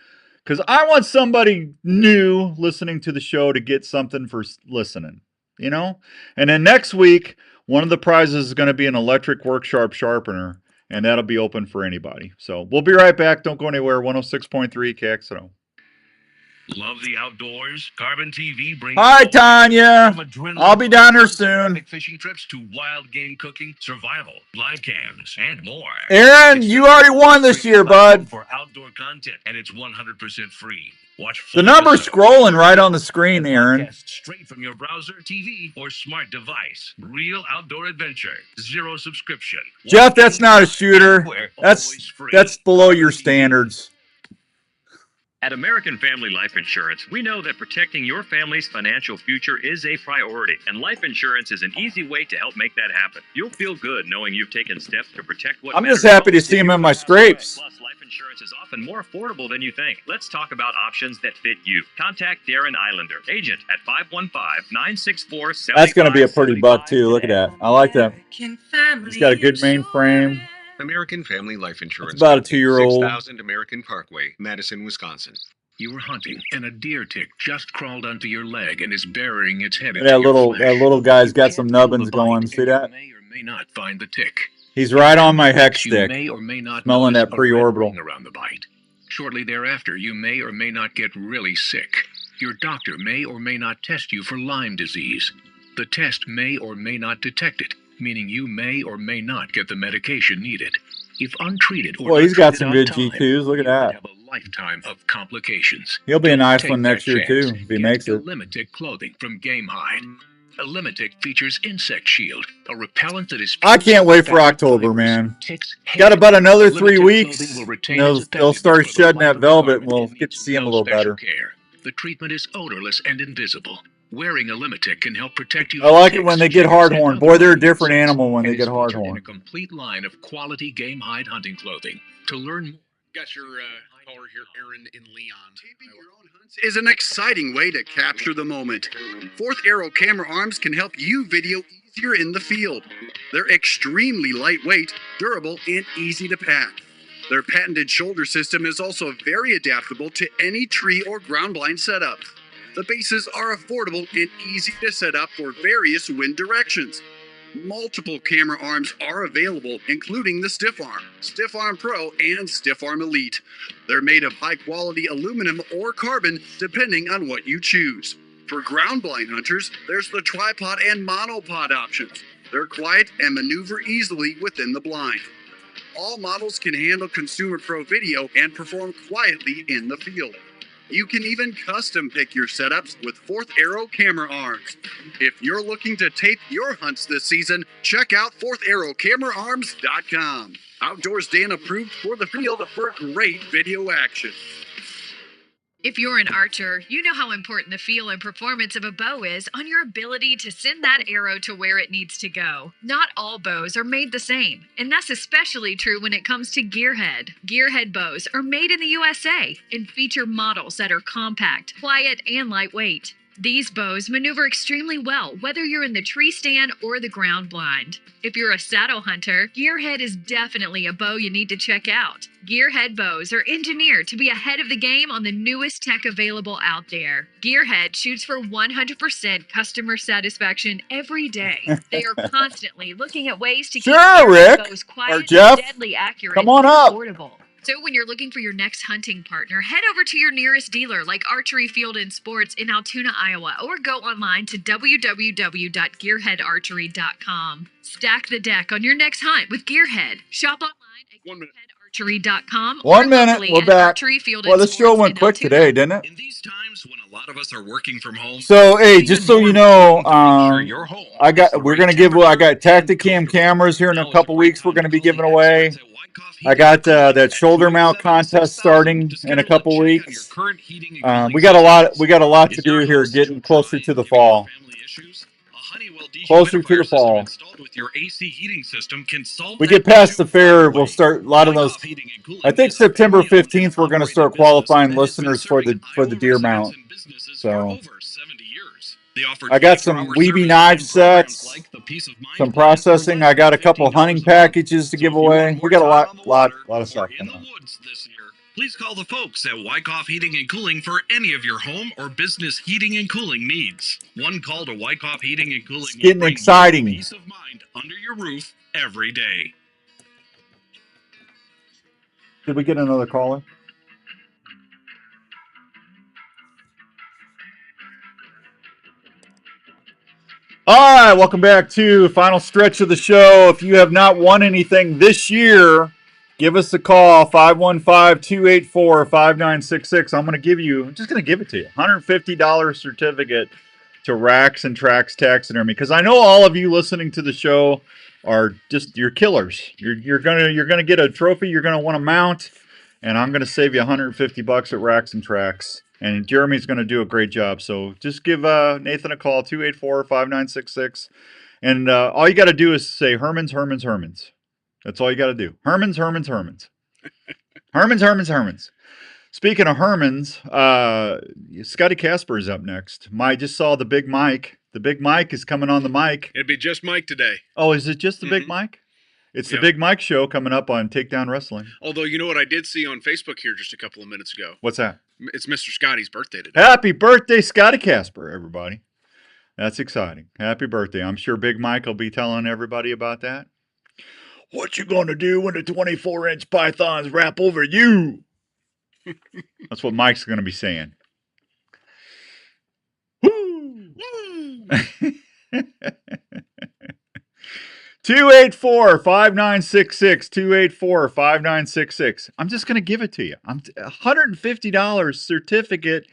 Speaker 3: because I want somebody new listening to the show to get something for listening, And then next week, one of the prizes is going to be an electric work sharpener. and that'll be open for anybody. So we'll be right back. Don't go anywhere. 106.3 KXNO.
Speaker 17: Love the outdoors? Carbon TV brings
Speaker 3: Hi, Tanya.
Speaker 17: from adrenaline
Speaker 3: I'll be down there soon.
Speaker 17: epic fishing trips to wild game cooking, survival, live cams, and more.
Speaker 3: Aaron, you already won this year, bud.
Speaker 17: For outdoor content, and it's 100% free. Watch
Speaker 3: The number's scrolling right on the screen, Aaron.
Speaker 17: straight from your browser, TV, or smart device. Real outdoor adventure. Zero subscription.
Speaker 3: Jeff, that's not a shooter. That's below your standards.
Speaker 4: At American Family Life Insurance, we know that protecting your family's financial future is a priority, and life insurance is an easy way to help make that happen. You'll feel good knowing you've taken steps to protect what
Speaker 3: I'm
Speaker 4: matters
Speaker 3: just happy to
Speaker 4: most
Speaker 3: see him
Speaker 4: you.
Speaker 3: in my scrapes.
Speaker 4: Plus, life insurance is often more affordable than you think. Let's talk about options that fit you. Contact Darren Islander, agent at 515-964-7575.
Speaker 3: That's going to be a pretty buck, too. Look at that. I like that. He's got a good mainframe.
Speaker 6: American Family Life Insurance.
Speaker 3: It's about a 2-year-old.
Speaker 6: 6000 American Parkway, Madison, Wisconsin.
Speaker 17: You were hunting, and a deer tick just crawled onto your leg and is burying its head into
Speaker 3: That
Speaker 17: your
Speaker 3: little guy's got some nubbins going. See that?
Speaker 17: may or may not find the tick.
Speaker 3: He's right on my hex
Speaker 17: You
Speaker 3: stick.
Speaker 17: may or may not
Speaker 3: Smelling
Speaker 17: notice
Speaker 3: that
Speaker 17: a red
Speaker 3: pre-orbital.
Speaker 17: ring around the bite. Shortly thereafter, you may or may not get really sick. Your doctor may or may not test you for Lyme disease. The test may or may not detect it, meaning you may or may not get the medication needed. If untreated or
Speaker 3: Well, he's got
Speaker 17: untreated
Speaker 3: some
Speaker 17: on
Speaker 3: good
Speaker 17: time,
Speaker 3: G2s. Look at that.
Speaker 17: have a lifetime of complications.
Speaker 3: He'll be a nice
Speaker 17: Take
Speaker 3: one next
Speaker 17: that
Speaker 3: year,
Speaker 17: chance.
Speaker 3: too, if he makes it.
Speaker 17: Limited clothing from Game Hide. A limited features Insect Shield, a repellent that is.
Speaker 3: I can't wait for October, man. Got about another 3 weeks. They'll start shedding that velvet, and we'll get to see him a little better.
Speaker 17: Care. The treatment is odorless and invisible. Wearing a Limitic can help protect you.
Speaker 3: I like it
Speaker 17: from
Speaker 3: when they
Speaker 17: ticks,
Speaker 3: get
Speaker 17: chiggers, and
Speaker 3: hardhorn.
Speaker 17: other
Speaker 3: Boy, they're a
Speaker 17: insects,
Speaker 3: different animal when
Speaker 17: and
Speaker 3: they
Speaker 17: is
Speaker 3: get
Speaker 17: featured in
Speaker 3: hardhorn.
Speaker 17: a complete line of quality Game Hide hunting clothing. To learn more.
Speaker 2: Got your caller here, Aaron in Leon. Is an exciting way to capture the moment. Fourth Arrow camera arms can help you video easier in the field. They're extremely lightweight, durable, and easy to pack. Their patented shoulder system is also very adaptable to any tree or ground blind setup. The bases are affordable and easy to set up for various wind directions. Multiple camera arms are available, including the Stiff Arm, Stiff Arm Pro, and Stiff Arm Elite. They're made of high-quality aluminum or carbon, depending on what you choose. For ground blind hunters, there's the tripod and monopod options. They're quiet and maneuver easily within the blind. All models can handle Consumer Pro video and perform quietly in the field. You can even custom pick your setups with Fourth Arrow camera arms. If you're looking to tape your hunts this season, check out fourtharrowcameraarms.com. Outdoors Dan approved for the field for great video action.
Speaker 7: If you're an archer, you know how important the feel and performance of a bow is on your ability to send that arrow to where it needs to go. Not all bows are made the same, and that's especially true when it comes to gearhead. Gearhead bows are made in the USA and feature models that are compact, quiet, and lightweight. These bows maneuver extremely well, whether you're in the tree stand or the ground blind. If you're a saddle hunter, Gearhead is definitely a bow you need to check out. Gearhead bows are engineered to be ahead of the game on the newest tech available out there. Gearhead shoots for 100% customer satisfaction every day. They are constantly looking at ways to keep
Speaker 3: Sure,
Speaker 7: their
Speaker 3: Rick.
Speaker 7: bows
Speaker 3: Or
Speaker 7: quiet,
Speaker 3: Jeff.
Speaker 7: deadly accurate,
Speaker 3: Come on
Speaker 7: and
Speaker 3: up.
Speaker 7: affordable. So when you're looking for your next hunting partner, head over to your nearest dealer like Archery Field and Sports in Altoona, Iowa, or go online to www.gearheadarchery.com. Stack the deck on your next hunt with Gearhead. Shop online at gearheadarchery.com.
Speaker 3: 1 minute, we're back. Well, this show went quick today, didn't it?
Speaker 5: In these times when a lot of us are working from home.
Speaker 3: So hey, just so you know, I got Tacticam cameras here in a couple weeks. We're going to be giving away. I got that shoulder mount contest starting in a couple weeks. We got a lot to do here, getting closer to the fall. Closer to the fall.
Speaker 5: With your AC heating system can solve
Speaker 3: We get past the fair, we'll start a lot of those. I think September 15th we're going to start qualifying listeners for the deer mount. So I got some Weeby knife sets, some processing. I got a couple hunting packages to give away. We got a lot of stuff coming on.
Speaker 5: Please call the folks at Wyckoff Heating and Cooling for any of your home or business heating and cooling needs. One call to Wyckoff Heating and Cooling.
Speaker 3: It's getting exciting.
Speaker 5: Peace of mind under your roof every day.
Speaker 3: Did we get another caller? All right, welcome back to final stretch of the show. If you have not won anything this year, give us a call, 515-284-5966. I'm just going to give it to you. $150 certificate to Racks and Tracks Taxidermy, because I know all of you listening to the show are just, you're killers. You're gonna get a trophy you're gonna want to mount, and I'm gonna save you $150 at Racks and Tracks. And Jeremy's going to do a great job. So just give Nathan a call, 284-5966. And all you got to do is say Herman's. That's all you got to do. Herman's. Herman's. Speaking of Herman's, Scotty Casper is up next. I just saw the Big Mike. The Big Mike is coming on the mic.
Speaker 2: It'd be just Mike today.
Speaker 3: Oh, is it just the Big Mike? It's the Big Mike show coming up on Takedown Wrestling.
Speaker 2: Although, you know what I did see on Facebook here just a couple of minutes ago?
Speaker 3: What's that?
Speaker 2: It's Mr. Scotty's birthday today.
Speaker 3: Happy birthday, Scotty Casper, everybody. That's exciting. Happy birthday. I'm sure Big Mike will be telling everybody about that. What you gonna do when the 24-inch pythons wrap over you? That's what Mike's gonna be saying. Woo! 284-5966. 284-5966. I'm just going to give it to you. I'm $150 certificate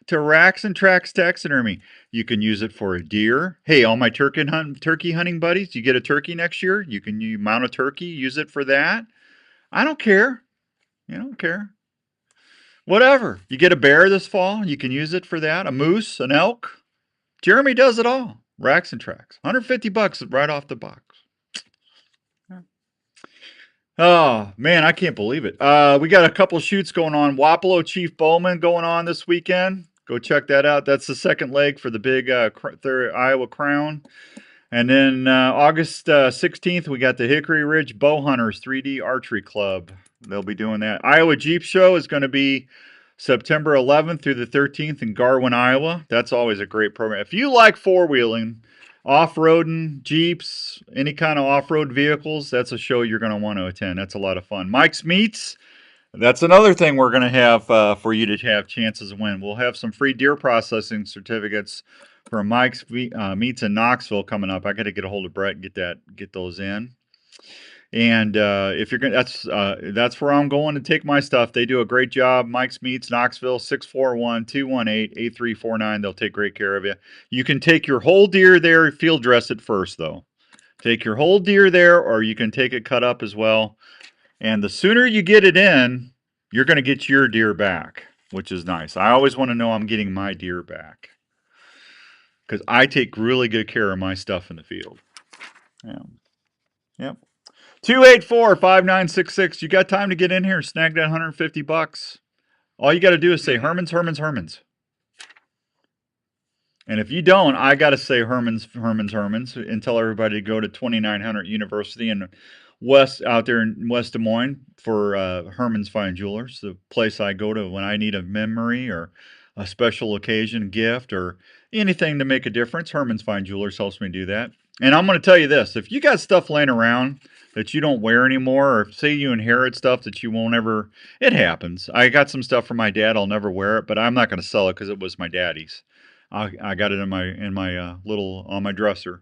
Speaker 3: to Racks and Tracks Taxidermy. You can use it for a deer. Hey, all my turkey hunting buddies, you get a turkey next year. You mount a turkey, use it for that. I don't care. You don't care. Whatever. You get a bear this fall, you can use it for that. A moose, an elk. Jeremy does it all. Racks and Tracks. $150 right off the box. Oh, man, I can't believe it. We got a couple shoots going on. Wapello Chief Bowman going on this weekend. Go check that out. That's the second leg for the big Iowa Crown. And then August 16th, we got the Hickory Ridge Bow Hunters 3D Archery Club. They'll be doing that. Iowa Jeep Show is going to be September 11th through the 13th in Garwin, Iowa. That's always a great program. If you like four-wheeling, off-roading, Jeeps, any kind of off-road vehicles, that's a show you're going to want to attend. That's a lot of fun. Mike's Meats, that's another thing we're going to have for you to have chances to win. We'll have some free deer processing certificates for Mike's Meats in Knoxville coming up. I got to get a hold of Brett and get those in. And if you're going, that's where I'm going to take my stuff. They do a great job. Mike's Meats, Knoxville, 641-218-8349. They'll take great care of you. You can take your whole deer there, field dress it first, though. Take your whole deer there, or you can take it cut up as well. And the sooner you get it in, you're going to get your deer back, which is nice. I always want to know I'm getting my deer back, because I take really good care of my stuff in the field. Yeah. Yep. 284-5966. You got time to get in here, snag that $150. All you got to do is say Herman's. And if you don't, I got to say Herman's, and tell everybody to go to 2900 University and out there in West Des Moines for Herman's Fine Jewelers, the place I go to when I need a memory or a special occasion gift or anything to make a difference. Herman's Fine Jewelers helps me do that. And I'm going to tell you this, if you got stuff laying around that you don't wear anymore, or say you inherit stuff that you won't ever, it happens. I got some stuff from my dad, I'll never wear it, but I'm not going to sell it because it was my daddy's. I got it in my little, on my dresser.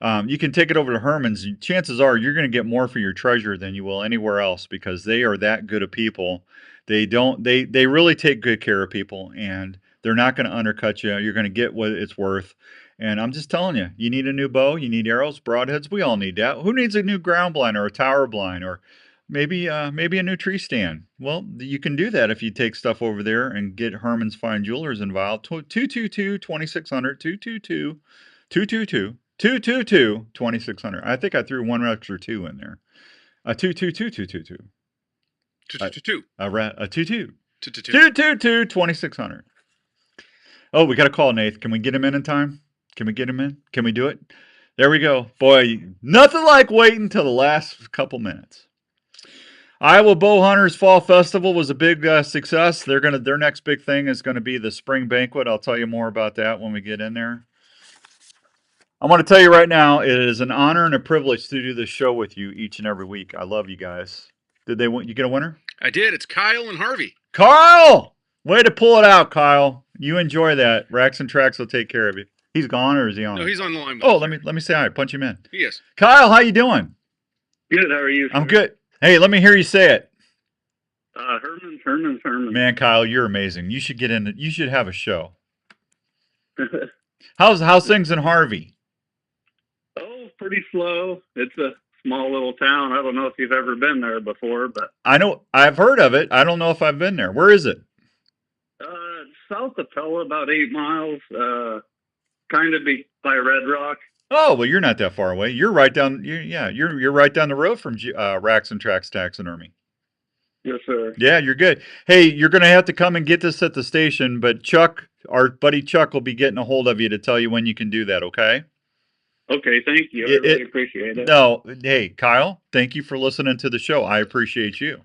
Speaker 3: You can take it over to Herman's. Chances are you're going to get more for your treasure than you will anywhere else, because they are that good of people. They really take good care of people, and they're not going to undercut you. You're going to get what it's worth. And I'm just telling you, you need a new bow, you need arrows, broadheads. We all need that. Who needs a new ground blind or a tower blind or maybe a new tree stand? Well, you can do that if you take stuff over there and get Herman's Fine Jewelers involved. 222-2600, 222-2600. I think I threw one extra 2 in there. 222-222.
Speaker 2: 222.
Speaker 3: A 222-2600. Oh, we got a call, Nath. Can we get him in time? Can we get him in? Can we do it? There we go. Boy, nothing like waiting till the last couple minutes. Iowa Bow Hunters Fall Festival was a big success. Their next big thing is going to be the spring banquet. I'll tell you more about that when we get in there. I want to tell you right now, it is an honor and a privilege to do this show with you each and every week. I love you guys. Did you get a winner?
Speaker 2: I did. It's Kyle and Harvey.
Speaker 3: Carl! Way to pull it out, Kyle. You enjoy that. Racks and Tracks will take care of you. He's gone, or is he on?
Speaker 2: No, he's on the line.
Speaker 3: Oh, let me say hi. Punch him in.
Speaker 2: He is.
Speaker 3: Kyle, how you doing?
Speaker 18: Good. How are you?
Speaker 3: I'm good. Hey, let me hear you say it.
Speaker 18: Herman.
Speaker 3: Man, Kyle, you're amazing. You should get in. You should have a show. How's things in Harvey?
Speaker 18: Oh, pretty slow. It's a small little town. I don't know if you've ever been there before, but
Speaker 3: I know I've heard of it. I don't know if I've been there. Where is it?
Speaker 18: south of Pella, about 8 miles. Kind of by Red Rock.
Speaker 3: Oh, well, you're not that far away. You're right down. You're right down the road from Racks and Tracks Taxidermy.
Speaker 18: Yes, sir.
Speaker 3: Yeah, you're good. Hey, you're gonna have to come and get this at the station, but Chuck, our buddy Chuck, will be getting a hold of you to tell you when you can do that. Okay.
Speaker 18: Okay, thank you. I really appreciate it.
Speaker 3: No, hey, Kyle, thank you for listening to the show. I appreciate you.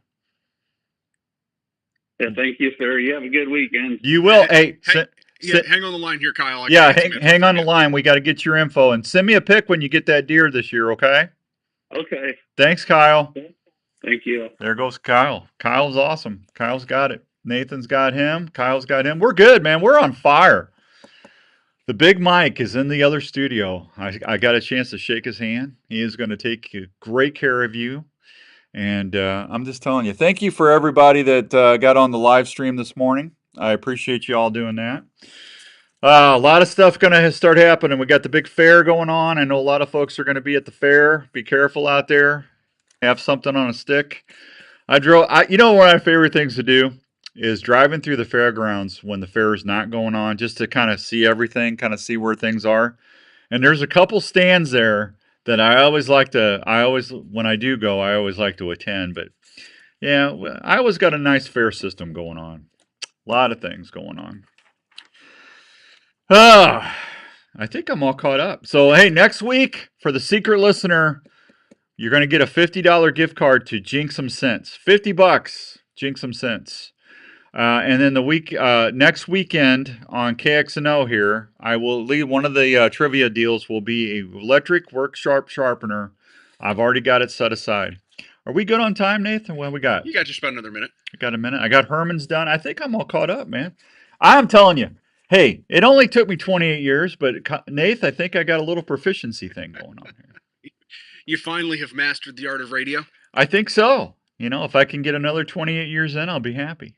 Speaker 18: Yeah, thank you, sir. You have a good weekend.
Speaker 3: You will. Hey,
Speaker 2: hang on the line here, Kyle.
Speaker 3: Hang on the line. We got to get your info and send me a pic when you get that deer this year. Okay.
Speaker 18: Okay.
Speaker 3: Thanks, Kyle.
Speaker 18: Thank you.
Speaker 3: There goes Kyle. Kyle's awesome. Kyle's got it. Nathan's got him. Kyle's got him. We're good, man. We're on fire. The big Mike is in the other studio. I got a chance to shake his hand. He is going to take great care of you. And I'm just telling you, thank you for everybody that got on the live stream this morning. I appreciate you all doing that. A lot of stuff going to start happening. We got the big fair going on. I know a lot of folks are going to be at the fair. Be careful out there. Have something on a stick. You know, one of my favorite things to do is driving through the fairgrounds when the fair is not going on, just to kind of see everything, kind of see where things are. And there's a couple stands there that when I do go, I always like to attend. But yeah, I always got a nice fair system going on. A lot of things going on. I think I'm all caught up. So, hey, next week for the secret listener, you're going to get a $50 gift card to Jinx 'em Sense. $50, Jinx 'em Sense. And then next weekend on KXNO here, I will lead one of the trivia deals will be a electric work sharpener. I've already got it set aside. Are we good on time, Nathan? What we got?
Speaker 2: You got just about another minute.
Speaker 3: I got a minute. I got Herman's done. I think I'm all caught up, man. I'm telling you. Hey, it only took me 28 years, but Nathan, I think I got a little proficiency thing going on here.
Speaker 2: You finally have mastered the art of radio?
Speaker 3: I think so. You know, if I can get another 28 years in, I'll be happy.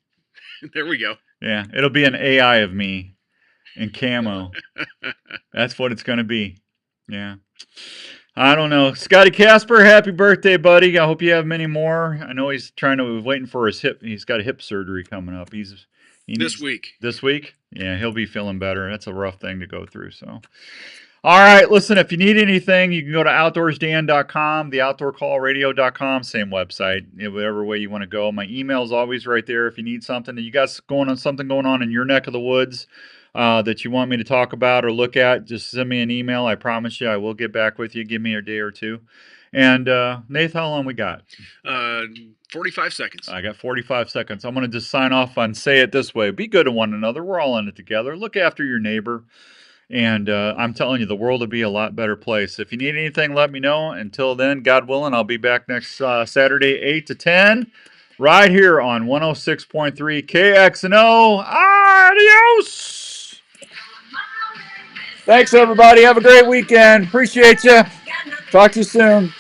Speaker 2: There we go.
Speaker 3: Yeah, it'll be an AI of me in camo. That's what it's going to be. Yeah. I don't know. Scotty Casper, happy birthday, buddy. I hope you have many more. I know he's waiting for his hip. He's got a hip surgery coming up.
Speaker 2: This week.
Speaker 3: This week? Yeah, he'll be feeling better. That's a rough thing to go through, so. All right, listen, if you need anything, you can go to outdoorsdan.com, theoutdoorcallradio.com, same website, whatever way you want to go. My email is always right there if you need something. You got something going on in your neck of the woods that you want me to talk about or look at, just send me an email. I promise you I will get back with you. Give me a day or two. And, Nathan, how long we got?
Speaker 2: 45 seconds.
Speaker 3: I got 45 seconds. I'm going to just sign off on say it this way. Be good to one another. We're all in it together. Look after your neighbor. And I'm telling you, the world will be a lot better place. If you need anything, let me know. Until then, God willing, I'll be back next Saturday, 8 to 10, right here on 106.3 KXNO. Adios! Thanks, everybody. Have a great weekend. Appreciate you. Talk to you soon.